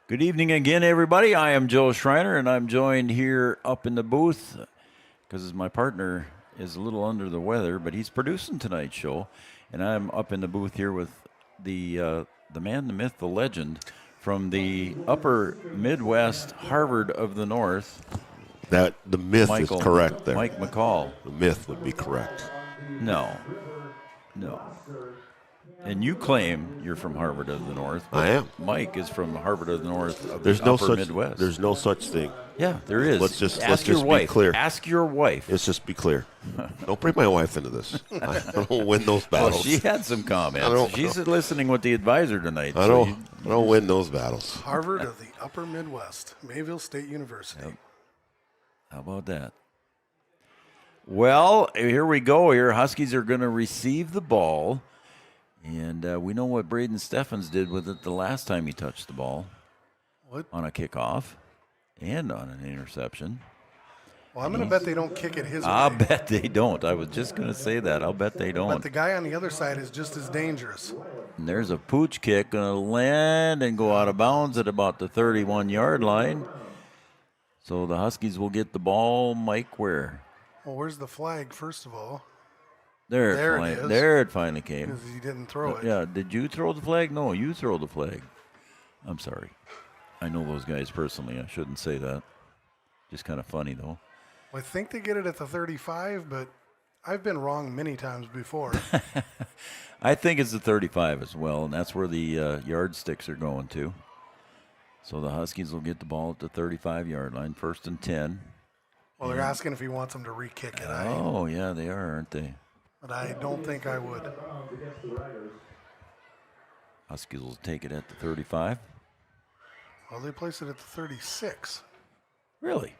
Good evening again, everybody. I am Joe Schreiner, and I'm joined here up in the booth because my partner is a little under the weather, but he's producing tonight's show, and I'm up in the booth here with the man, the myth, the legend from the upper Midwest, Harvard of the North. That the myth is correct there. Mike McCall. The myth would be correct. No. And you claim you're from Harvard of the North. I am. Mike is from Harvard of the North of There's the no upper such, Midwest. There's no such thing. Yeah, there is. Let's just wife. be clear. Ask your wife. Let's just be clear. Don't bring my wife into this. I don't win those battles. Well, she had some comments. She's listening with the advisor tonight. I don't win those battles. Harvard of the Upper Midwest, Mayville State University. Yep. How about that? Well, here we go. Here, Huskies are going to receive the ball, and we know what Braden Steffens did with it the last time he touched the ball. What? On a kickoff and on an interception. Well, I'm going to bet they don't kick it his way. I'll bet they don't. I was just going to say that. I'll bet they don't. But the guy on the other side is just as dangerous. And there's a pooch kick going to land and go out of bounds at about the 31-yard line. So the Huskies will get the ball. Mike, where? Well, where's the flag, first of all? There it is. There it finally came. Because he didn't throw it. Yeah, did you throw the flag? No, you throw the flag. I'm sorry. I know those guys personally. I shouldn't say that. Just kind of funny, though. I think they get it at the 35, but I've been wrong many times before. I think it's the 35 as well, and that's where the yardsticks are going to. So the Huskies will get the ball at the 35-yard line, 1st and 10. Well, they're asking if he wants them to re-kick it. Oh, yeah, they are, aren't they? But I don't think I would. Huskies will take it at the 35. Well, they place it at the 36. Really?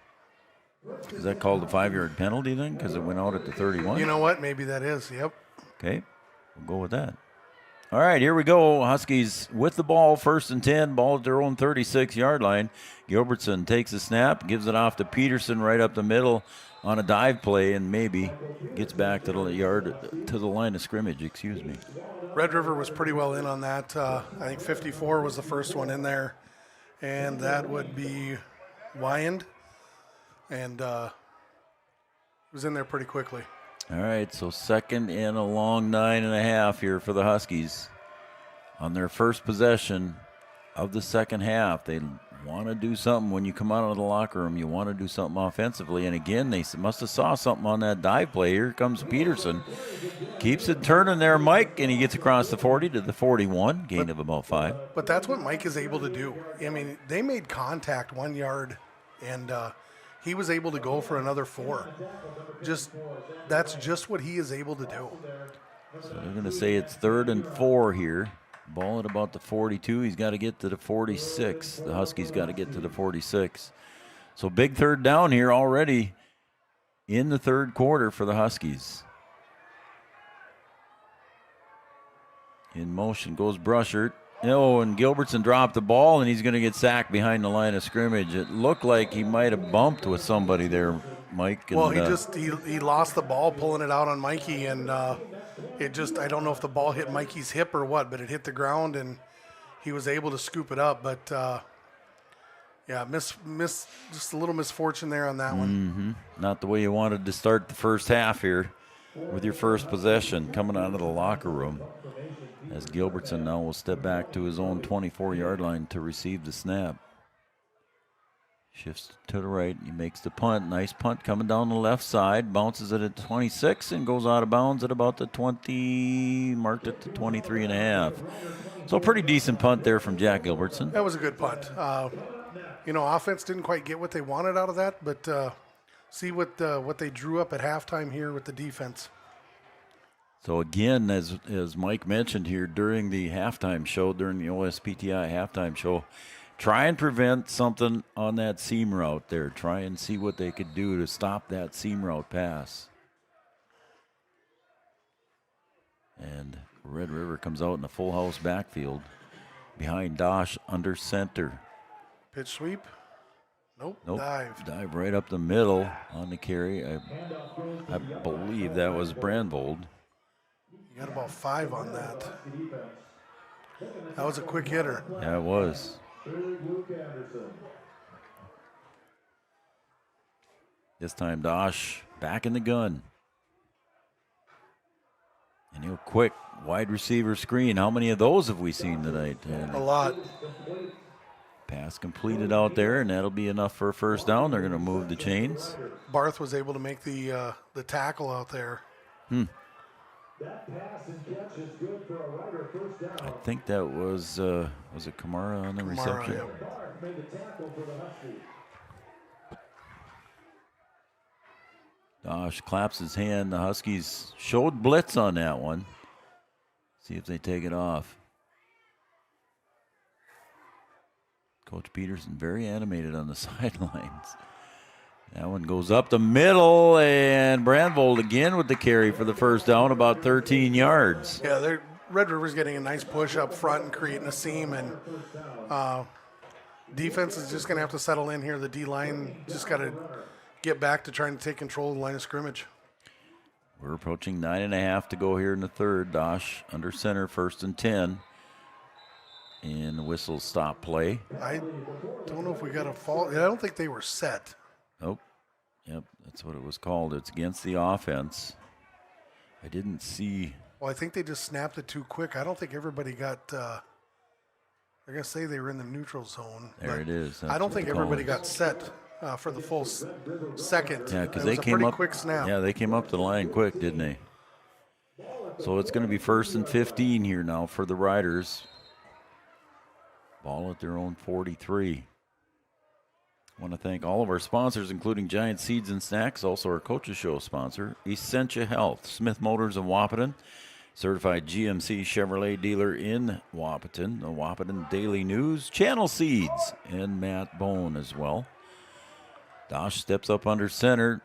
Is that called a 5-yard penalty then? Because it went out at the 31? You know what? Maybe that is. Yep. Okay. We'll go with that. All right, here we go. Huskies with the ball, 1st and 10, ball at their own 36-yard line. Gilbertson takes a snap, gives it off to Peterson right up the middle on a dive play, and maybe gets back to the line of scrimmage, excuse me. Red River was pretty well in on that. I think 54 was the first one in there, and that would be Wyand. And was in there pretty quickly. All right, so 2nd and a long 9.5 here for the Huskies. On their first possession of the second half, they want to do something. When you come out of the locker room, you want to do something offensively. And again, they must have saw something on that dive play. Here comes Peterson. Keeps it turning there, Mike, and he gets across the 40 to the 41, gain of about 5. But that's what Mike is able to do. I mean, they made contact 1 yard, and he was able to go for another 4. That's just what he is able to do. So they're going to say it's 3rd and 4 here. Ball at about the 42. He's got to get to the 46. The Huskies got to get to the 46. So big 3rd down here already in the 3rd quarter for the Huskies. In motion goes Brushert. Oh, and Gilbertson dropped the ball, and he's going to get sacked behind the line of scrimmage. It looked like he might have bumped with somebody there, Mike. And, well, he lost the ball pulling it out on Mikey, and I don't know if the ball hit Mikey's hip or what, but it hit the ground, and he was able to scoop it up. But, just a little misfortune there on that one. Mm-hmm. Not the way you wanted to start the first half here with your first possession coming out of the locker room. As Gilbertson now will step back to his own 24-yard line to receive the snap. Shifts to the right. He makes the punt. Nice punt coming down the left side. Bounces it at 26 and goes out of bounds at about the 20, marked at the 23.5. So a pretty decent punt there from Jack Gilbertson. That was a good punt. Offense didn't quite get what they wanted out of that, but see what they drew up at halftime here with the defense. So again, as Mike mentioned here during the halftime show, during the OSPTI halftime show, try and prevent something on that seam route there. Try and see what they could do to stop that seam route pass. And Red River comes out in a full house backfield behind Dosh under center. Pitch sweep. Nope. Dive right up the middle on the carry. I believe that was Brandvold. You got about 5 on that. That was a quick hitter. Yeah, it was. This time Dosh back in the gun. And he'll quick wide receiver screen. How many of those have we seen tonight? A lot. Pass completed out there, and that'll be enough for a first down. They're going to move the chains. Barth was able to make the tackle out there. I think that was it Kamara on the reception? Yeah. Dosh claps his hand. The Huskies showed blitz on that one. See if they take it off. Coach Peterson very animated on the sidelines. That one goes up the middle, and Brandvold again with the carry for the first down, about 13 yards. Yeah, Red River's getting a nice push up front and creating a seam, and defense is just going to have to settle in here. The D-line just got to get back to trying to take control of the line of scrimmage. We're approaching 9.5 to go here in the third. Dosh under center, 1st and 10. And the whistle stop play. I don't know if we got a fault. I don't think they were set. Oh, yep, that's what it was called. It's against the offense. I didn't see. Well, I think they just snapped it too quick. I don't think everybody got. They're going to say they were in the neutral zone. There it is. I don't think everybody got set for the full second. Yeah, because it they was came a pretty up. quick snap. Yeah, they came up to the line quick, didn't they? So it's going to be 1st and 15 here now for the Riders. Ball at their own 43. I want to thank all of our sponsors, including Giant Seeds and Snacks, also our Coaches Show sponsor, Essentia Health, Smith Motors of Wahpeton, certified GMC Chevrolet dealer in Wahpeton, the Wahpeton Daily News, Channel Seeds, and Matt Bone as well. Dosh steps up under center,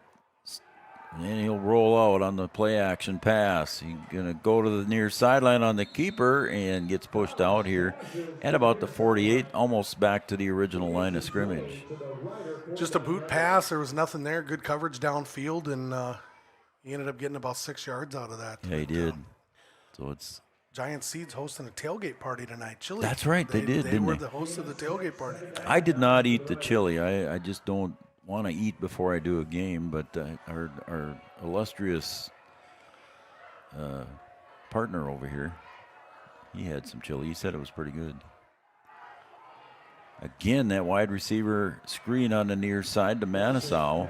and he'll roll out on the play action pass. He's going to go to the near sideline on the keeper and gets pushed out here at about the 48, almost back to the original line of scrimmage. Just a boot pass. There was nothing there. Good coverage downfield, and he ended up getting about 6 yards out of that. Yeah, he did. So it's Giant Seeds hosting a tailgate party tonight. Chili. That's right, they did, They didn't were they? the hosts of the tailgate party tonight. I did not eat the chili. I just don't want to eat before I do a game, but our illustrious partner over here, he had some chili. He said it was pretty good. Again, that wide receiver screen on the near side to Manasau,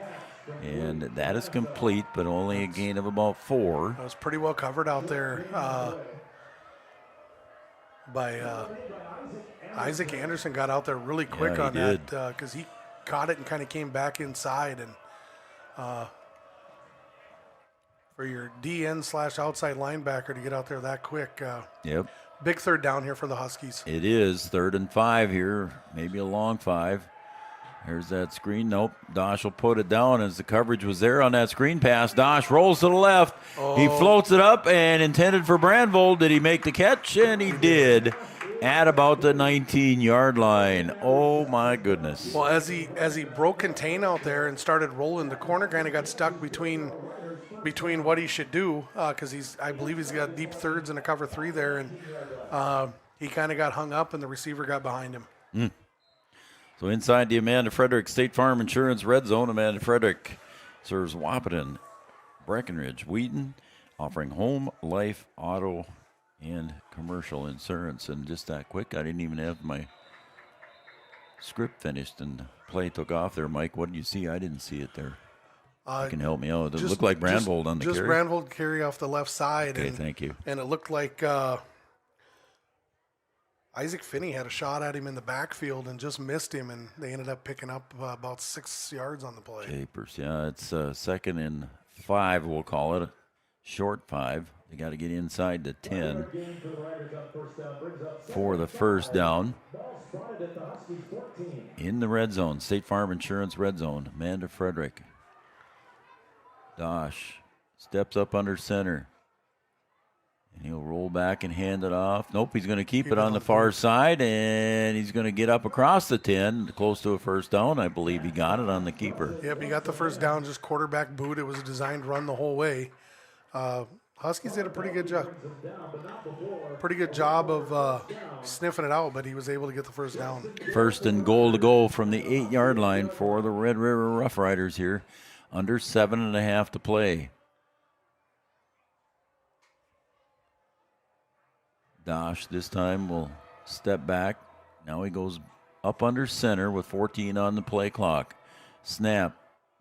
and that is complete, but only a gain of about 4. It was pretty well covered out there by Isaac Anderson. Got out there really quick on that because he caught it and kind of came back inside. And for your DN/outside linebacker to get out there that quick. Yep. Big third down here for the Huskies. It is 3rd and 5 here, maybe a long 5. Here's that screen. Nope. Dosh will put it down as the coverage was there on that screen pass. Dosh rolls to the left. He floats it up and intended for Brandvold. Did he make the catch? And he did at about the 19-yard line. Oh, my goodness. Well, as he broke contain out there and started rolling, the corner kind of got stuck between what he should do because I believe he's got deep thirds and a cover 3 there, and he kind of got hung up and the receiver got behind him. So inside the Amanda Frederick State Farm Insurance Red Zone, Amanda Frederick serves Wahpeton, Breckenridge, Wheaton, offering home, life, auto, and commercial insurance. And just that quick, I didn't even have my script finished and play took off there. Mike, what did you see? I didn't see it there. You can help me out. It looked like Brandvold on the carry. Just Brandvold carry off the left side. Okay, thank you. And it looked like Isaac Finney had a shot at him in the backfield and just missed him, and they ended up picking up about 6 yards on the play. Japers, yeah, it's 2nd and 5, we'll call it. Short 5. They got to get inside the 10 for the first down. In the red zone, State Farm Insurance red zone, Amanda Frederick. Dosh steps up under center. And he'll roll back and hand it off. Nope, he's going to keep it on the far side, and he's going to get up across the 10, close to a first down. I believe he got it on the keeper. Yep, he got the first down, just quarterback boot. It was a designed run the whole way. Huskies did a pretty good job. Pretty good job of sniffing it out, but he was able to get the first down. 1st and goal to go from the 8-yard line for the Red River Rough Riders here. Under 7.5 to play. Dosh this time will step back. Now he goes up under center with 14 on the play clock. Snap.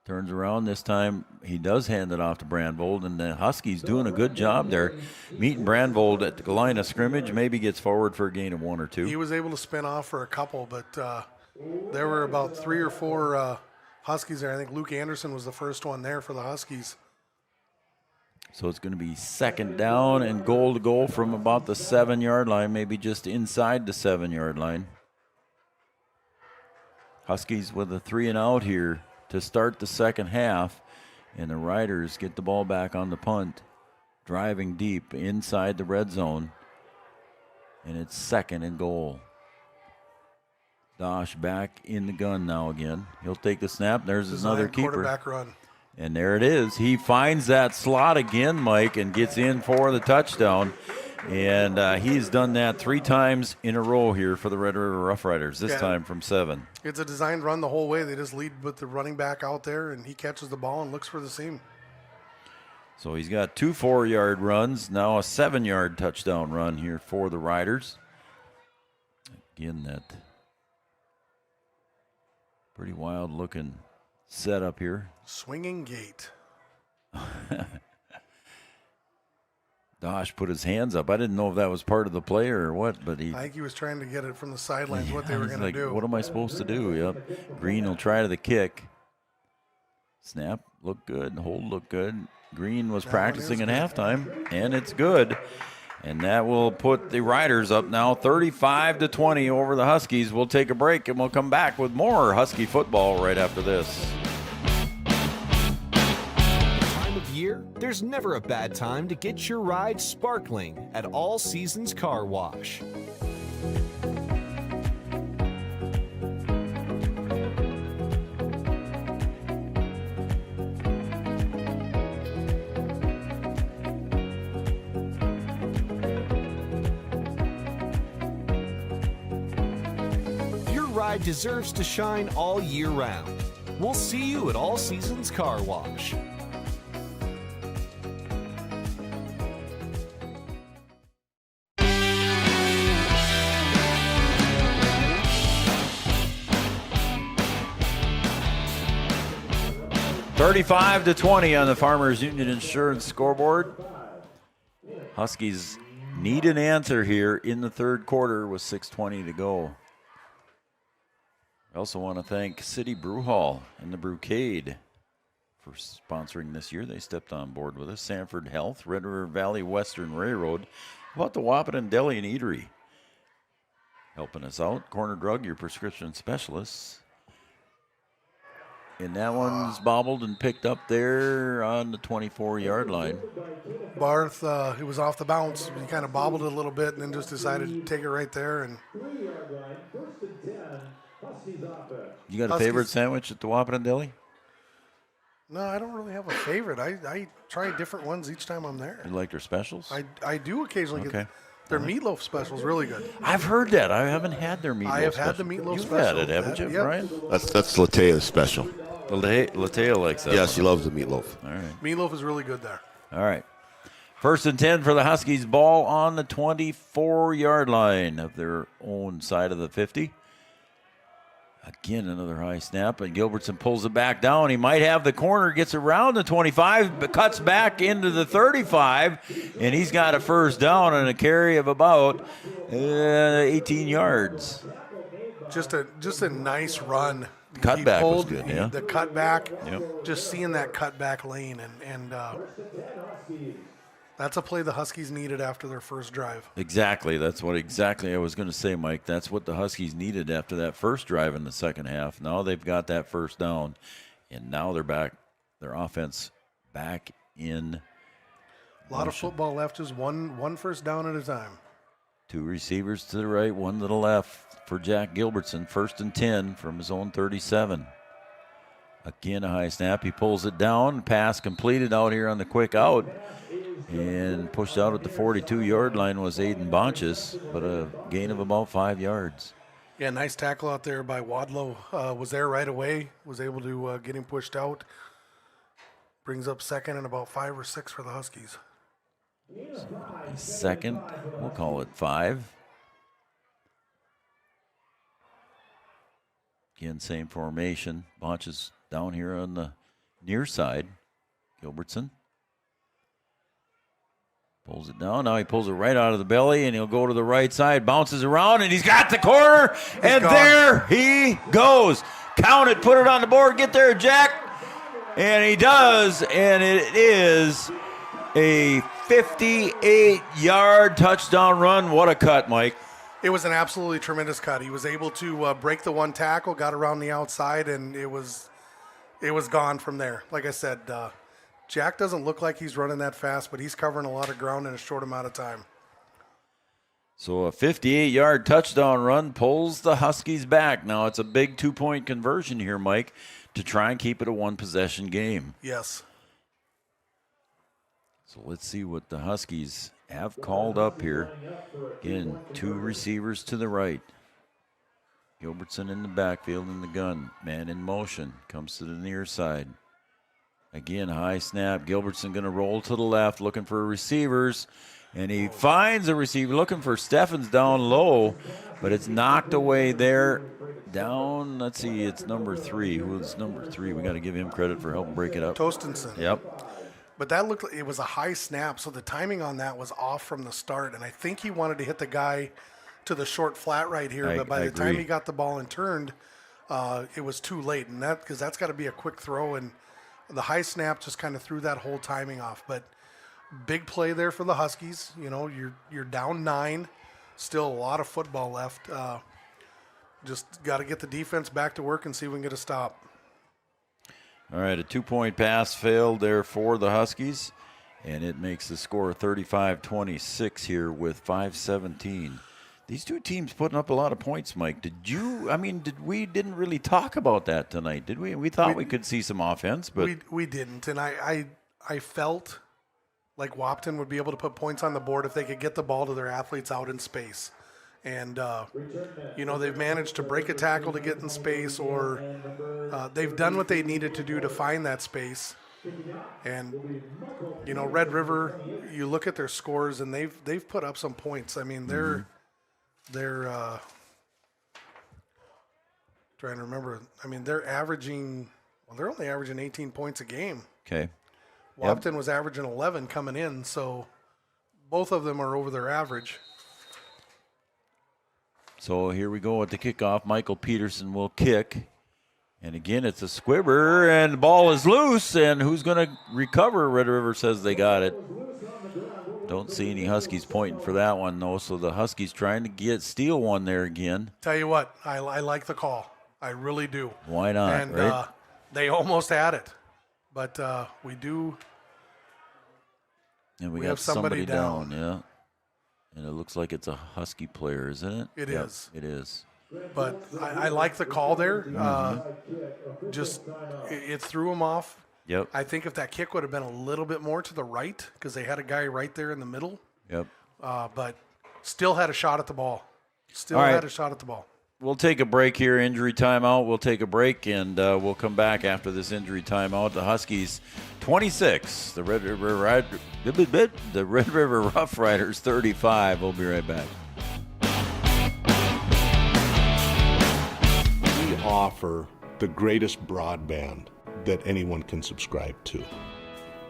Turns around. This time he does hand it off to Brandvold, and the Huskies doing a good job there. Meeting Brandvold at the line of scrimmage. Maybe gets forward for a gain of 1 or 2. He was able to spin off for a couple, but there were about 3 or 4 Huskies there. I think Luke Anderson was the first one there for the Huskies. So it's going to be 2nd down and goal to go from about the 7-yard line, maybe just inside the 7-yard line. Huskies with a 3 and out here to start the second half, and the Riders get the ball back on the punt, driving deep inside the red zone, and it's 2nd and goal. Dosh back in the gun now again. He'll take the snap. There's another keeper. Quarterback run. And there it is. He finds that slot again, Mike, and gets in for the touchdown. And he's done that 3 times in a row here for the Red River Rough Riders, this time from 7. It's a designed run the whole way. They just lead with the running back out there, and he catches the ball and looks for the seam. So he's got 2 4-yard runs, now a 7-yard touchdown run here for the Riders. Again, that pretty wild-looking setup here. Swinging gate. Dosh put his hands up. I didn't know if that was part of the play or what, but I think he was trying to get it from the sidelines, what they were going to do. What am I supposed to do? Yep. Green will try to the kick. Snap looked good. Hold looked good. Green was practicing at halftime, and it's good. And that will put the Riders up now 35-20 over the Huskies. We'll take a break, and we'll come back with more Husky football right after this. Year, there's never a bad time to get your ride sparkling at All Seasons Car Wash. Your ride deserves to shine all year round. We'll see you at All Seasons Car Wash. $35-20 on the Farmers Union Insurance scoreboard. Huskies need an answer here in the third quarter with 6:20 to go. I also want to thank City Brew Hall and the Brewcade for sponsoring this year. They stepped on board with us. Sanford Health, Red River Valley Western Railroad. How about the Wahpeton Deli and Eatery? Helping us out. Corner Drug, your prescription specialists. And that one's bobbled and picked up there on the 24-yard line. Barth, he was off the bounce. He kind of bobbled it a little bit and then just decided to take it right there. And you got a favorite sandwich at the Wahpeton Deli? No, I don't really have a favorite. I try different ones each time I'm there. You like their specials? I do occasionally get their meatloaf specials. Really good. I've heard that. I haven't had their meatloaf. I have had the meatloaf You've special. You've had it, haven't you, yep. Brian? That's Lataya's special. Latea likes that. Yeah, one. she loves the meatloaf. All right. Meatloaf is really good there. All right. 1st and 10 for the Huskies. Ball on the 24-yard line of their own side of the 50. Again, another high snap, and Gilbertson pulls it back down. He might have the corner, gets around the 25, but cuts back into the 35, and he's got a first down and a carry of about 18 yards. Just a nice run. Cutback was good, yeah. The cutback, yep. Just seeing that cutback lane, and that's a play the Huskies needed after their first drive. Exactly. That's what I was going to say, Mike. That's what the Huskies needed after that first drive in the second half. Now they've got that first down, and now they're back, their offense back in A lot of football left, just one first down at a time. 2 receivers to the right, 1 to the left for Jack Gilbertson. 1st and 10 from his own 37. Again, a high snap. He pulls it down. Pass completed out here on the quick out. And pushed out at the 42-yard line was Aiden Bonches, but a gain of about 5 yards. Yeah, nice tackle out there by Wadlow. Was there right away. Was able to get him pushed out. Brings up second and about 5 or 6 for the Huskies. Second, we'll call it 5. Again, same formation. Bonches down here on the near side. Gilbertson pulls it down. Now he pulls it right out of the belly, and he'll go to the right side, bounces around, and he's got the corner, and there he goes. Count it, put it on the board, get there, Jack. And he does, and it is a 58-yard touchdown run. What a cut, Mike. It was an absolutely tremendous cut. He was able to break the one tackle, got around the outside, and it was gone from there. Like I said, Jack doesn't look like he's running that fast, but he's covering a lot of ground in a short amount of time. So a 58-yard touchdown run pulls the Huskies back. Now it's a big 2-point conversion here, Mike, to try and keep it a one-possession game. Yes. So let's see what the Huskies have called up here. Again, 2 receivers to the right. Gilbertson in the backfield in the gun. Man in motion. Comes to the near side. Again, high snap. Gilbertson going to roll to the left, looking for receivers. And he finds a receiver, looking for Steffens down low, but it's knocked away there. Down, let's see, it's number 3. Who's number 3? We got to give him credit for helping break it up. Tostenson. Yep. But that looked like it was a high snap, so the timing on that was off from the start. And I think he wanted to hit the guy to the short flat right here, but by the time he got the ball and turned, it was too late. And that, because that's got to be a quick throw, and the high snap just kind of threw that whole timing off. But big play there for the Huskies. You know, you're down 9, still a lot of football left. Just got to get the defense back to work and see if we can get a stop. All right, a 2-point pass failed there for the Huskies, and it makes the score 35-26 here with 5:17. These two teams putting up a lot of points, Mike. We didn't really talk about that tonight, did we? We thought we could see some offense, but we didn't. And I felt like Wahpeton would be able to put points on the board if they could get the ball to their athletes out in space. And, they've managed to break a tackle to get in space, or they've done what they needed to do to find that space. And, Red River, you look at their scores, and they've put up some points. I mean, they're trying to remember. I mean, they're only averaging 18 points a game. Okay. Wahpeton was averaging 11 coming in, so both of them are over their average. So here we go at the kickoff. Michael Peterson will kick. And again, it's a squibber, and the ball is loose. And who's going to recover? Red River says they got it. Don't see any Huskies pointing for that one, though. So the Huskies trying to steal one there again. Tell you what, I like the call. I really do. Why not, and, right? They almost had it. But we do. And we got somebody down, yeah. And it looks like it's a Husky player, isn't it? It is. It is. But I like the call there. It threw him off. Yep. I think if that kick would have been a little bit more to the right, because they had a guy right there in the middle. Yep. But still had a shot at the ball. We'll take a break here, injury timeout. We'll take a break, and we'll come back after this injury timeout. The Huskies 26, the Red River Rough Riders 35. We'll be right back. We offer the greatest broadband that anyone can subscribe to.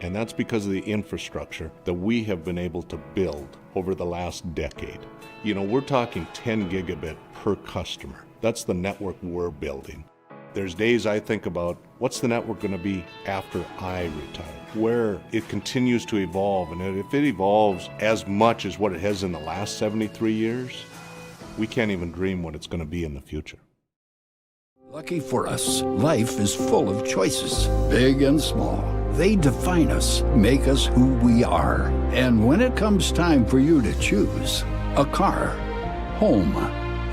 And that's because of the infrastructure that we have been able to build over the last decade. We're talking 10 gigabit per customer. That's the network we're building. There's days I think about what's the network going to be after I retire, where it continues to evolve. And if it evolves as much as what it has in the last 73 years, we can't even dream what it's going to be in the future. Lucky for us, life is full of choices, big and small. They define us, make us who we are. And when it comes time for you to choose a car, home,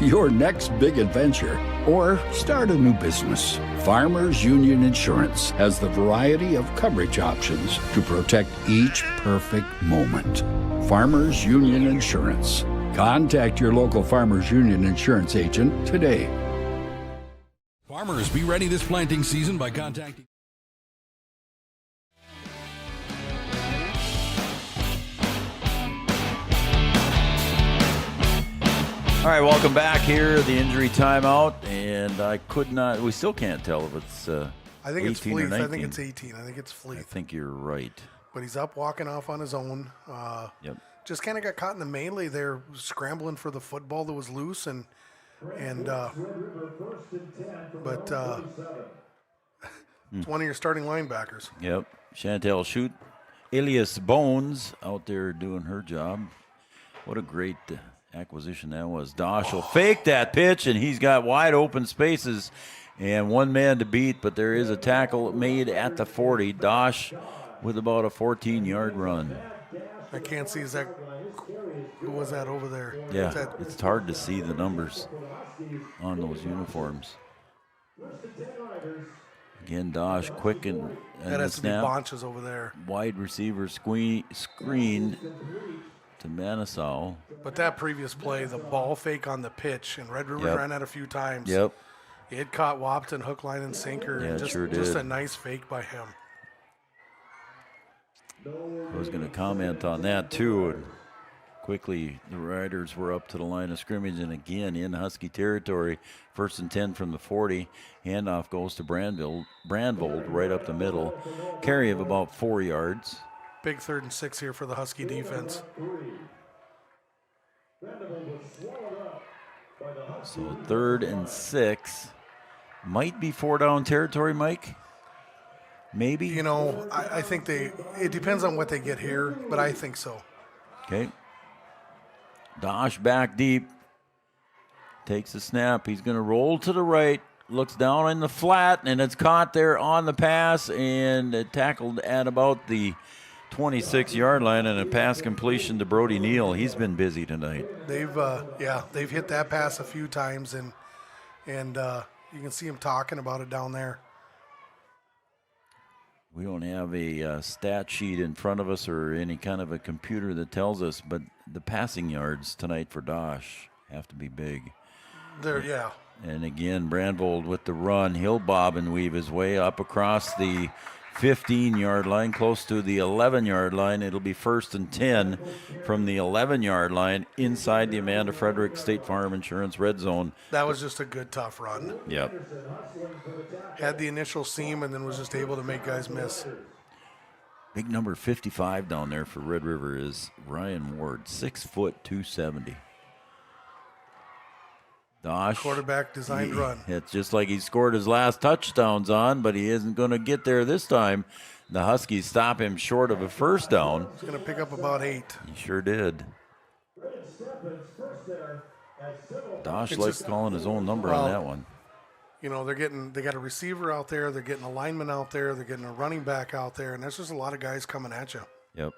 your next big adventure, or start a new business, Farmers Union Insurance has the variety of coverage options to protect each perfect moment. Farmers Union Insurance. Contact your local Farmers Union Insurance agent today. Farmers, be ready this planting season by contacting... All right, welcome back here, the injury timeout, and we still can't tell if it's I think it's Fleet. I think it's 18. I think it's Fleet. I think you're right. But he's up walking off on his own. Yep. Just kind of got caught in the melee there, scrambling for the football that was loose, but it's one of your starting linebackers. Yep. Chantel Shoot. Elias Bones out there doing her job. What a great acquisition that was. Dosh will fake that pitch, and he's got wide open spaces and one man to beat, but there is a tackle made at the 40. Dosh with about a 14-yard run. I can't see. Is that who was that over there? Yeah, That, it's hard to see the numbers on those uniforms. Again, Dosh quick and that the has to be snap. Bonches over there. Wide receiver screen to Manasau. But that previous play, the ball fake on the pitch, and Red River ran that a few times. Yep. It caught Wahpeton hook, line, and sinker. Yeah, and it sure just did. a nice fake by him. I was going to comment on that too. And quickly, the Riders were up to the line of scrimmage, and again in Husky territory. 1st and 10 from the 40. Handoff goes to Brandvold right up the middle. Carry of about 4 yards. Big 3rd and 6 here for the Husky defense. So 3rd and 6. Might be 4-down territory, Mike. Maybe. You know, I think it depends on what they get here, but I think so. Okay. Dosh back deep. Takes a snap. He's going to roll to the right. Looks down in the flat, and it's caught there on the pass and tackled at about the 26-yard line, and a pass completion to Brody Neal. He's been busy tonight. They've hit that pass a few times, and you can see him talking about it down there. We don't have a stat sheet in front of us or any kind of a computer that tells us, but the passing yards tonight for Dosh have to be big. Yeah. And again, Brandvold with the run. He'll bob and weave his way up across the 15-yard line, close to the 11-yard line. It'll be 1st and 10 from the 11-yard line inside the Amanda Frederick State Farm Insurance red zone. That was just a good, tough run. Yep. Had the initial seam and then was just able to make guys miss. Big number 55 down there for Red River is Ryan Ward, 6 foot 270. Dosh. Quarterback designed run. It's just like he scored his last touchdowns on, but he isn't going to get there this time. The Huskies stop him short of a 1st down. He's going to pick up about 8. He sure did. Dosh likes calling his own number on that one. You know, they got a receiver out there, they're getting a lineman out there, they're getting a running back out there, and there's just a lot of guys coming at you. Yep.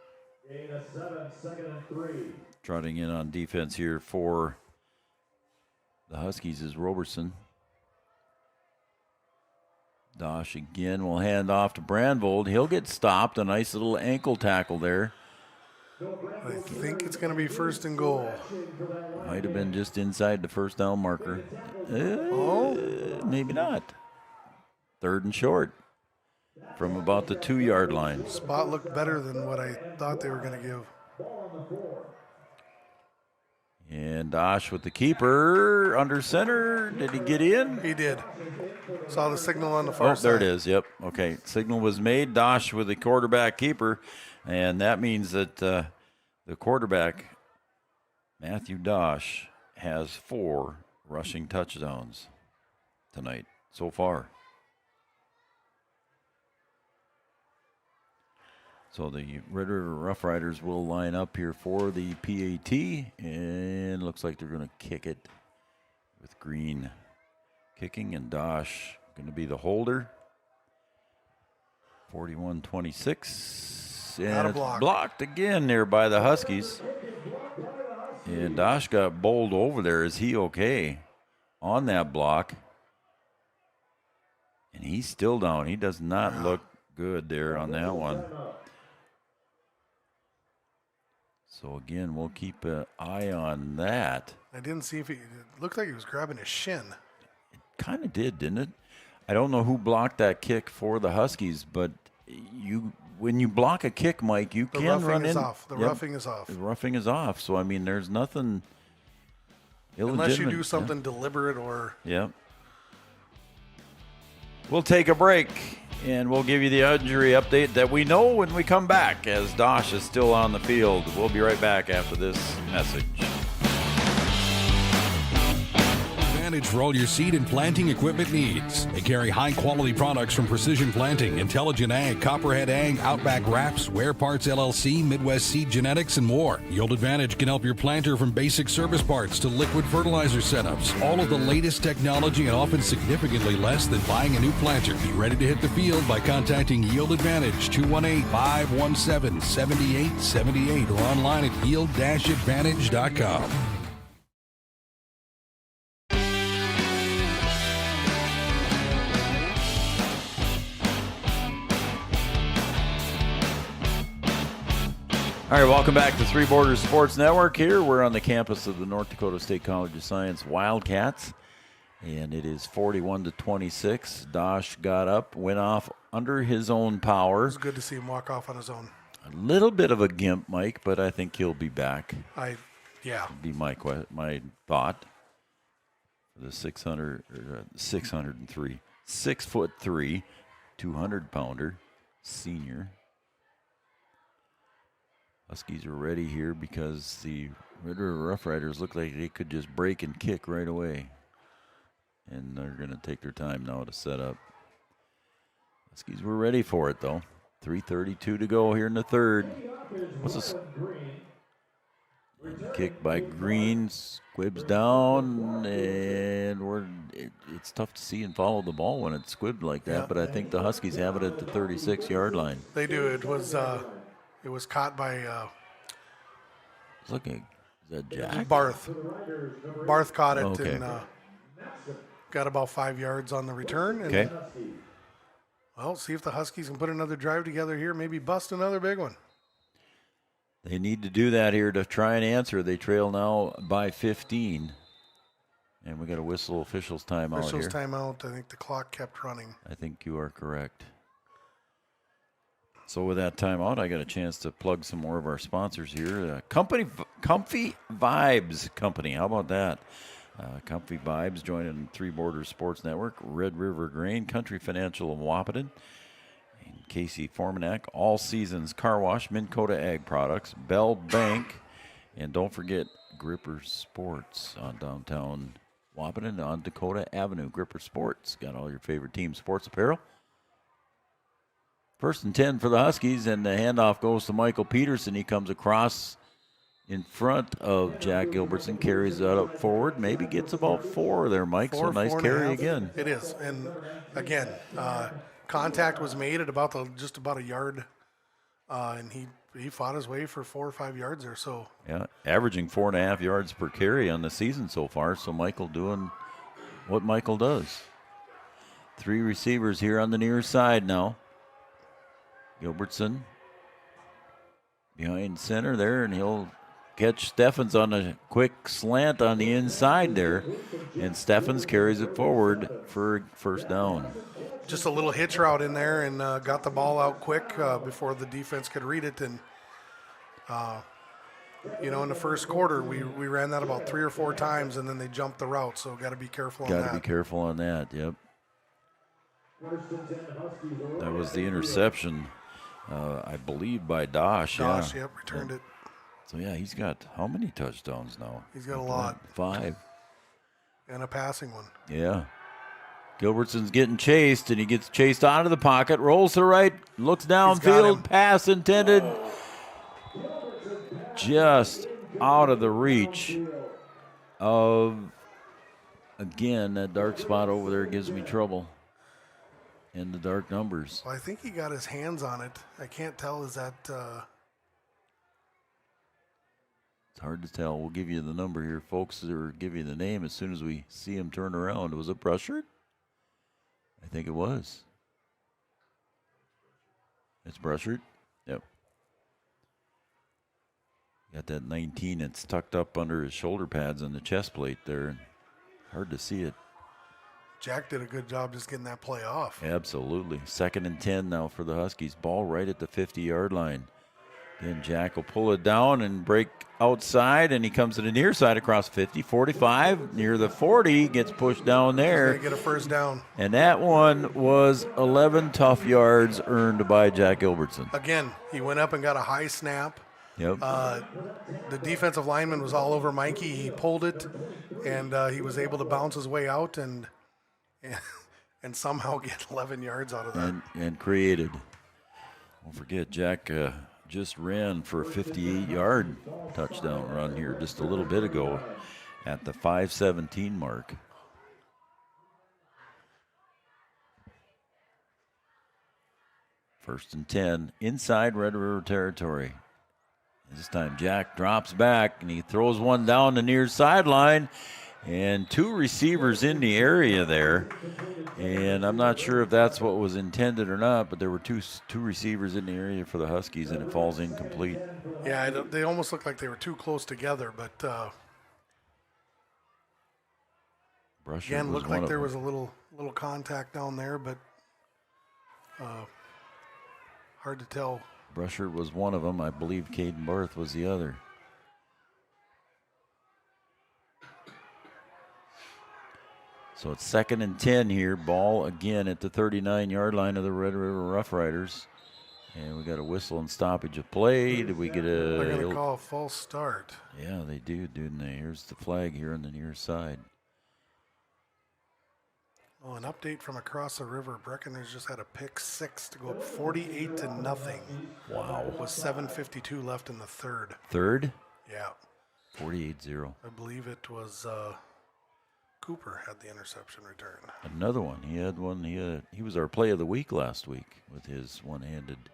Trotting in on defense here for the Huskies is Roberson. Dosh again will hand off to Brandvold. He'll get stopped. A nice little ankle tackle there. I think it's going to be 1st and goal. Might have been just inside the 1st down marker. Maybe not. 3rd and short from about the 2-yard line. Spot looked better than what I thought they were going to give. And Dosh with the keeper under center. Did he get in? He did. Saw the signal on the far side. There it is. Yep. Okay. Signal was made. Dosh with the quarterback keeper. And that means that the quarterback, Matthew Dosh, has 4 rushing touchdowns tonight so far. So the Red River Rough Riders will line up here for the PAT, and looks like they're going to kick it with Green kicking, and Dosh going to be the holder. 41-26, and it's blocked again there by the Huskies. And Dosh got bowled over there. Is he okay on that block? And he's still down. He does not look good there on that one. So again, we'll keep an eye on that. I didn't see if it looked like he was grabbing his shin. It kind of did, didn't it? I don't know who blocked that kick for the Huskies, but when you block a kick, Mike, you can run in. The roughing is off. The roughing is off. So I mean, there's nothing illegitimate. Unless you do something deliberate or. Yep. We'll take a break. And we'll give you the injury update that we know when we come back, as Dosh is still on the field. We'll be right back after this message. Advantage for all your seed and planting equipment needs. They carry high-quality products from Precision Planting, Intelligent Ag, Copperhead Ag, Outback Wraps, Ware Parts LLC, Midwest Seed Genetics, and more. Yield Advantage can help your planter from basic service parts to liquid fertilizer setups. All of the latest technology and often significantly less than buying a new planter. Be ready to hit the field by contacting Yield Advantage 218-517-7878 or online at yield-advantage.com. All right, welcome back to Three Borders Sports Network. Here we're on the campus of the North Dakota State College of Science Wildcats, and it is 41-26. Dosh got up, went off under his own power. It was good to see him walk off on his own. A little bit of a gimp, Mike, but I think he'll be back. Yeah. Would be my thought. The 603, 6'3", 200-pounder senior. Huskies are ready here because the Red River Rough Riders look like they could just break and kick right away. And they're going to take their time now to set up. Huskies were ready for it, though. 3:32 to go here in the third. What's this? Kick by Green, squibs down, and it's tough to see and follow the ball when it's squibbed like that, but I think the Huskies have it at the 36-yard line. They do. It was caught by is that Jack? Barth. Barth caught it and got about 5 yards on the return. And, okay. Well, see if the Huskies can put another drive together here, maybe bust another big one. They need to do that here to try and answer. They trail now by 15. And we got a whistle officials timeout here. Officials timeout. I think the clock kept running. I think you are correct. So with that timeout, I got a chance to plug some more of our sponsors here. Comfy Vibes Company. How about that? Comfy Vibes joining Three Borders Sports Network. Red River Grain, Country Financial of Wahpeton, and Casey Formanak. All Seasons Car Wash, Minn Kota Ag Products, Bell Bank, and don't forget Gripper Sports on downtown Wahpeton on Dakota Avenue. Gripper Sports got all your favorite team sports apparel. 1st and 10 for the Huskies, and the handoff goes to Michael Peterson. He comes across in front of Jack Gilbertson, carries that up forward, maybe gets about 4 there, Mike. So nice carry again. It is, and again, contact was made at just about a yard, and he fought his way for 4 or 5 yards there. So yeah, averaging 4.5 yards per carry on the season so far. So Michael doing what Michael does. 3 receivers here on the near side now. Gilbertson behind center there, and he'll catch Steffens on a quick slant on the inside there, and Steffens carries it forward for 1st down. Just a little hitch route in there, and got the ball out quick before the defense could read it. And in the first quarter, we ran that about 3 or 4 times, and then they jumped the route. So got to be careful on that. Got to be careful on that. Yep. That was the interception. I believe by Dosh. Dosh, yep, returned it. So, yeah, he's got how many touchdowns now? He's got a lot. 5. And a passing one. Yeah. Gilbertson's getting chased, and he gets chased out of the pocket, rolls to the right, looks downfield, pass intended. Just out of the reach of, again, that dark spot over there gives me trouble. In the dark numbers. Well, I think he got his hands on it. I can't tell. Is that... It's hard to tell. We'll give you the number here, folks, or give you the name as soon as we see him turn around. Was it Brushard? I think it was. It's Brushard? Yep. Got that 19. It's tucked up under his shoulder pads on the chest plate there. Hard to see it. Jack did a good job just getting that play off. Absolutely. 2nd and 10 now for the Huskies. Ball right at the 50-yard line. Then Jack will pull it down and break outside, and he comes to the near side across 50, 45, near the 40, gets pushed down there. He's gonna get a 1st down. And that one was 11 tough yards earned by Jack Gilbertson. Again, he went up and got a high snap, Yep. The defensive lineman was all over Mikey. He pulled it, and he was able to bounce his way out and somehow get 11 yards out of that. And created. Don't forget, Jack just ran for a 58-yard touchdown run here just a little bit ago at the 5:17 mark. First and 10 inside Red River territory. This time Jack drops back and he throws one down the near sideline, and two receivers in the area there. And I'm not sure if that's what was intended or not, but there were two receivers in the area for the Huskies, and it falls incomplete. Yeah, they almost looked like they were too close together, but Brusher again, looked like there them. was a little contact down there, but hard to tell. Brusher was one of them. I believe Caden Barth was the other. So it's 2nd and 10 here. Ball again at the 39-yard line of the Red River Rough Riders. And we got a whistle and stoppage of play. Did we get a... They're going to call a false start. Yeah, they do, didn't they? Here's the flag here on the near side. Well, an update from across the river. Breckenridge just had a pick 6 to go up 48-0. Wow. With 7:52 left in the third. Third? Yeah. 48-0. I believe it was Cooper had the interception return. Another one. He had one. He was our play of the week last week with his one-handed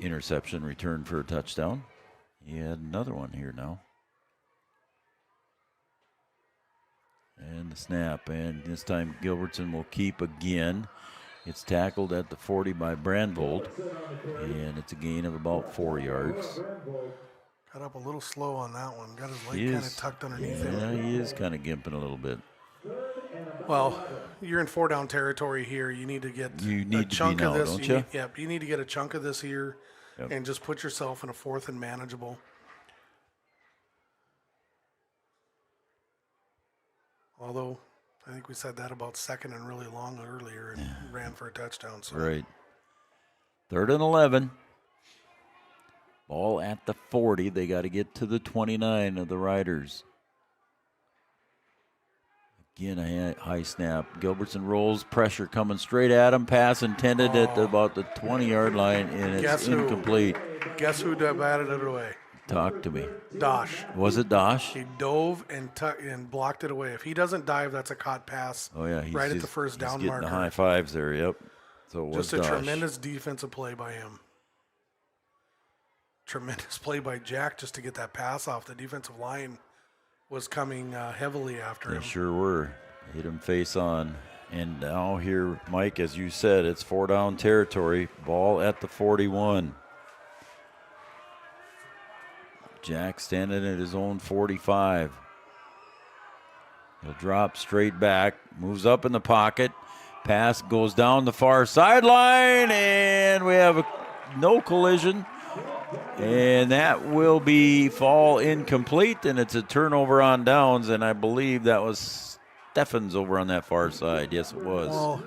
interception return for a touchdown. He had another one here now. And the snap, and this time Gilbertson will keep again. It's tackled at the 40 by Brandvold, and it's a gain of about 4 yards. Got up a little slow on that one. Got his leg kind of tucked underneath him. Yeah, he is kind of gimping a little bit. Well, you're in 4-down territory here. You need to get a chunk of this. Don't you? Yep, you need to get a chunk of this here, and just put yourself in a 4th and manageable. Although, I think we said that about 2nd and really long earlier and ran for a touchdown. So. Right. 3rd and 11. Ball at the 40. They got to get to the 29 of the Riders. Again, a high snap. Gilbertson rolls, pressure coming straight at him. Pass intended at about the 20-yard line, and it's incomplete. Guess who batted it away? Talk to me. Dosh. Was it Dosh? He dove and blocked it away. If he doesn't dive, that's a caught pass. Oh, yeah. Right at the first down getting marker. The high fives there, yep. So it was just a Dosh. tremendous defensive play by him. Tremendous play by Jack just to get that pass off. The defensive line was coming heavily after him. They sure were. Hit him face on. And now here, Mike, as you said, it's 4-down territory. Ball at the 41. Jack standing at his own 45. He'll drop straight back, moves up in the pocket. Pass goes down the far sideline, and we have no collision. And that will be fall incomplete, and it's a turnover on downs, and I believe that was Steffens over on that far side. Yes, it was. Well,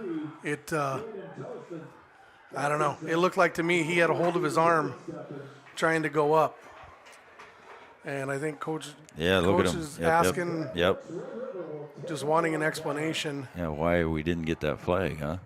I don't know. It looked like to me he had a hold of his arm trying to go up. And I think Coach look at him. is asking, Yep. just wanting an explanation. Yeah, why we didn't get that flag, huh?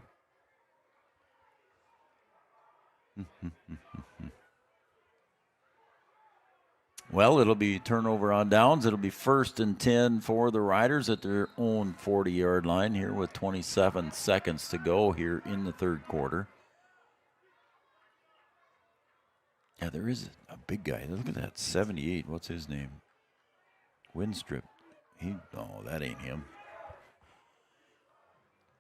Well, it'll be turnover on downs. It'll be 1st and 10 for the Riders at their own 40-yard line here with 27 seconds to go here in the third quarter. Yeah, there is a big guy. Look at that, 78. What's his name? Winstrip. That ain't him.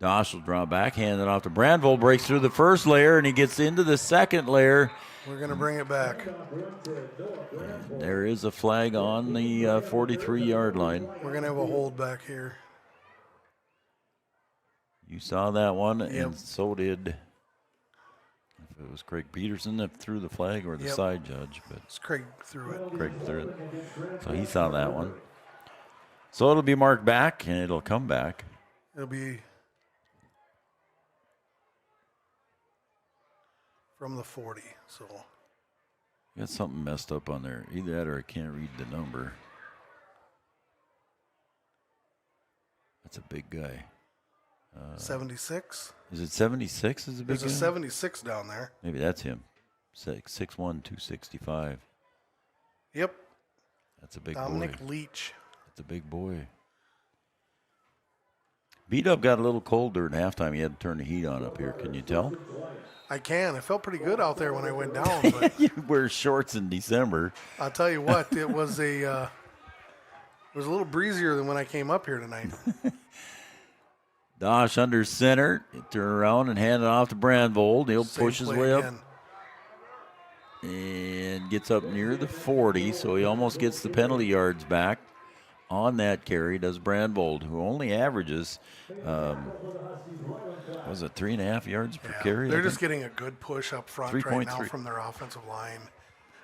Dosh will draw back, hand it off to Brandvold, breaks through the first layer, and he gets into the second layer. We're going to bring it back. And there is a flag on the 43-yard line. We're going to have a hold back here. You saw that one, Yep. and so did... If it was Craig Peterson that threw the flag or the side judge, but it's Craig threw it. Craig threw it. So he saw that one. So it'll be marked back, and it'll come back. It'll be from the 40. So Got something messed up on there. Either that or I can't read the number. That's a big guy. 76. Is it 76 is a big There's guy? a 76 down there. Maybe that's him. 6'1", 265. Yep. That's a big Dominic boy. Leach. That's a big boy. B-Dub got a little cold during halftime. He had to turn the heat on up here. Can you tell? I can. I felt pretty good out there when I went down. But You wear shorts in December. I'll tell you what, it was a little breezier than when I came up here tonight. Dosh under center. He'll turn around and hand it off to Brandvold. He'll push his way up and gets up near the 40, so he almost gets the penalty yards back on that carry, does Brandvold, who only averages, was it 3.5 yards per carry? They're just getting a good push up front 3.3 right now from their offensive line.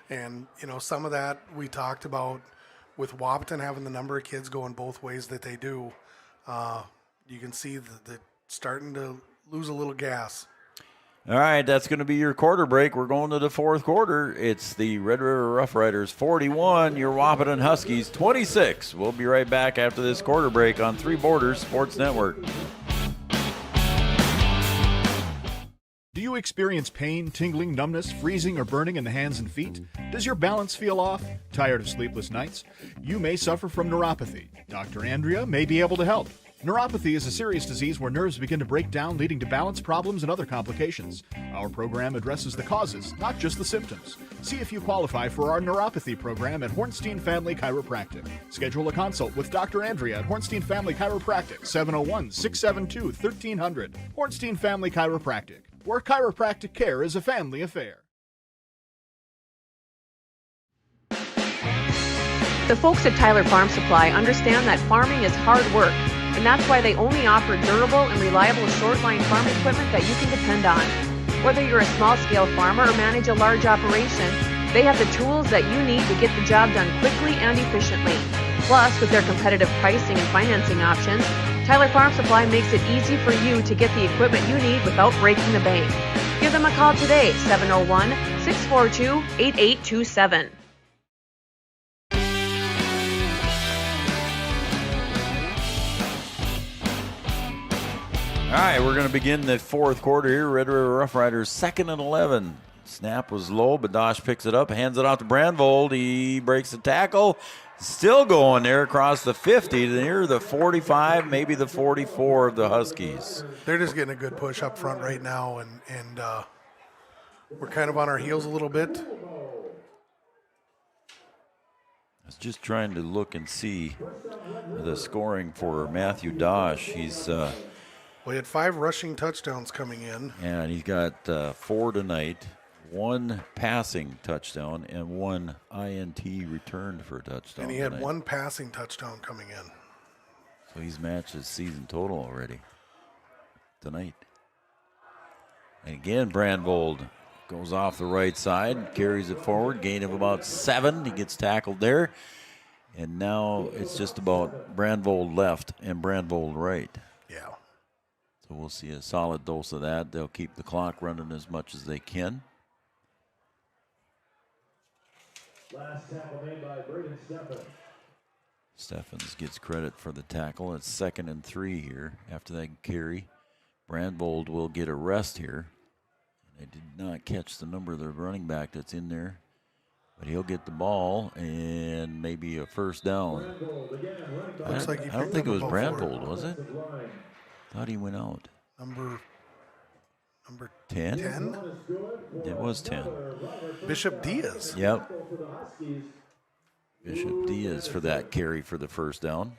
And, some of that we talked about with Wahpeton having the number of kids going both ways that they do. You can see that starting to lose a little gas. All right, that's going to be your quarter break. We're going to the fourth quarter. It's the Red River Rough Riders 41, your Wahpeton Huskies 26. We'll be right back after this quarter break on Three Borders Sports Network. Do you experience pain, tingling, numbness, freezing, or burning in the hands and feet? Does your balance feel off? Tired of sleepless nights? You may suffer from neuropathy. Dr. Andrea may be able to help. Neuropathy is a serious disease where nerves begin to break down, leading to balance problems and other complications. Our program addresses the causes, not just the symptoms. See if you qualify for our neuropathy program at Hornstein Family Chiropractic. Schedule a consult with Dr. Andrea at Hornstein Family Chiropractic, 701-672-1300. Hornstein Family Chiropractic, where chiropractic care is a family affair. The folks at Tyler Farm Supply understand that farming is hard work, and that's why they only offer durable and reliable short-line farm equipment that you can depend on. Whether you're a small-scale farmer or manage a large operation, they have the tools that you need to get the job done quickly and efficiently. Plus, with their competitive pricing and financing options, Tyler Farm Supply makes it easy for you to get the equipment you need without breaking the bank. Give them a call today, 701-642-8827. All right, we're going to begin the fourth quarter here. Red River Rough Riders 2nd and 11. Snap was low, but Dosh picks it up, hands it off to Brandvold. He breaks the tackle. Still going there across the 50 to near the 45, maybe the 44 of the Huskies. They're just getting a good push up front right now, and we're kind of on our heels a little bit. I was just trying to look and see the scoring for Matthew Dosh. He's We had 5 rushing touchdowns coming in. and he's got 4 tonight, 1 passing touchdown, and 1 INT returned for a touchdown. And he had tonight. 1 passing touchdown coming in. So he's matched his season total already tonight. And again, Brandvold goes off the right side, carries it forward, gain of about 7. He gets tackled there. And now it's just about Brandvold left and Brandvold right. Yeah. So we'll see a solid dose of that. They'll keep the clock running as much as they can. Last tackle made by Braden Steffen. Steffens gets credit for the tackle. It's 2nd and 3 here after that carry. Brandvold will get a rest here. They did not catch the number of the running back that's in there. But he'll get the ball and maybe a first down. Looks like I don't think it was Brandvold, was it? Thought he went out. Number 10? 10? It was 10. Bishop Diaz. Yep. Bishop Diaz for that carry for the first down.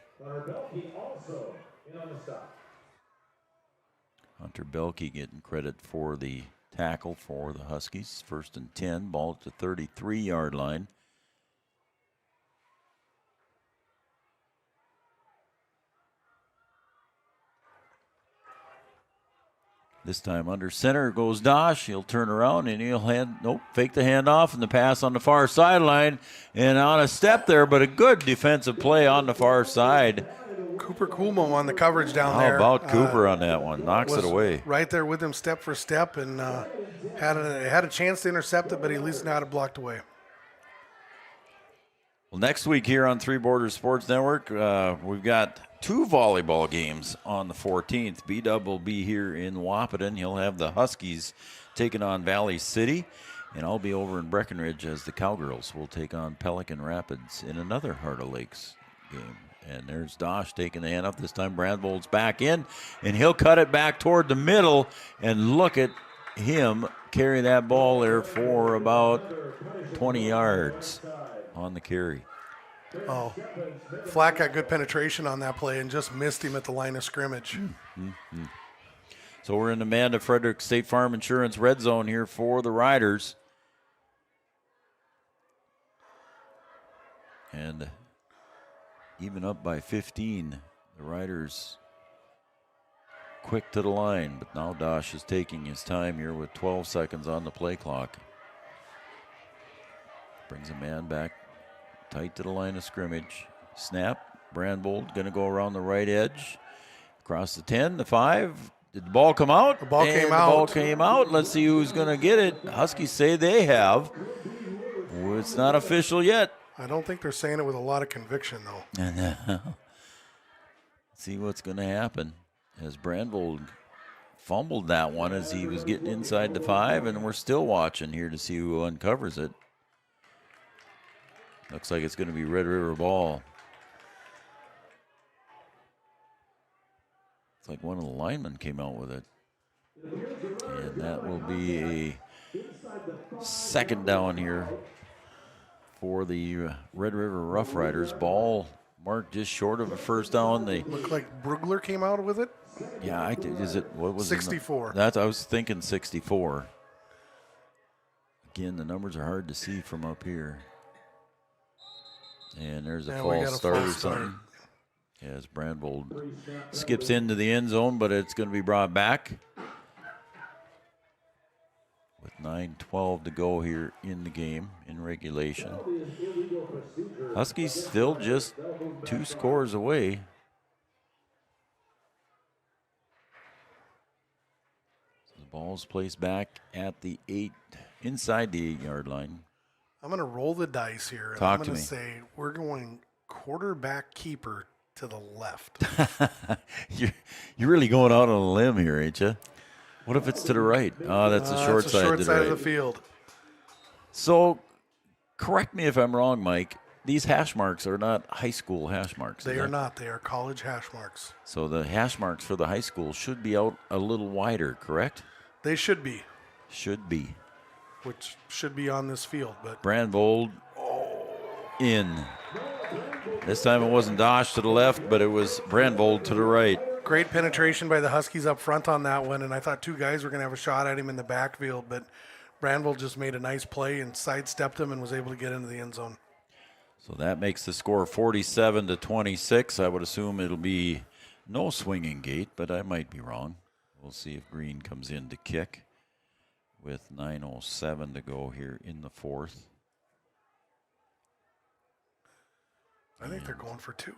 Hunter Belke getting credit for the tackle for the Huskies. 1st and 10, ball at the 33-yard line. This time under center goes Dosh. He'll turn around and he'll fake the handoff and the pass on the far sideline. And on a step there, but a good defensive play on the far side. Cooper Kuhlmo on the coverage down How there. about Cooper on that one? Knocks it away. Right there with him step for step and had a chance to intercept it, but he at least got it blocked away. Well, next week here on Three Borders Sports Network, we've got 2 volleyball games on the 14th. B-Dub will be here in Wahpeton. He'll have the Huskies taking on Valley City. And I'll be over in Breckenridge as the Cowgirls will take on Pelican Rapids in another Heart of Lakes game. And there's Dosh taking the hand up. This time Brandvold's back in, and he'll cut it back toward the middle. And look at him carry that ball there for about 20 yards on the carry. Oh, Flack got good penetration on that play and just missed him at the line of scrimmage. Mm-hmm. So we're in the Amanda Frederick State Farm Insurance red zone here for the Riders. And even up by 15, the Riders quick to the line. But now Dosh is taking his time here with 12 seconds on the play clock. Brings a man back tight to the line of scrimmage. Snap. Brandvold going to go around the right edge. Across the 10, the 5. Did the ball come out? The ball came out. The ball came out. Let's see who's going to get it. Huskies say they have. It's not official yet. I don't think they're saying it with a lot of conviction, though. See what's going to happen as Brandvold fumbled that one as he was getting inside the 5, and we're still watching here to see who uncovers it. Looks like it's going to be Red River ball. It's like one of the linemen came out with it. And that will be a second down here for the Red River Rough Riders. Ball marked just short of a first down. They look like Brugler came out with it. Yeah, is it what was 64? That's I was thinking 64. Again, the numbers are hard to see from up here. And there's a false start or something. As Brandvold skips into the end zone, but it's going to be brought back. With 9:12 to go here in the game, in regulation. Huskies still just 2 scores away. So the ball's placed back at the 8, inside the 8-yard line. I'm going to roll the dice here. And I'm going to say we're going quarterback keeper to the left. You're really going out on a limb here, ain't you? What if it's to the right? Oh, that's the short side. Short side of the field. So, correct me if I'm wrong, Mike. These hash marks are not high school hash marks. They are not. They are college hash marks. So the hash marks for the high school should be out a little wider, correct? They should be. Should be. Which should be on this field, but Brandvold in. This time it wasn't Dosh to the left, but it was Brandvold to the right. Great penetration by the Huskies up front on that one, and I thought 2 guys were going to have a shot at him in the backfield, but Brandvold just made a nice play and sidestepped him and was able to get into the end zone. So that makes the score 47-26. I would assume it'll be no swinging gate, but I might be wrong. We'll see if Green comes in to kick with 9:07 to go here in the 4th. I think they're going for 2.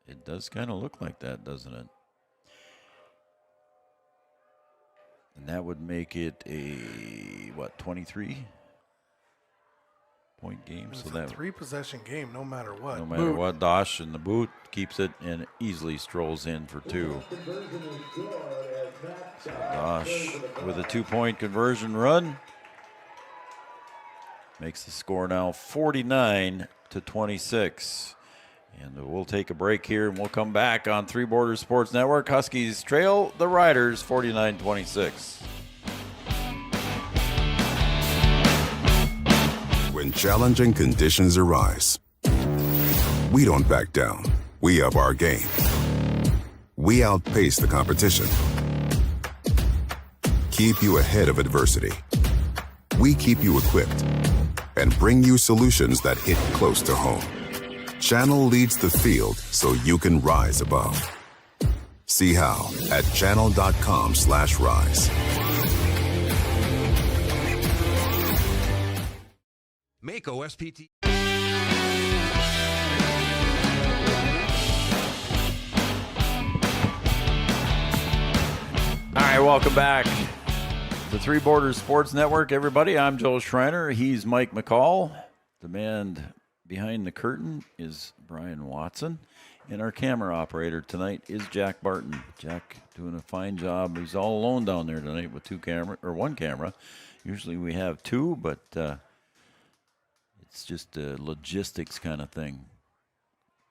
It does kind of look like that, doesn't it? And that would make it a, 23-point game? It's so a that 3-possession game, no matter what. No matter what, Dosh in the boot keeps it and easily strolls in for 2. So Dosh with a 2-point conversion run makes the score now 49-26. And we'll take a break here, and we'll come back on Three Borders Sports Network. Huskies trail the Riders 49-26. When challenging conditions arise, we don't back down. We up our game. We outpace the competition. Keep you ahead of adversity. We keep you equipped and bring you solutions that hit close to home. Channel leads the field so you can rise above. See how at channel.com/rise. Mako SPT. All right, welcome back the Three Borders Sports Network, everybody. I'm Joe Schreiner. He's Mike McCall. The man behind the curtain is Brian Watson. And our camera operator tonight is Jack Barton. Jack doing a fine job. He's all alone down there tonight with one camera. Usually we have two, but it's just a logistics kind of thing.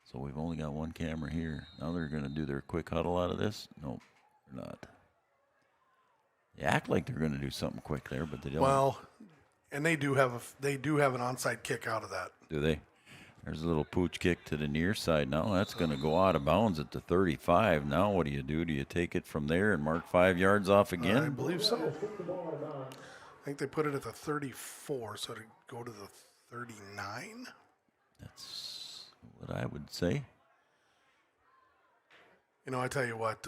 So we've only got one camera here. Now they're going to do their quick huddle out of this? Nope, they're not. They act like they're going to do something quick there, but they don't. Well, and they do have an onside kick out of that. Do they? There's a little pooch kick to the near side now. That's going to go out of bounds at the 35. Now what do? Do you take it from there and mark 5 yards off again? I believe so. I think they put it at the 34, so to go to the 39. That's what I would say. You know, I tell you what,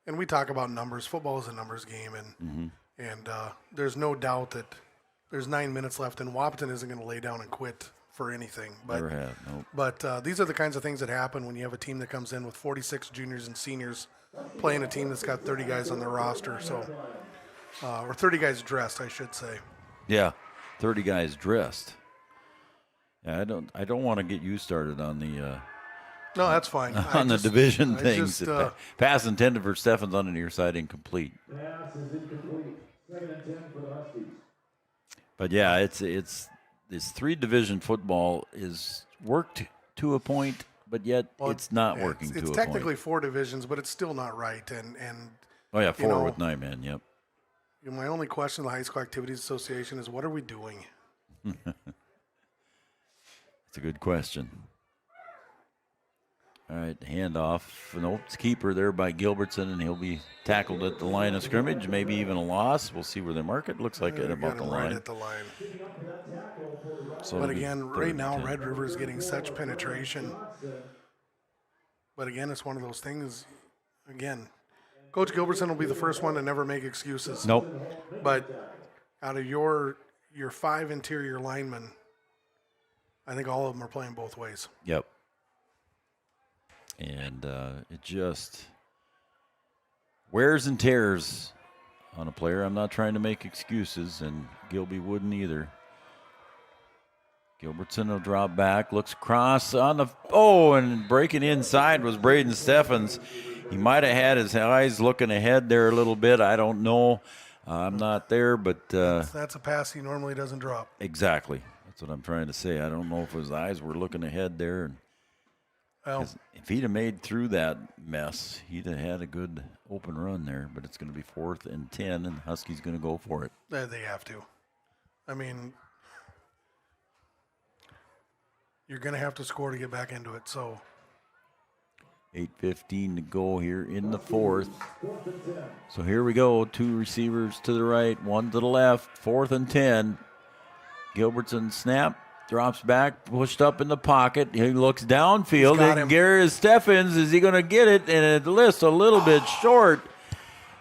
and we talk about numbers. Football is a numbers game, and there's no doubt that there's 9 minutes left, and Wahpeton isn't going to lay down and quit for anything. But, never have, nope. But these are the kinds of things that happen when you have a team that comes in with 46 juniors and seniors playing a team that's got 30 guys on their roster. So, or 30 guys dressed, I should say. Yeah, 30 guys dressed. Yeah, I don't want to get you started on the. No, that's fine. On the division things. Pass intended for Steffens on the near side, incomplete. Pass is incomplete. 2nd and 10 for the Huskies. But yeah, it's this 3-division football is worked to a point, but yet it's not working to a point. It's technically 4 divisions, but it's still not right. And oh yeah, 4 with 9 men. Yep. My only question to the High School Activities Association is, what are we doing? It's a good question. All right, handoff. Nope, it's keeper there by Gilbertson, and he'll be tackled at the line of scrimmage, maybe even a loss. We'll see where they mark it. Looks like at about the line. Right at the line. So but again, right now, Red River is getting such penetration. But again, it's one of those things. Again, Coach Gilbertson will be the first one to never make excuses. Nope. But out of your 5 interior linemen, I think all of them are playing both ways. Yep. And it just wears and tears on a player. I'm not trying to make excuses, and Gilby wouldn't either. Gilbertson will drop back, looks across on the and breaking inside was Braden Steffens. He might have had his eyes looking ahead there a little bit. I don't know. I'm not there, but that's a pass he normally doesn't drop. Exactly. That's what I'm trying to say. I don't know if his eyes were looking ahead there. Well, if he'd have made through that mess, he'd have had a good open run there. But it's going to be 4th and 10, and Huskies going to go for it. They have to. I mean, you're going to have to score to get back into it. So 8:15 to go here in the 4th. So here we go. 2 receivers to the right, 1 to the left. 4th and 10. Gilbertson snap. Drops back, pushed up in the pocket. He looks downfield. And Gary Steffens, is he going to get it? And it lifts a little bit short.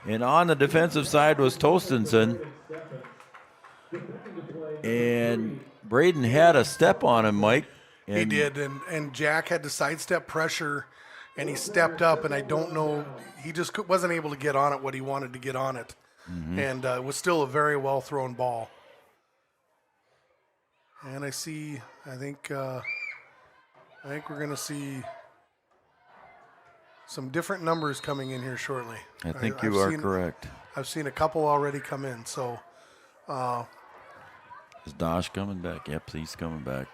And on the defensive side was Tostenson. And Braden had a step on him, Mike. He did, and Jack had to sidestep pressure, and he stepped up, and I don't know, he just wasn't able to get on it what he wanted to get on it. Mm-hmm. And it was still a very well-thrown ball. And I think we're going to see some different numbers coming in here shortly. I think you are correct. I've seen a couple already come in. So, is Dosh coming back? Yep, he's coming back.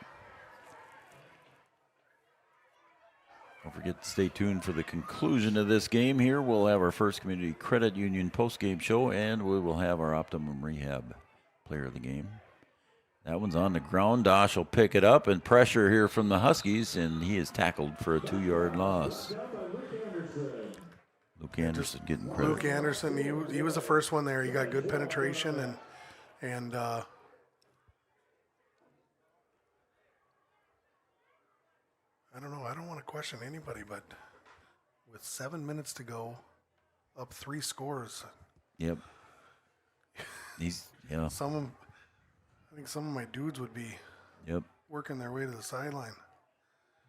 Don't forget to stay tuned for the conclusion of this game here. We'll have our First Community Credit Union postgame show, and we will have our Optimum Rehab player of the game. That one's on the ground. Dosh will pick it up, and pressure here from the Huskies, and he is tackled for a 2-yard loss. Luke Anderson getting credit. Luke Anderson, he was the first one there. He got good penetration, and I don't know. I don't want to question anybody, but with 7 minutes to go, up 3 scores. Yep. I think some of my dudes would be working their way to the sideline.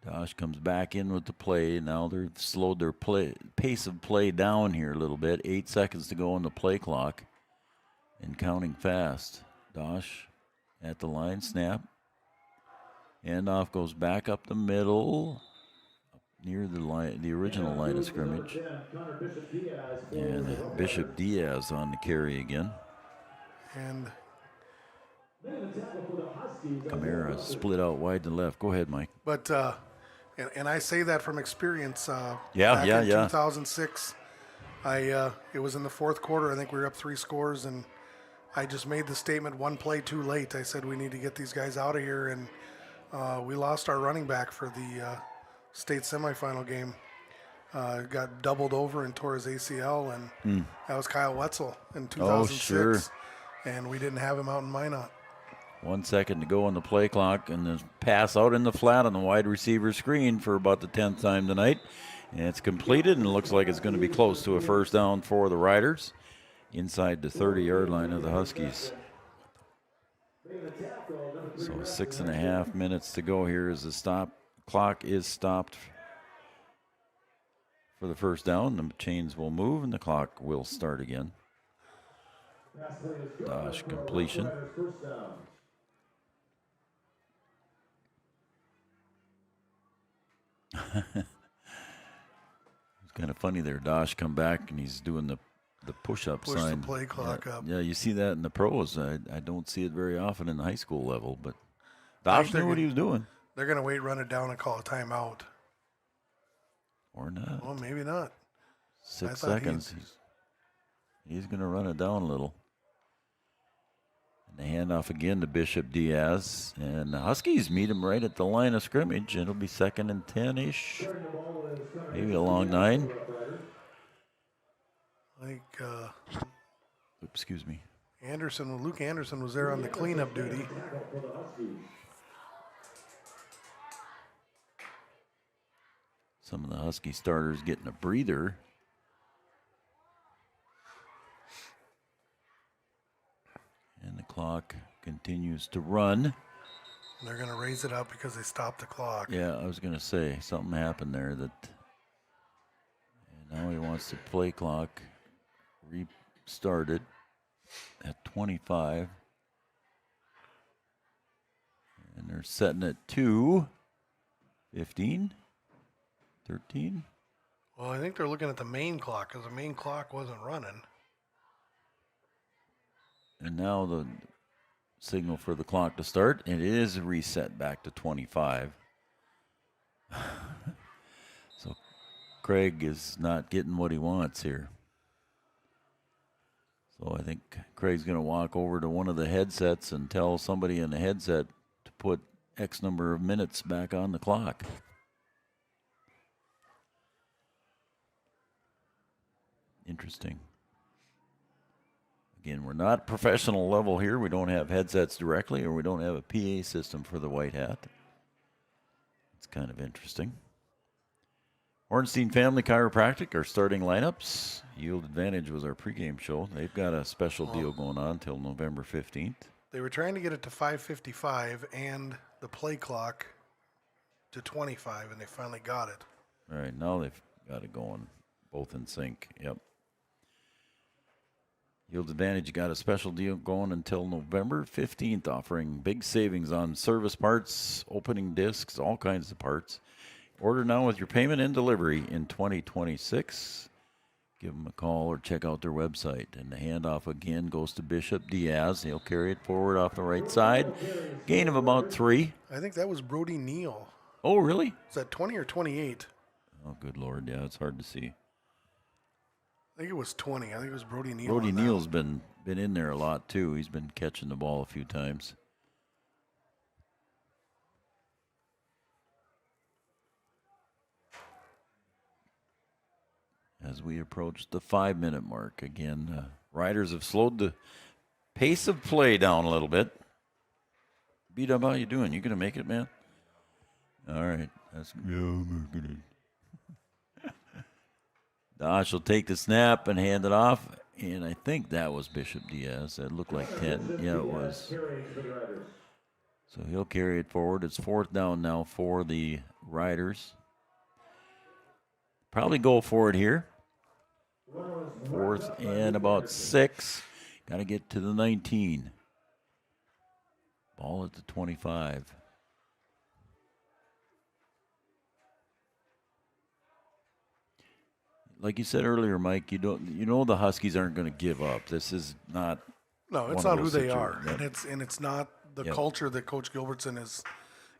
Dosh comes back in with the play. Now they've slowed their pace of play down here a little bit. 8 seconds to go on the play clock. and counting fast. Dosh at the line, snap. Handoff goes back up the middle, near the line, the original line of scrimmage. And Bishop Diaz on the carry again. And Camara split out wide to left. Go ahead, Mike. But and I say that from experience. Yeah. 2006, it was in the fourth quarter. I think we were up 3 scores, and I just made the statement, one play too late. I said we need to get these guys out of here, and we lost our running back for the state semifinal game. Got doubled over and tore his ACL, and that was Kyle Wetzel in 2006. Oh, sure. And we didn't have him out in Minot. 1 second to go on the play clock, and the pass out in the flat on the wide receiver screen for about the 10th time tonight. And it's completed, and it looks like it's going to be close to a first down for the Riders inside the 30-yard line of the Huskies. So 6.5 minutes to go here as the clock is stopped for the first down. The chains will move, and the clock will start again. Dosh completion. It's kind of funny there. Dosh come back and he's doing the push-up Push sign. the play clock up. Yeah, you see that in the pros. I don't see it very often in the high school level, but Dosh knew what he was doing. They're going to wait, run it down, and call a timeout. Or not. Well, maybe not. 6 seconds. He's going to run it down a little. And the handoff again to Bishop Diaz. And the Huskies meet him right at the line of scrimmage. It'll be 2nd and 10-ish. Maybe a long 9. Excuse me. Luke Anderson was there on the cleanup duty. Some of the Husky starters getting a breather. And the clock continues to run. They're going to raise it up because they stopped the clock. Yeah, I was going to say something happened there and now he wants the play clock restarted at 25. And they're setting it to 15, 13. Well, I think they're looking at the main clock because the main clock wasn't running. And now the signal for the clock to start. It is reset back to 25. So Craig is not getting what he wants here. So I think Craig's going to walk over to one of the headsets and tell somebody in the headset to put X number of minutes back on the clock. Interesting. Again, we're not professional level here. We don't have headsets directly, or we don't have a PA system for the white hat. It's kind of interesting. Ornstein Family Chiropractic, our starting lineups. Yield Advantage was our pregame show. They've got a special deal going on until November 15th. They were trying to get it to 5:55 and the play clock to 25, and they finally got it. All right, now they've got it going, both in sync. Yep. Yield Advantage got a special deal going until November 15th, offering big savings on service parts, opening discs, all kinds of parts. Order now with your payment and delivery in 2026. Give them a call or check out their website. And the handoff again goes to Bishop Diaz. He'll carry it forward off the right side. Gain of about 3. I think that was Brody Neal. Oh, really? Is that 20 or 28? Oh, good Lord. Yeah, it's hard to see. I think it was 20. I think it was Brody Neal. Brody Neal's been in there a lot, too. He's been catching the ball a few times. As we approach the 5-minute mark, again, Riders have slowed the pace of play down a little bit. B-Dub, how you doing? You going to make it, man? All right. Yeah, I'm going to. Dosh will take the snap and hand it off, and I think that was Bishop Diaz. That looked like 10. Yeah, it was. So he'll carry it forward. It's 4th down now for the Riders. Probably go for it here. 4th and about 6. Got to get to the 19. Ball at the 25. Like you said earlier, Mike, you know the Huskies aren't going to give up. This is not. No, it's not who they are, and it's not the culture that Coach Gilbertson is.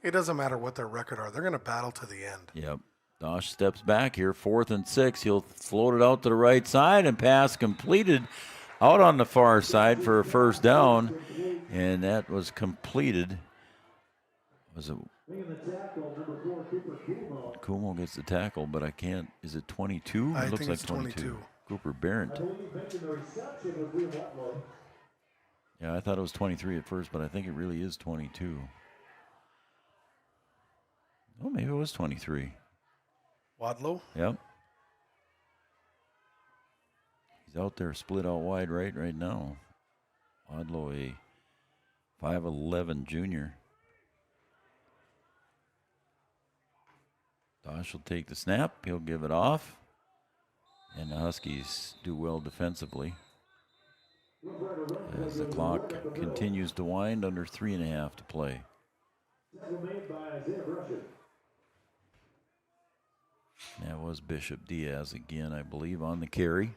It doesn't matter what their record are; they're going to battle to the end. Yep. Dosh steps back here, 4th and 6. He'll float it out to the right side, and pass completed out on the far side for a first down, and that was completed. Was it? Kumo gets the tackle, but I can't. Is it 22? I it looks think like it's 22. Cooper Barrett. Yeah, I thought it was 23 at first, but I think it really is 22. Oh, maybe it was 23. Wadlow? Yep. He's out there split out wide right now. Wadlow, a 5'11 junior. Dosh will take the snap. He'll give it off. And the Huskies do well defensively. As the clock continues to wind, under 3.5 to play. That was Bishop Diaz again, I believe, on the carry.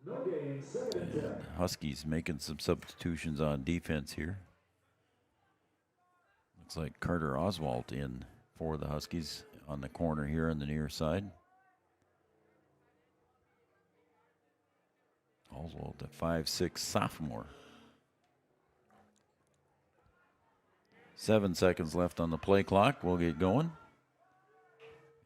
And Huskies making some substitutions on defense here. Looks like Carter Oswalt in for the Huskies on the corner here on the near side. Oswalt, the 5'6" sophomore. 7 seconds left on the play clock. We'll get going.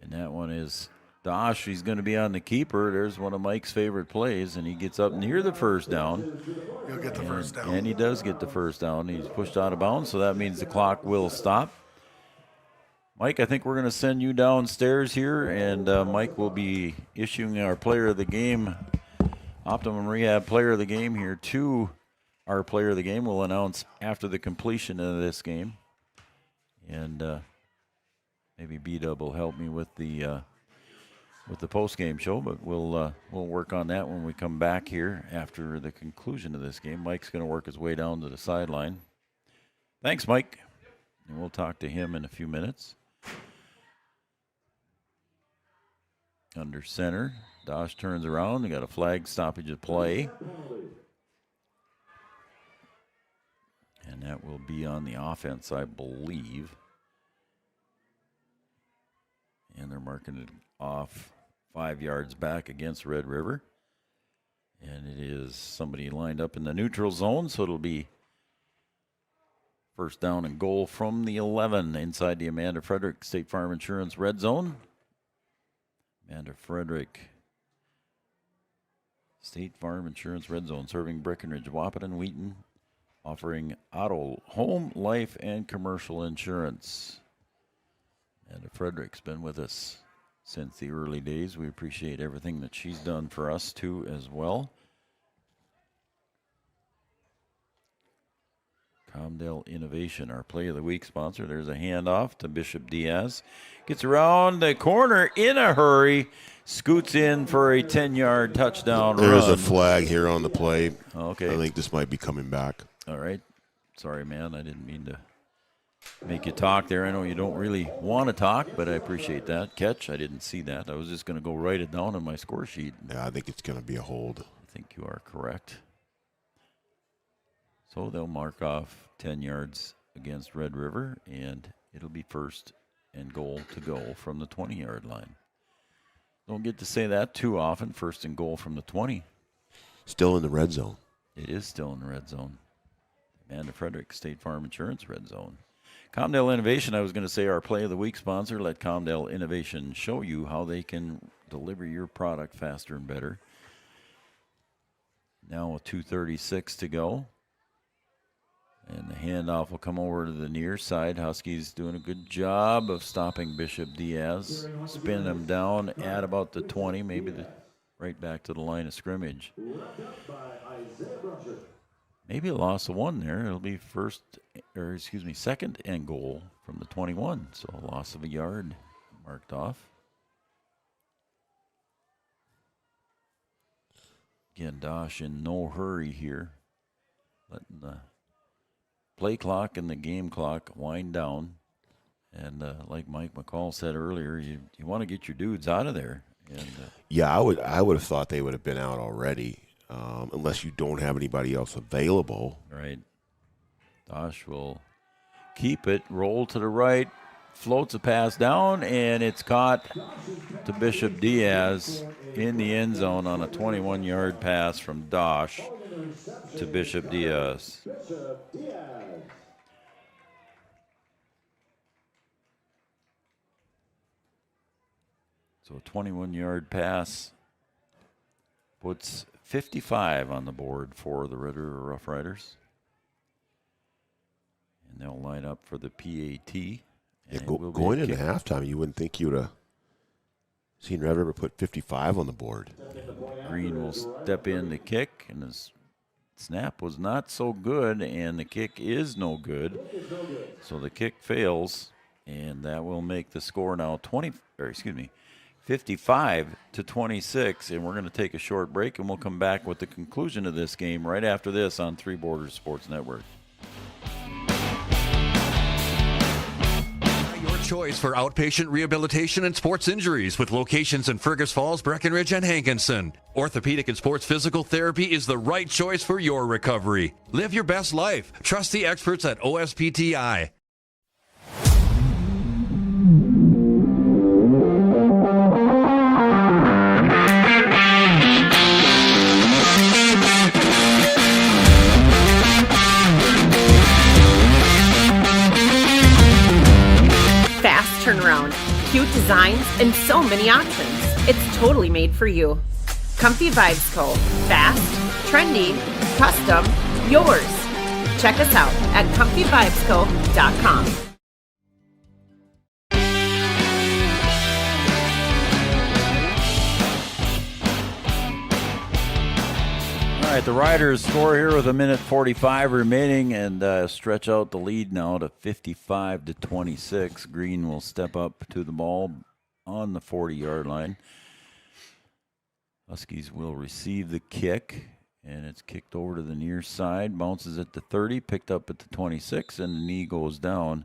And that one is Dosh. He's going to be on the keeper. There's one of Mike's favorite plays, and he gets up near the first down. He'll get the first down. And he does get the first down. He's pushed out of bounds, so that means the clock will stop. Mike, I think we're going to send you downstairs here, and Mike will be issuing our player of the game, Optimum Rehab player of the game here to our player of the game. We'll announce after the completion of this game. And maybe B-Dub will help me with the post-game show, but we'll work on that when we come back here after the conclusion of this game. Mike's going to work his way down to the sideline. Thanks, Mike. And we'll talk to him in a few minutes. Under center, Dosh turns around. They got a flag stoppage of play. And that will be on the offense, I believe. And they're marking it off 5 yards back against Red River. And it is somebody lined up in the neutral zone, so it'll be first down and goal from the 11 inside the Amanda Frederick State Farm Insurance red zone. Amanda Frederick State Farm Insurance red zone, serving Breckenridge, Wahpeton, Wheaton, offering auto, home, life, and commercial insurance. Amanda Frederick's been with us since the early days. We appreciate everything that she's done for us, too, as well. Comdale Innovation, our Play of the Week sponsor. There's a handoff to Bishop Diaz. Gets around the corner in a hurry. Scoots in for a 10-yard touchdown run. There is a flag here on the play. Okay. I think this might be coming back. All right. Sorry, man. I didn't mean to make you talk there. I know you don't really want to talk, but I appreciate that. Catch. I didn't see that. I was just going to go write it down on my score sheet. Yeah, I think it's going to be a hold. I think you are correct. So they'll mark off 10 yards against Red River, and it'll be first and goal to go from the 20-yard line. Don't get to say that too often, first and goal from the 20. Still in the red zone. It is still in the red zone. Amanda Frederick, State Farm Insurance red zone. Comdale Innovation, I was going to say our Play of the Week sponsor. Let Comdale Innovation show you how they can deliver your product faster and better. Now with 2:36 to go. And the handoff will come over to the near side. Huskies doing a good job of stopping Bishop Diaz. Spin him down at about the 20, maybe right back to the line of scrimmage. Maybe a loss of one there. It'll be second and goal from the 21. So a loss of a yard marked off. Again, Dosh in no hurry here. Letting the play clock and the game clock wind down. And like Mike McCall said earlier, you want to get your dudes out of there. And yeah, I would have thought they would have been out already, unless you don't have anybody else available. Right. Dosh will keep it, roll to the right, floats a pass down, and it's caught to Bishop Diaz in the end zone on a 21-yard pass from Dosh to Bishop Diaz. So a 21-yard pass puts 55 on the board for the Red River Rough Riders. And they'll line up for the PAT. Yeah, going into halftime, you wouldn't think you would have seen Red River put 55 on the board. Green will step in to kick, and his snap was not so good, and the kick is no good. So the kick fails, and that will make the score now 55-26, and we're going to take a short break, and we'll come back with the conclusion of this game right after this on Three Borders Sports Network. Your choice for outpatient rehabilitation and sports injuries with locations in Fergus Falls, Breckenridge, and Hankinson. Orthopedic and sports physical therapy is the right choice for your recovery. Live your best life. Trust the experts at OSPTI. Turnaround, cute designs, and so many options. It's totally made for you. Comfy Vibes Co. Fast, trendy, custom, yours. Check us out at comfyvibesco.com. All right, the Riders score here with 1:45 remaining and stretch out the lead now to 55-26. Green will step up to the ball on the 40-yard line. Huskies will receive the kick, and it's kicked over to the near side, bounces at the 30, picked up at the 26, and the knee goes down.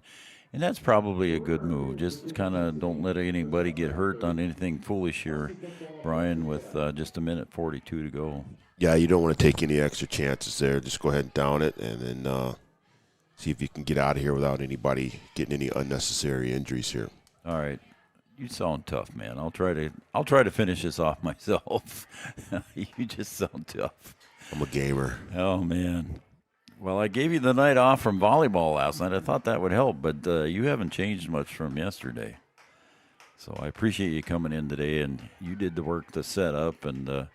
And that's probably a good move. Just kind of don't let anybody get hurt on anything foolish here, Brian, with just 1:42 to go. Yeah, you don't want to take any extra chances there. Just go ahead and down it, and then see if you can get out of here without anybody getting any unnecessary injuries here. All right, you sound tough, man. I'll try to finish this off myself. You just sound tough. I'm a gamer. Oh man. Well, I gave you the night off from volleyball last night. I thought that would help, but you haven't changed much from yesterday. So I appreciate you coming in today, and you did the work to set up, and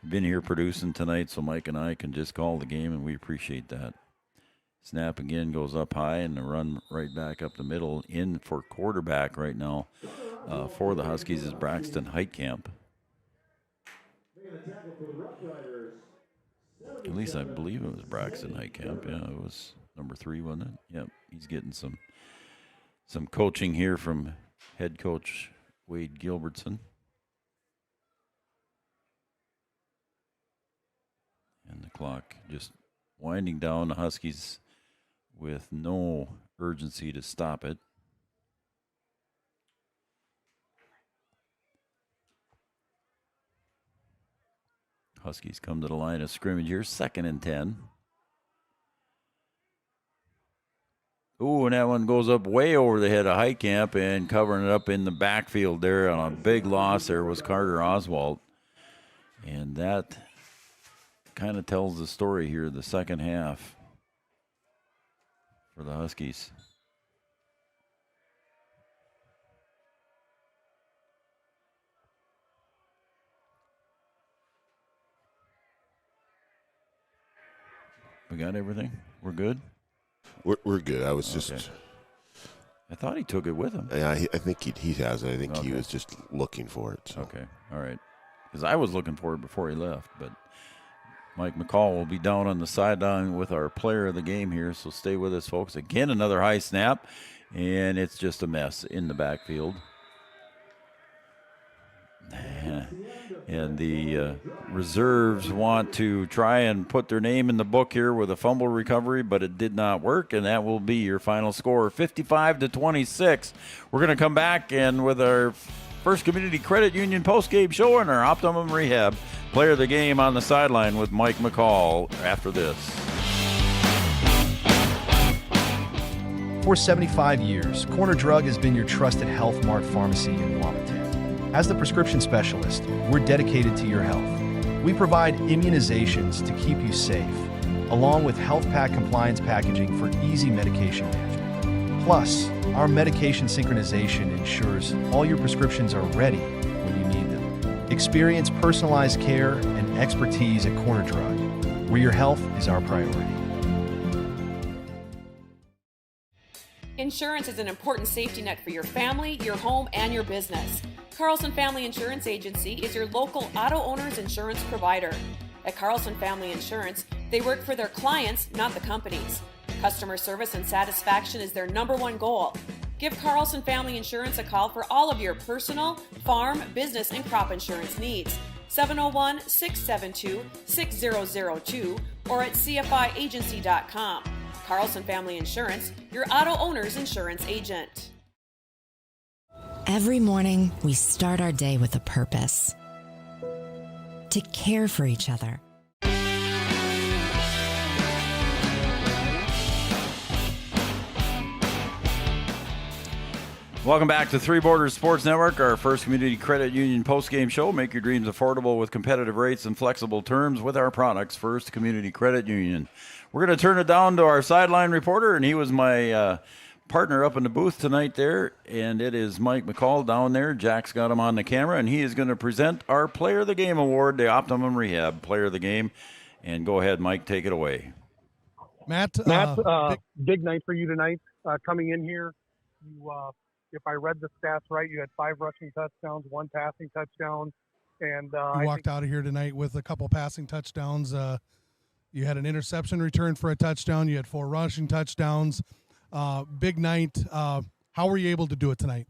been here producing tonight, so Mike and I can just call the game, and we appreciate that. Snap again goes up high, and the run right back up the middle. In for quarterback right now for the Huskies is Braxton Heitkamp. At least I believe it was Braxton Heitkamp. Yeah, it was number 3, wasn't it? Yep, he's getting some coaching here from head coach Wade Gilbertson. And the clock just winding down. The Huskies with no urgency to stop it. Huskies come to the line of scrimmage here, 2nd and 10. Ooh, and that one goes up way over the head of Heitkamp, and covering it up in the backfield there on a big loss there was Carter Oswald. And that kind of tells the story here, the second half for the Huskies. We got everything? We're good? We're good. I was just... I thought he took it with him. Yeah, I think he has it. I think he was just looking for it. So. Okay, all right. Because I was looking for it before he left, but Mike McCall will be down on the sideline with our player of the game here, so stay with us, folks. Again, another high snap, and it's just a mess in the backfield. And the reserves want to try and put their name in the book here with a fumble recovery, but it did not work, and that will be your final score, 55-26. We're going to come back and with our First Community Credit Union postgame show and our Optimum Rehab player of the game on the sideline with Mike McCall after this. For 75 years, Corner Drug has been your trusted Health Mart pharmacy in Wahpeton. As the prescription specialist, we're dedicated to your health. We provide immunizations to keep you safe, along with health pack compliance packaging for easy medication management. Plus, our medication synchronization ensures all your prescriptions are ready when you need them. Experience personalized care and expertise at Corner Drug, where your health is our priority. Insurance is an important safety net for your family, your home, and your business. Carlson Family Insurance Agency is your local auto owner's insurance provider. At Carlson Family Insurance, they work for their clients, not the companies. Customer service and satisfaction is their #1 goal. Give Carlson Family Insurance a call for all of your personal, farm, business, and crop insurance needs. 701-672-6002 or at cfiagency.com. Carlson Family Insurance, your auto owner's insurance agent. Every morning, we start our day with a purpose: to care for each other. Welcome back to Three Borders Sports Network, our First Community Credit Union postgame show. Make your dreams affordable with competitive rates and flexible terms with our products, First Community Credit Union. We're going to turn it down to our sideline reporter, and he was my partner up in the booth tonight there, and it is Mike McCall down there. Jack's got him on the camera, and he is going to present our Player of the Game award, the Optimum Rehab Player of the Game. And go ahead, Mike, take it away. Matt, big night for you tonight. Coming in here, you, if I read the stats right, you had 5 rushing touchdowns, 1 passing touchdown, and you walked out of here tonight with a couple passing touchdowns. You had an interception return for a touchdown. You had 4 rushing touchdowns. Big night. How were you able to do it tonight?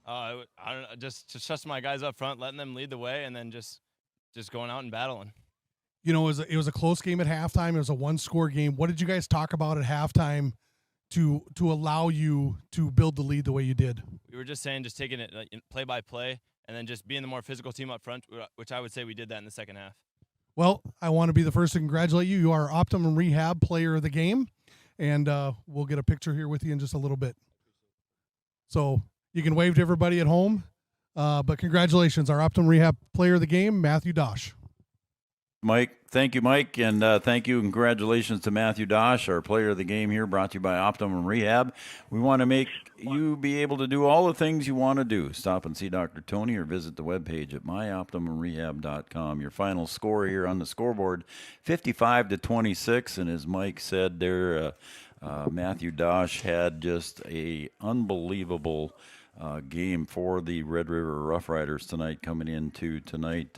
I don't know, just trusting my guys up front, letting them lead the way, and then just going out and battling. You know, it was a close game at halftime. It was a 1-score game. What did you guys talk about at halftime to allow you to build the lead the way you did? We were just saying, just taking it play by play, and then just being the more physical team up front, which I would say we did that in the second half. Well, I want to be the first to congratulate you. You are Optimum Rehab Player of the Game, and we'll get a picture here with you in just a little bit. So you can wave to everybody at home, but congratulations, our Optimum Rehab Player of the Game, Matthew Dosh. Mike, thank you, Mike, and thank you and congratulations to Matthew Dosh, our Player of the Game here, brought to you by Optimum Rehab. We want to make you be able to do all the things you want to do. Stop and see Dr. Tony or visit the webpage at myoptimumrehab.com. Your final score here on the scoreboard, 55-26, and as Mike said there, Matthew Dosh had just a unbelievable game for the Red River Rough Riders tonight, coming into tonight.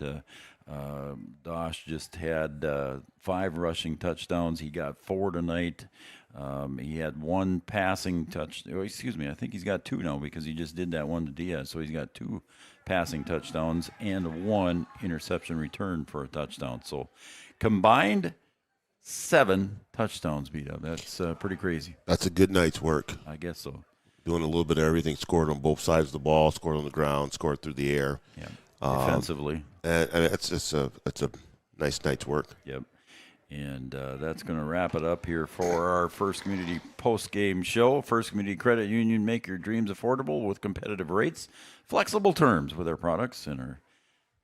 Dosh just had 5 rushing touchdowns. He got 4 tonight. He had 1 passing touch. Oh, excuse me, I think he's got 2 now because he just did that one to Diaz. So he's got 2 passing touchdowns and 1 interception return for a touchdown. So combined 7 touchdowns, B-Dub. That's pretty crazy. That's a good night's work. I guess so. Doing a little bit of everything. Scored on both sides of the ball. Scored on the ground. Scored through the air. Yeah. Defensively. And it's a nice night's work. Yep. And that's going to wrap it up here for our First Community post-game show. First Community Credit Union, make your dreams affordable with competitive rates, flexible terms with our products. And our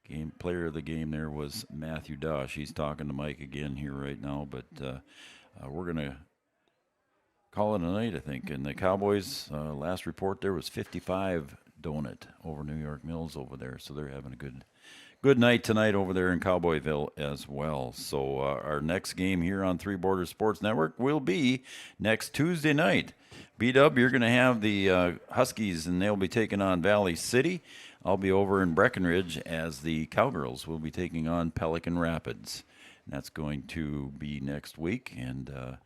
game player of the game there was Matthew Dosh. He's talking to Mike again here right now, but we're going to call it a night, I think. And the Cowboys, last report there was 55 donut over New York Mills over there, so they're having a good night tonight over there in Cowboyville as well. So our next game here on Three Borders Sports Network will be next Tuesday night. B-Dub, you're going to have the Huskies, and they'll be taking on Valley City. I'll be over in Breckenridge as the Cowgirls will be taking on Pelican Rapids. And that's going to be next week, and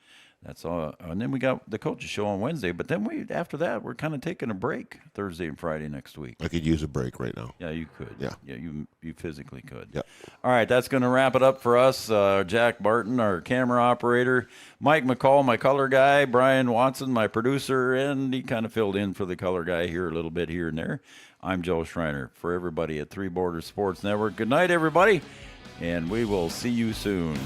That's all. And then we got the coaches show on Wednesday. But then after that, we're kind of taking a break Thursday and Friday next week. I could use a break right now. Yeah, you could. Yeah. Yeah, you physically could. Yeah. All right, that's going to wrap it up for us. Jack Barton, our camera operator. Mike McCall, my color guy. Brian Watson, my producer. And he kind of filled in for the color guy here a little bit here and there. I'm Joe Schreiner. For everybody at Three Borders Sports Network, good night, everybody. And we will see you soon.